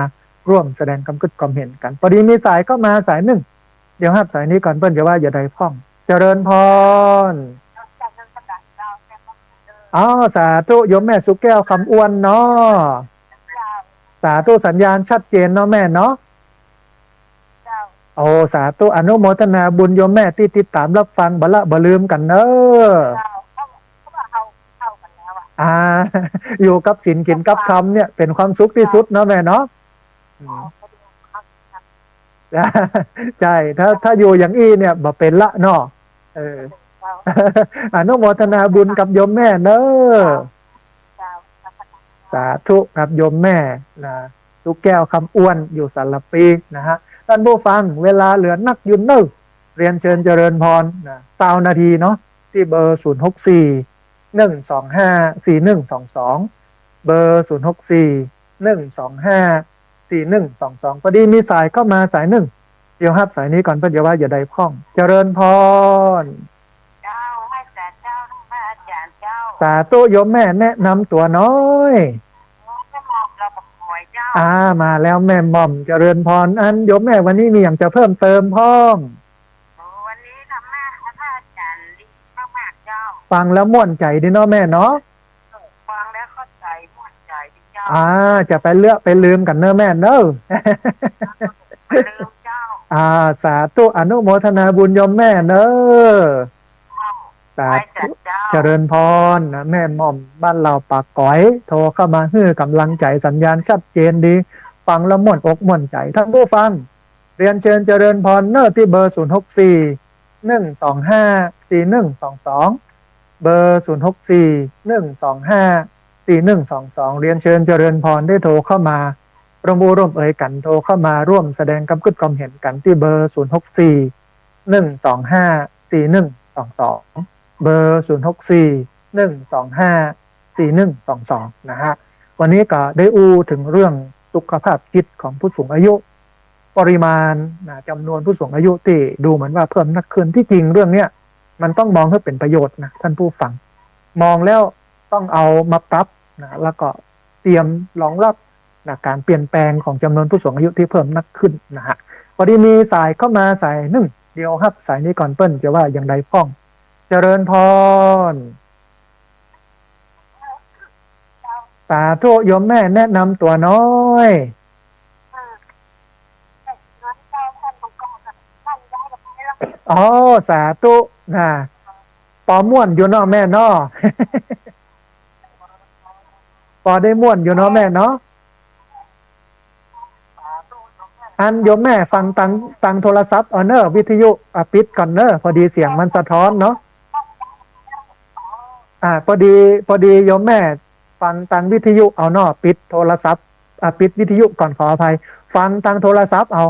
ร่วมแสดงความคิดความเห็นกันพอดีมีสายเข้ามาสายหนึ่งเดี๋ยวฮับสายนี้ก่อนเปิ้ลจะว่าอย่าใดพ้องเจริญพรสาธุโยมแม่สุแก้วคำอ้วนเนาะสาธุสัญญาณชัดเจนเนาะแม่เนาะโอ้สาธุอนุโมทนาบุญโยมแม่ที่ติดตามรับฟังบ่ละบ่ลืมกันเนอะอยู่กับศีลกินกับธรรมเนี่ยเป็นความสุขที่สุดเนาะแม่เนาะใช่ถ้าอยู่อย่างอี้เนี่ยบ่เป็นละเนาะอนุโมทนาบุญกับโยมแม่เนอะสาธุกับโยมแม่นะลูกแก้วคำอ้วนอยู่สารปีนะฮะท่านผู้ฟังเวลาเหลือนักยุ่นเนอะเรียนเชิญเจริญพรนะ9 นาทีเนาะที่เบอร์064 125 4122เบอร์064 125 4122พอดีมีสายเข้ามาสายหนึ่งเดี๋ยวฮับสายนี้ก่อนเพื่อจะว่าอย่าใดพ้องเจริญพรให้แต่เจ้าพระอาจารย์เจ้าสาธุโยมแม่แนะนำตัวน้อยมาแล้วแม่หม่อมเจริญพรอันโยมแม่วันนี้มีอย่างจะเพิ่มเติมพ้องวันนี้ พระอาจารย์ดีมากๆเจ้า ฟังแล้วม่วนใจดีเนาะแม่เนาะ ฟังแล้วเข้าใจหมดใจที่เจ้า จะไปเลือกไปลืมกันเนอะแม่เนอะ ไม่ลืมเจ้า สาธุอนุโมทนาบุญโยมแม่เนอะสา ไป ธุ จัดเจ้า เจริญพรนะแม่หม่อมบ้านเราปากก๋อยโทรเข้ามาให้กำลังใจสัญญาณชัดเจนดี ฟังแล้วม่วนอกม่วนใจท่านผู้ฟัง เรียนเชิญเจริญพรเนอะที่เบอร์ 064 125 4122 เบอร์ 064 125 4122 เรียนเชิญเจริญพรได้โทรเข้ามาร่วมร่วมเอ่ยกันโทรเข้ามาร่วมแสดงความคิดความเห็นกันที่เบอร์ 064 125 4122 เบอร์ 064 125 4122 นะฮะ วันนี้ก็ได้อู้ถึงเรื่องสุขภาพจิตของผู้สูงอายุ ปริมาณจำนวนผู้สูงอายุที่ดูเหมือนว่าเพิ่มนักขึ้นที่จริงเรื่องเนี้ยมันต้องมองให้เป็นประโยชน์นะท่านผู้ฟัง มองแล้วต้องเอามาปรับนะแล้วก็เตรียมรองรับนะการเปลี่ยนแปลงของจำนวนผู้สูงอายุที่เพิ่มนักขึ้นนะฮะพอดีมีสายเข้ามาสายหนึ่งเดียวครับสายนี้ก่อนเปิ้ลจะว่าอย่างไรพ้องเจริญพรสาธุโยมแม่แนะนำตัวน้อยอ๋อสาธุนะปอม่วนอยู่เนาะแม่เนาะ ปอได้ม่วนอยู่เนาะแม่เนาะอันโยมแม่ฟังตังโทรศัพท์เนอะวิทยุปิดก่อนเนอะพอดีเสียงมันสะท้อนเนาะพอดีโยมแม่ฟังตังวิทยุเอาเนาะปิดโทรศัพท์ปิดวิทยุก่อนขออภัยฟังตังโทรศัพท์เอา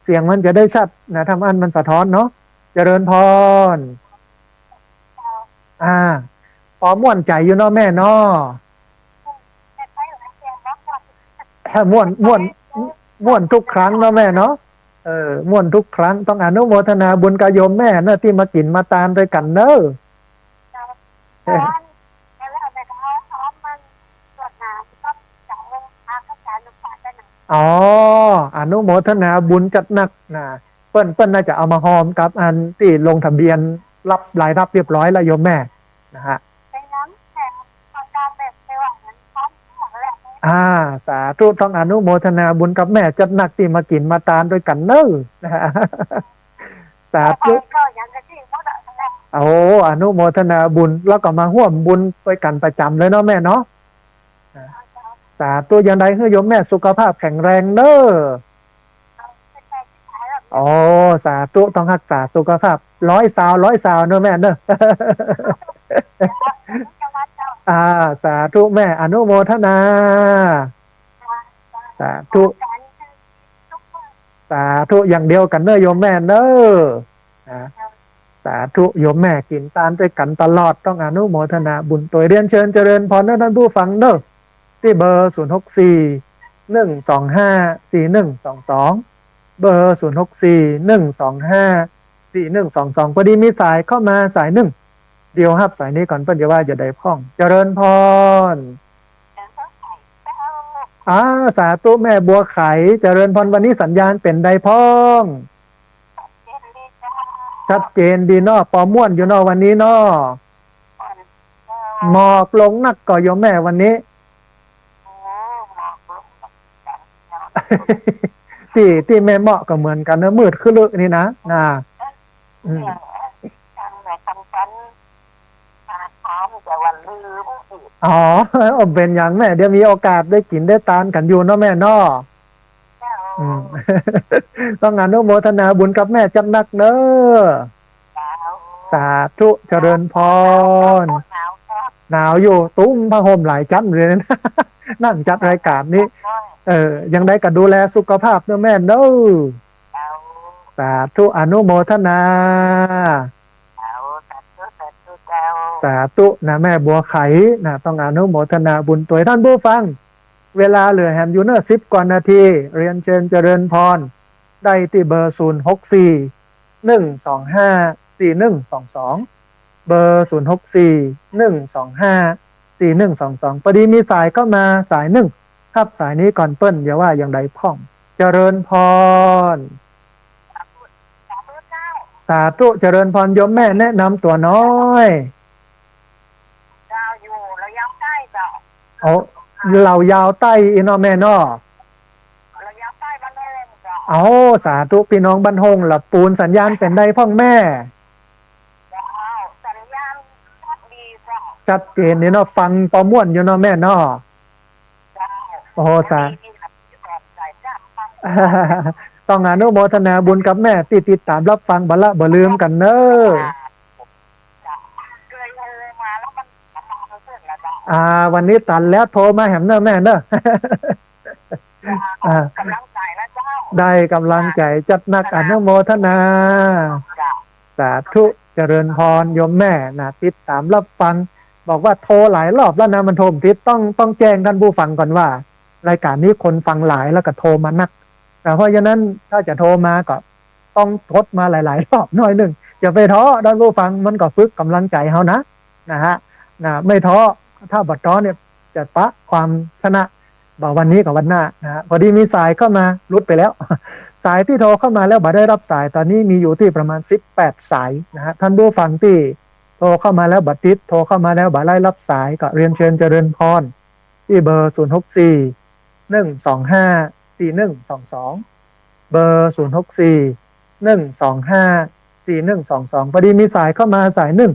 เสียงมันจะได้ชัดนะทำอันมันสะท้อนเนาะเจริญพรพอม่วนใจอยู่เนาะแม่เนาะม่วนทุกครั้งเนาะแม่เนาะม่วนทุกครั้งต้องอนุโมทนาบุญกับโยมแม่เนอะที่มากินมาตานด้วยกันเนอะอนุโมทนาบุญจัดหนักนะเปิ้ลน่าจะเอามาหอมกับอันที่ลงทะเบียนรับรายรับเรียบร้อยแล้วโยมแม่นะฮะสาธุต้องอนุโมทนาบุญกับแม่จัดหนักที่มากินมาตานด้วยกันเนอะนะฮะสาธุอนุโมทนาบุญแล้วก็มาร่วมบุญด้วยกันประจำเลยเนาะแม่เนาะสาธุยังไงให้โยมแม่สุขภาพแข็งแรงเนอะสาธุต้องรักษาสุขภาพ100 สาวเนอะแม่เนอะ สาธุแม่อนุโมทนาสาธุอย่างเดียวกันเนอะโยมแม่เนอะสาธุโยมแม่กินตานด้วยกันตลอดต้องอนุโมทนาบุญตัวเรียนเชิญเจริญพรท่านผู้ฟังเนอะที่เบอร์ 064 125 4122 เบอร์ 064 125 4122พอดีมีสายเข้ามาสายหนึ่งเดียวครับสายนี้ก่อนเปิ้ลจะว่าจะได้พ้องเจริญพรสาธุแม่บัวไข่เจริญพรวันนี้สัญญาณเป็นได้พ้องชัดเจนดีเนาะปอม่วนอยู่เนาะวันนี้เนาะหมอกลงนักก่อโยมแม่วันนี้ ที่แม่เหมาะก็เหมือนกันนะมืดขึ้นเลยนี่นะเป็นอย่างแม่เดี๋ยวมีโอกาสได้กินได้ตานกันอยู่เนาะแม่เนาะต้องอนุโมทนาบุญกับแม่จัดหนักเนอะสาธุเจริญพรหนาวอยู่ตุ้มผ้าห่มหลายชั้นเลยนะนั่งจัดรายการนี้ยังได้ก็ดูแลสุขภาพเนอะแม่เนอะสาธุอนุโมทนาสาธุนะแม่บัวไข่นะต้องอนุโมทนาบุญตัวท่านผู้ฟังเวลาเหลือแฮมอยู่เนอะ10 กว่านาทีเรียนเชิญเจริญพรได้ที่เบอร์ 064 125 4122 เบอร์ 064 125 4122พอดีมีสายเข้ามาสายหนึ่งครับสายนี้ก่อนเปิ้ลอย่าว่าอย่างใดพ้องเจริญพรส สาธุเจริญพรโยมแม่แนะนำตัวน้อย เจ้าอยู่ระยะใกล้เจ้า เอาเรายาวใต้อีนอแม่นอ ระยะใกล้บ้านเล่นเจ้า เอาสาธุพี่น้องบ้านหงหลับปูนสัญญาณเป็นได้พ่องแม่ เจ้าสัญญาณชัดดีเจ้า ชัดเจนนี่เนาะฟังประม่วนอยู่เนาะแม่เนาะ เจ้า โอ้สา มีหัดกรอบใจจ้าฟัง ต้องอนุโมทนาบุญกับแม่ที่ติดตามรับฟังบละบ่ลืมกันเนอะ จ้าเคยมาแล้วมันมาเพื่อนละเจ้า วันนี้ตันแล้วโทรมาแหมเนอะแม่เนอะ กำลังใจนะเจ้า ได้กำลังใจจัดหนักอนุโมทนา จ้า สาธุเจริญพรโยมแม่นะติดตามรับฟัง บอกว่าโทรหลายรอบแล้วนะมันโทรมติดต้องแจ้งท่านผู้ฟังก่อนว่า รายการนี้คนฟังหลายแล้วก็โทรมานักแต่เพราะฉะนั้นถ้าจะโทรมาก็ต้องทดมาหลายๆรอบหน่อยหนึ่งอย่าไปท้อท่านผู้ฟังมันก็ฝึกกำลังใจเขานะฮะไม่ท้อถ้าบัดท้อเนี่ยจะปะความชนะบอกวันนี้กับวันหน้านะฮะพอดีมีสายเข้ามารุดไปแล้ว สายที่โทรเข้ามาแล้วบัดได้รับสายตอนนี้มีอยู่ที่ประมาณ18สายนะฮะท่านผู้ฟังที่โทรเข้ามาแล้วบัดติดโทรเข้ามาแล้วบัดได้รับสายก็เรียนเชิญเจริญพรที่เบอร์064 125 4122เบอร์064 125 4122พอดีมีสายเข้ามาสายหนึ่ง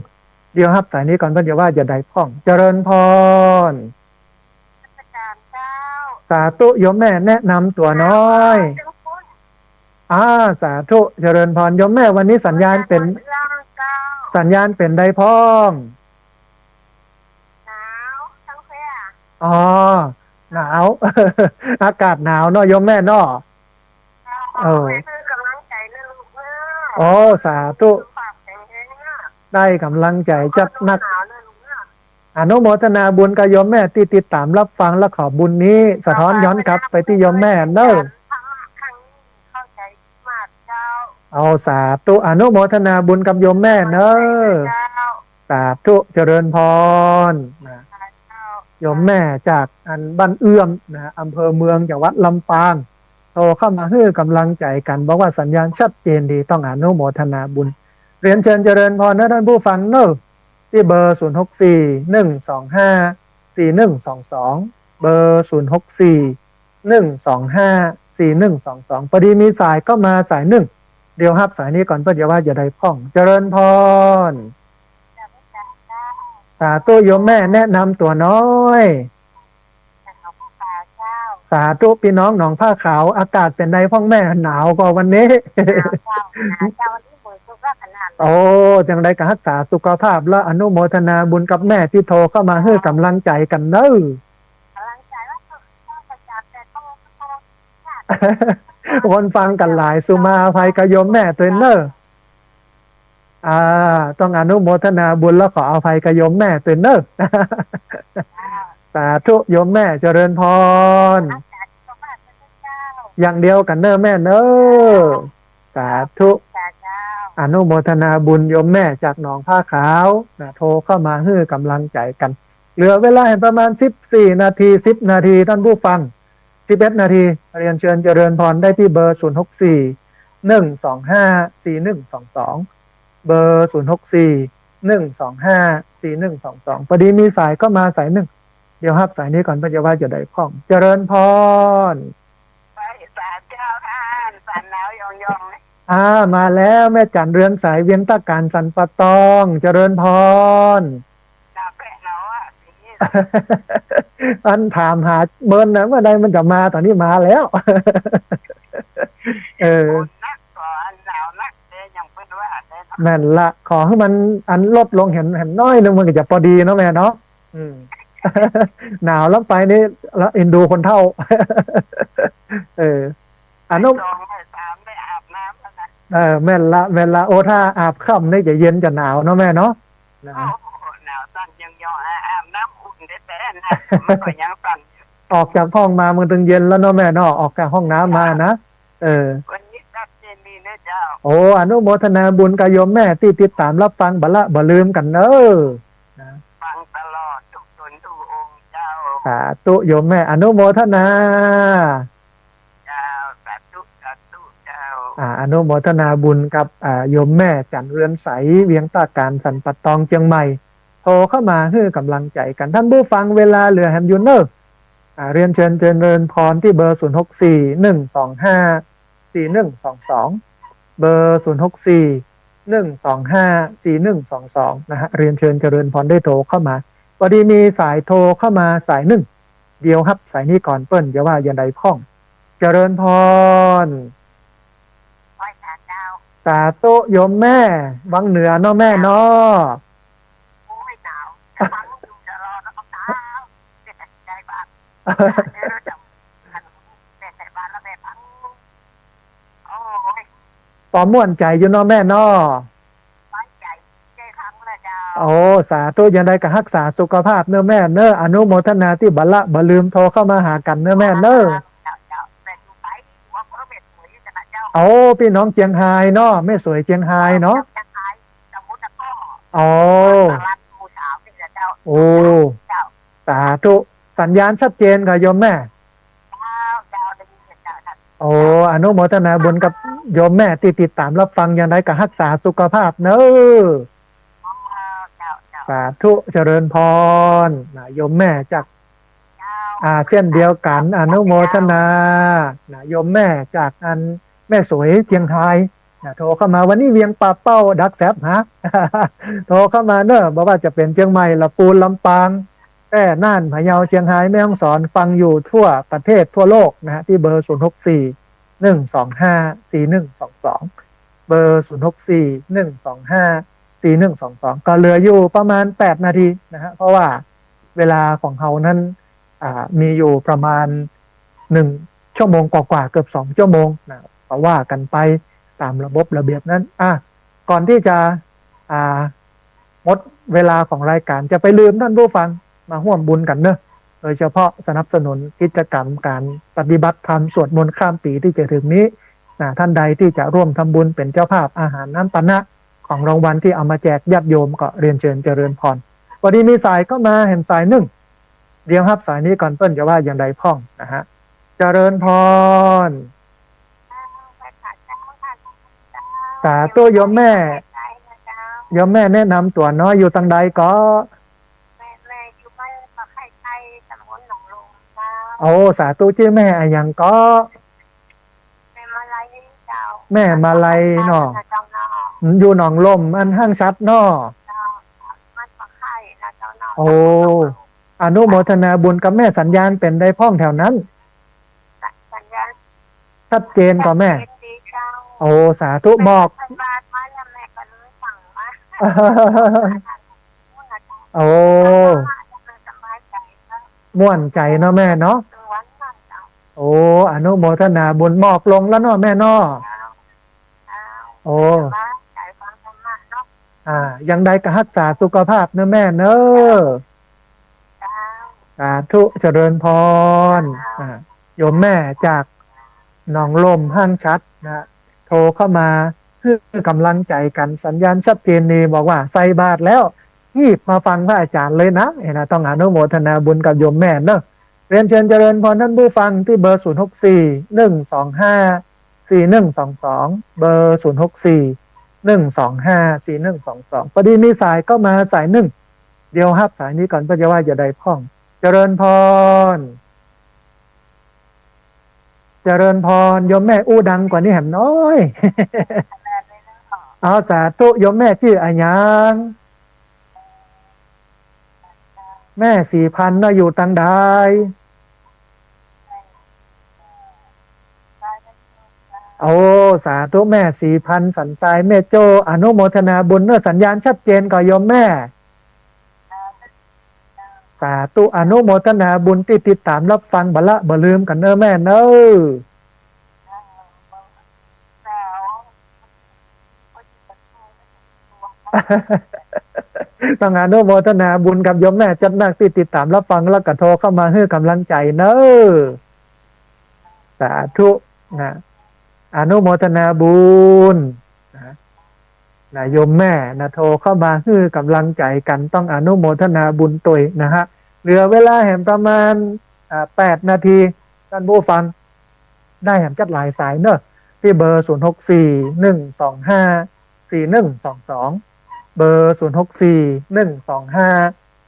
เดี๋ยวครับสายนี้ก่อนเพื่อนจะว่าอย่าได้พ้องเจริญพร อาจารย์เจ้า สาธุโยมแม่แนะนำตัวน้อยสาธุเจริญพรโยมแม่วันนี้สัญญาณเป็นได้พ้องหนาวทั้งเพื่อ หนาว อากาศหนาวเนาะโยมแม่เนาะ คือกำลังใจนะลูกเนอะ สาธุ ฝากแข็งแรงนะ ได้กำลังใจจัดหนัก หนาวนะลูกเนอะ อนุโมทนาบุญกับโยมแม่ที่ติดตามรับฟังและขอบุญนี้สะท้อนย้อนกลับไปที่โยมแม่เนอะ ครั้งนี้เข้าใจมากเจ้า สาธุอนุโมทนาบุญกับโยมแม่เนอะ เจ้า สาธุเจริญพรโยมแม่จากบ้านเอื้อมอำเภอเมืองจังหวัดลำปางโทรเข้ามาให้กำลังใจกันบอกว่าสัญญาณชัดเจนดีต้องอนุโมทนาบุญเรียนเชิญเจริญพรนะท่านผู้ฟังเนอะที่เบอร์064 125 4122เบอร์064 125 4122พอดีมีสายก็มาสายหนึ่งเดี๋ยวครับสายนี้ก่อนเพื่อจะว่าอย่าได้พ้องเจริญพรสาธุโยมแม่แนะนำตัวน้อยสาธุพี่น้องหนองผ้าขาวอากาศเป็นไงพ่องแม่หนาวกว่าวันนี้ จังไดก็รักษาสุขภาพและอนุโมทนาบุญกับแม่ที่โทรเข้ามาให้กำลังใจกันเนอะคนฟังกันหลายสุมาภัยกโยมแม่ตัวเนอะต้องอนุโมทนาบุญแล้วขออภัยกับโยมแม่ตัวเนอะ สาธุโยมแม่เจริญพรอย่างเดียวกันเนอะแม่เนอะสาธุอนุโมทนาบุญโยมแม่จากหนองผ้าขาวโทรเข้ามาให้กำลังใจกันเหลือเวลาประมาณ14นาที10นาทีท่านผู้ฟัง11นาทีเรียนเชิญเจริญพรได้ที่เบอร์064 125 4122เบอร์064 125 4122พอดีมีสายก็มาสายหนึ่งเดี๋ยวครับสายนี้ก่อนเพื่อจะว่าจะได้พ้องเจริญพรไปสาเจ้าค่ะสันหนาวยองยองเลยมาแล้วแม่จันเรือนสายเวียนตะการสันปะตองเจริญพรหนาแปะหนาวอันถามหาเบิร์นนะเมื่อใดมันจะมาตอนนี้มาแล้ว นักก่อนหนาวนักเด้ยังเป็นว่าแม่นละขอให้มันอันลดลงเห็นน้อยนึงมันก็จะพอดีเนาะแม่เนาะหนาวแล้วไปนี่แล้วเอ็นดูคนเท่า อนุได้อาบน้ำแล้วนะแม่นละโอถ้าอาบค่ำนี่จะเย็นจะหนาวเนาะแม่เนาะหนาวสั่นยังยออาบน้ำอุ่นได้แต่นะมันก็ยังสั่นออกจากห้องมามันถึงเย็นแล้วเนาะแม่เนาะออกจากห้องน้ำมานะวันนี้ชัดเจนดีนะเจ้าอนุโมทนาบุญกับโยมแม่ที่ติดตามรับฟังบัลละบ่ลืมกันเนอะฟังตลอดทุกตนทุกองค์เจ้าสาธุโยมแม่อนุโมทนาเจ้าสาธุเจ้า อนุโมทนาบุญกับโยมแม่จันเรือนใสเวียงตาการสันปัตตองเชียงใหม่โทรเข้ามาให้กำลังใจกันท่านผู้ฟังเวลาเหลือแฮมยูเนอร์เรียนเชิญเจริญพรที่เบอร์0641254122เบอร์0641254122นะฮะเรียนเชิญเจริญพรได้โทรเข้ามาพอดีมีสายโทรเข้ามาสายหนึ่งเดียวครับสายนี้ก่อนเปิ้ลอย่าว่าอย่าใดพ้องเจริญพรสาธุโยมแม่วังเหนือเนาะแม่เนาะโอ้ยหนาวฟังอยู่จะรอแล้วก็หนาวเด็ดใจบ้างเดี๋ยวเราจะเด็ดใจบ้านแล้วแม่ฟังโอ้ยปอม่วนใจอยู่เนาะแม่เนาะร้อนใจใจพังเลยเจ้าโอ้สาธุยังไดก็รักษาสุขภาพเน้อแม่เน้ออนุโมทนาที่บัลละบ่ลืมโทรเข้ามาหากันเน้อแม่เน้อโอ้พี่น้องเชียงรายเนาะแม่สวยเชียงรายเนาะโอ้โอ้สาธุสัญญาณชัดเจนค่ะโยมแม่โอ้อนุโมทนาบุญกับโยมแม่ที่ติดตามรับฟังยังไงก็รักษาสุขภาพเนอะสาธุเจริญพรโยมแม่จากเช่นเดียวกันอนุโมทนาโยมแม่จากอันแม่สวยเชียงรายโทรเข้ามาวันนี้เวียงป่าเป้าดักแซบฮะ โทรเข้ามาเนอะบอกว่าจะเป็นเชียงใหม่ลำพูนลำปางแต้น่านพะเยาเชียงรายแม่ฮ่องสอนฟังอยู่ทั่วประเทศทั่วโลกนะฮะที่เบอร์0641254122เบอร์0641254122ก็เหลืออยู่ประมาณ8นาทีนะฮะเพราะว่าเวลาของเขานั้นมีอยู่ประมาณ1 ชั่วโมงกว่าๆเกือบ2 ชั่วโมงนะก็ว่ากันไปตามระบบระเบียบนั้นก่อนที่จะหมดเวลาของรายการจะไปลืมท่านผู้ฟังมาร่วมบุญกันเนอะโดยเฉพาะสนับสนุนกิจกรรมการปฏิบัติธรรมสวดมนต์ข้ามปีที่จะถึงนี้ท่านใดที่จะร่วมทำบุญเป็นเจ้าภาพอาหารน้ำปานะของรางวัลที่เอามาแจกญาติโยมก็เรียนเชิญเจริญพรวันนี้มีสายก็มาเห็นสายหนึ่งเดี๋ยวครับสายนี้ก่อนเปิ้ลจะว่าอย่างใดพ้องนะฮะเจริญพรสาธุโยมแม่แนะนำตัวน้อยอยู่ตังใดก็แม่อยู่บ้านมาไข่ไข่ตำบลหนองลมโอ้สาธุชื่อแม่อะไรยังก็แม่มาลัยเจ้าแม่มาลัยเนาะอยู่หนองลมอันห้างชัดเนาะมันมาไข่นะเจ้าเนาะโอ้อนุโมทนาบุญกับแม่สัญญาณเป็นได้พ้องแถวนั้นสัญญาณชัดเจนก็แม่โอ้สาธุบอกโอ้ม่วนใจเนาะแม่เนาะโอ้อนุโมทนาบุญหมอกลงแล้วเนาะแม่เนาะโอ้ยังใดก็รักษาสุขภาพเนอะแม่เนอะสาธุเจริญพรโยมแม่จากหนองลมห้างชัดนะโทรเข้ามาเพื่อกำลังใจกันสัญญาณชัดเจนนี่บอกว่าใส่บาตรแล้วรีบมาฟังพระอาจารย์เลยนะต้องอนุโมทนาบุญกับโยมแม่เนอะเรียนเชิญเจริญพรท่านผู้ฟังที่เบอร์0641254122เบอร์0641254122พอดีมีสายก็มาสายหนึ่งเดียวครับสายนี้ก่อนเพื่อจะว่าจะได้พ้องเจริญพรเจริญพรโยมแม่อู้ดังกว่านี้แหมน้อยเอาสาธุโยมแม่ชื่ออะไรยังแม่4,000น่ะอยู่ตังใดโอ้สาธุแม่4,000สันทรายแม่โจอนุโมทนาบุญเนื้อสัญญาณชัดเจนกับโยมแม่สาธุอนุโมทนาบุญที่ติดตามรับฟังบัลละบ่ลืมกันเนอะแม่เนอะต้องอนุโมทนาบุญกับโยมแม่จัดนักที่ติดตามรับฟังแล้วก็โทรเข้ามาให้กำลังใจเนอะสาธุนะอนุโมทนาบุญนะโยมแม่นะโทรเข้ามาให้กำลังใจกันต้องอนุโมทนาบุญตัวนะฮะเหลือเวลาแหมประมาณ8 นาทีท่านผู้ฟังได้แหมจัดหลายสายเนอะที่ ที่เบอร์0641254122เบอร์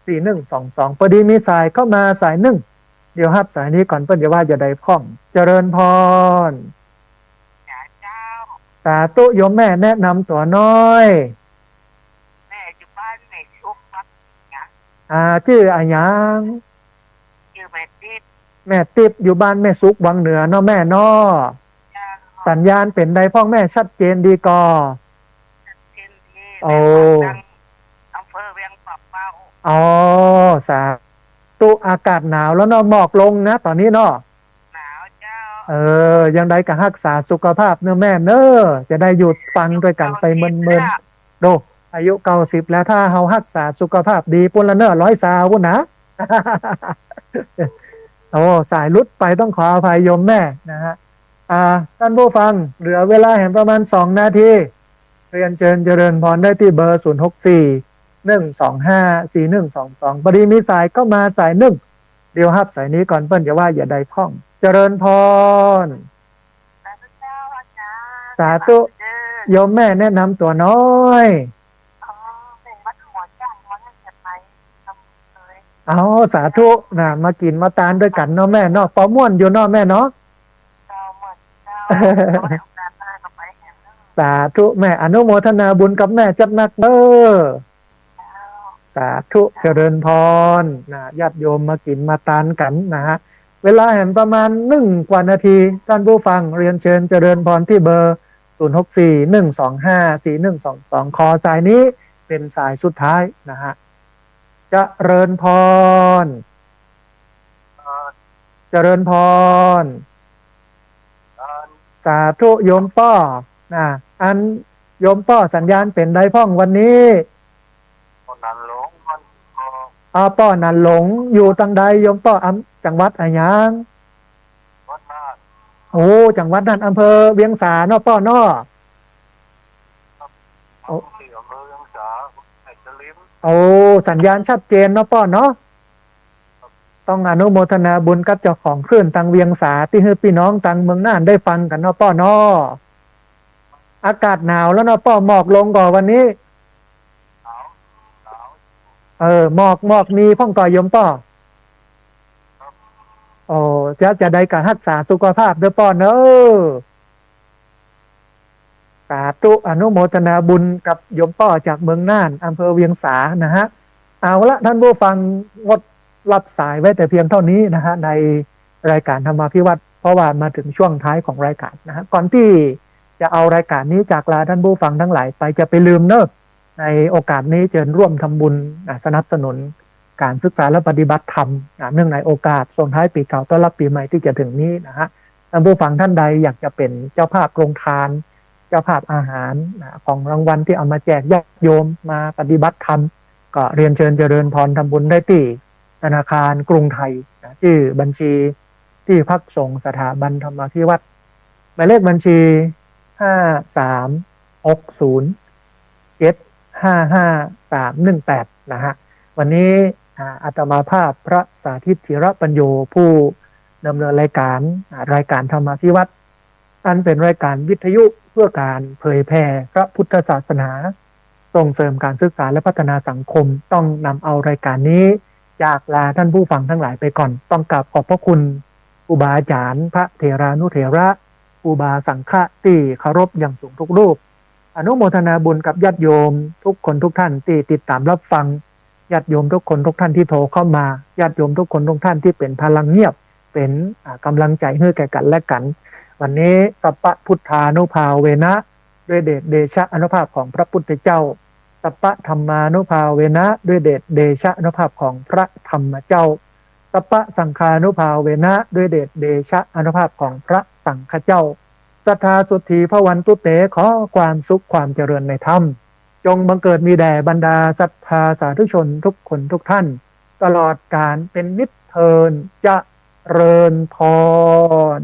0641254122พอดีมีสายเข้ามาสายหนึ่งเดี๋ยวฮับสายนี้ก่อนเปิ้นจะว่าจะได้พ้องเจริญพรจ้าเจ้าสาธุโยมแม่แนะนำตัวน้อยแม่อยู่บ้านแม่ชุกครับเนี่ยชื่ออายังชื่อแม่ติดแม่ติบอยู่บ้านแม่สุกวังเหนือเนาะแม่เนาะสัญญาณเป็นใดพ่อแม่ชัดเจนดีกอเช่นที่โอ้อำเภอเวียงป่าเป้าอ๋อสาธุอากาศหนาวแล้วเนาะหมอกลงนะตอนนี้เนาะหนาวเจ้ายังได้กะรักษาสุขภาพเนื้อแม่เนอจะได้หยุดฟังด้วยกันไปเมินๆโดอายุ90แล้วถ้าเฮารักษาสุขภาพดีปุ่นละเนอ100 สาวนะ โอ้สายลุดไปต้องขออภัยโยมแม่นะฮะท่านผู้ฟังเหลือเวลาเห็นประมาณ2 นาทีเรียนเชิญเจริญพรได้ที่เบอร์0641254122พอดีมีสายก็มาสายหนึ่งเดี๋ยวฮับสายนี้ก่อนเปิ้นจะว่าอย่าได้พ้องเจริญพรสาธุโยมแม่แนะนำตัวน้อยเอาสาธุนะมากินมาตานด้วยกันเนาะแม่เนาะปอม่วนอยู่เนาะแม่เนาะสาธุแม่อนุโมทนาบุญกับแม่จัดหนักเด้อสาธุเจริญพรนะญาติโยมมากินมาตานกันนะฮะเวลาเห็นประมาณ1 กว่านาทีท่านผู้ฟังเรียนเชิญเจริญพรที่เบอร์0641254122คอสายนี้เป็นสายสุดท้ายนะฮะเจริญพรเจริญพรสาธุโยมป้อนะอันโยมป้อสัญญาณเป็นได้พ้องวันนี้นันหลงป้อนันหลงอยู่ตังใดโยมป้อจังหวัดอะไรยังวัดน่านโอ้จังหวัดน่านอำเภอเวียงสาเนาะป้อเนาะโอ้สัญญาณชัดเจนเนาะป้อเนาะต้องอนุโมทนาบุญกับเจ้าของคลื่นตังเวียงสาที่ให้พี่น้องตังเมืองน่านได้ฟังกันเนาะป้อเนาะอากาศหนาวแล้วเนาะป้อหมอกลงก่อนวันนี้หมอกมีพ่องก่อยยมป้อโอ้จะได้การรักษาสุขภาพเด้อป้อเนอะสาธุอนุโมทนาบุญกับโยมป้อจากเมืองน่านอำเภอเวียงสานะฮะเอาละท่านผู้ฟังงดรับสายไว้แต่เพียงเท่านี้นะฮะในรายการธรรมาภิวัตรเพราะว่ามาถึงช่วงท้ายของรายการนะฮะก่อนที่จะเอารายการนี้จากลาท่านผู้ฟังทั้งหลายไปจะไปลืมเนอะในโอกาสนี้เชิญร่วมทำบุญสนับสนุนการศึกษาและปฏิบัติธรรมเนื่องในโอกาสส่งท้ายปีเก่าต้อนรับปีใหม่ที่จะถึงนี้นะฮะท่านผู้ฟังท่านใดอยากจะเป็นเจ้าภาพโรงทานเจ้าภาพอาหารของรางวัลที่เอามาแจกญาติโยมมาปฏิบัติธรรมก็เรียนเชิญเจริญพรทำบุญได้ที่ธนาคารกรุงไทยชื่อบัญชีที่พักส่งสถาบันธรรมาภิวัตรหมายเลขบัญชี5360755318นะฮะวันนี้อาตมาภาพพระสาธิตธีรปัญโยผู้ดำเนินรายการธรรมาภิวัตรอันเป็นรายการวิทยุเพื่อการเผยแผ่พระพุทธศาสนาส่งเสริมการศึกษาและพัฒนาสังคมต้องนำเอารายการนี้จากลาท่านผู้ฟังทั้งหลายไปก่อนต้องกราบขอบพระคุณครูบาอาจารย์พระเถรานุเถระครูบาสังฆะที่เคารพอย่างสูงทุกรูปอนุโมทนาบุญกับญาติโยมทุกคนทุกท่านที่ติดตามรับฟังญาติโยมทุกคนทุกท่านที่โทรเข้ามาญาติโยมทุกคนทุกท่านที่เป็นพลังเงียบเป็นกำลังใจให้แก่กันและกันวันนี้สัพพพุทธานุภาเวนะด้วยเดชเดชะอนุภาพของพระพุทธเจ้าสัพพธรรมานุภาเวนะด้วยเดชเดชะอนุภาพของพระธรรมเจ้าสัพพสังฆานุภาเวนะด้วยเดชเดชะอนุภาพของพระสังฆเจ้าศรัทธาสุทธีพระวันตุเตขอความสุขความเจริญในธรรมจงบังเกิดมีแด่บรรดาศรัทธาสาธุชนทุกคนทุกท่านตลอดกาลเป็นนิจเทินจะเริญพร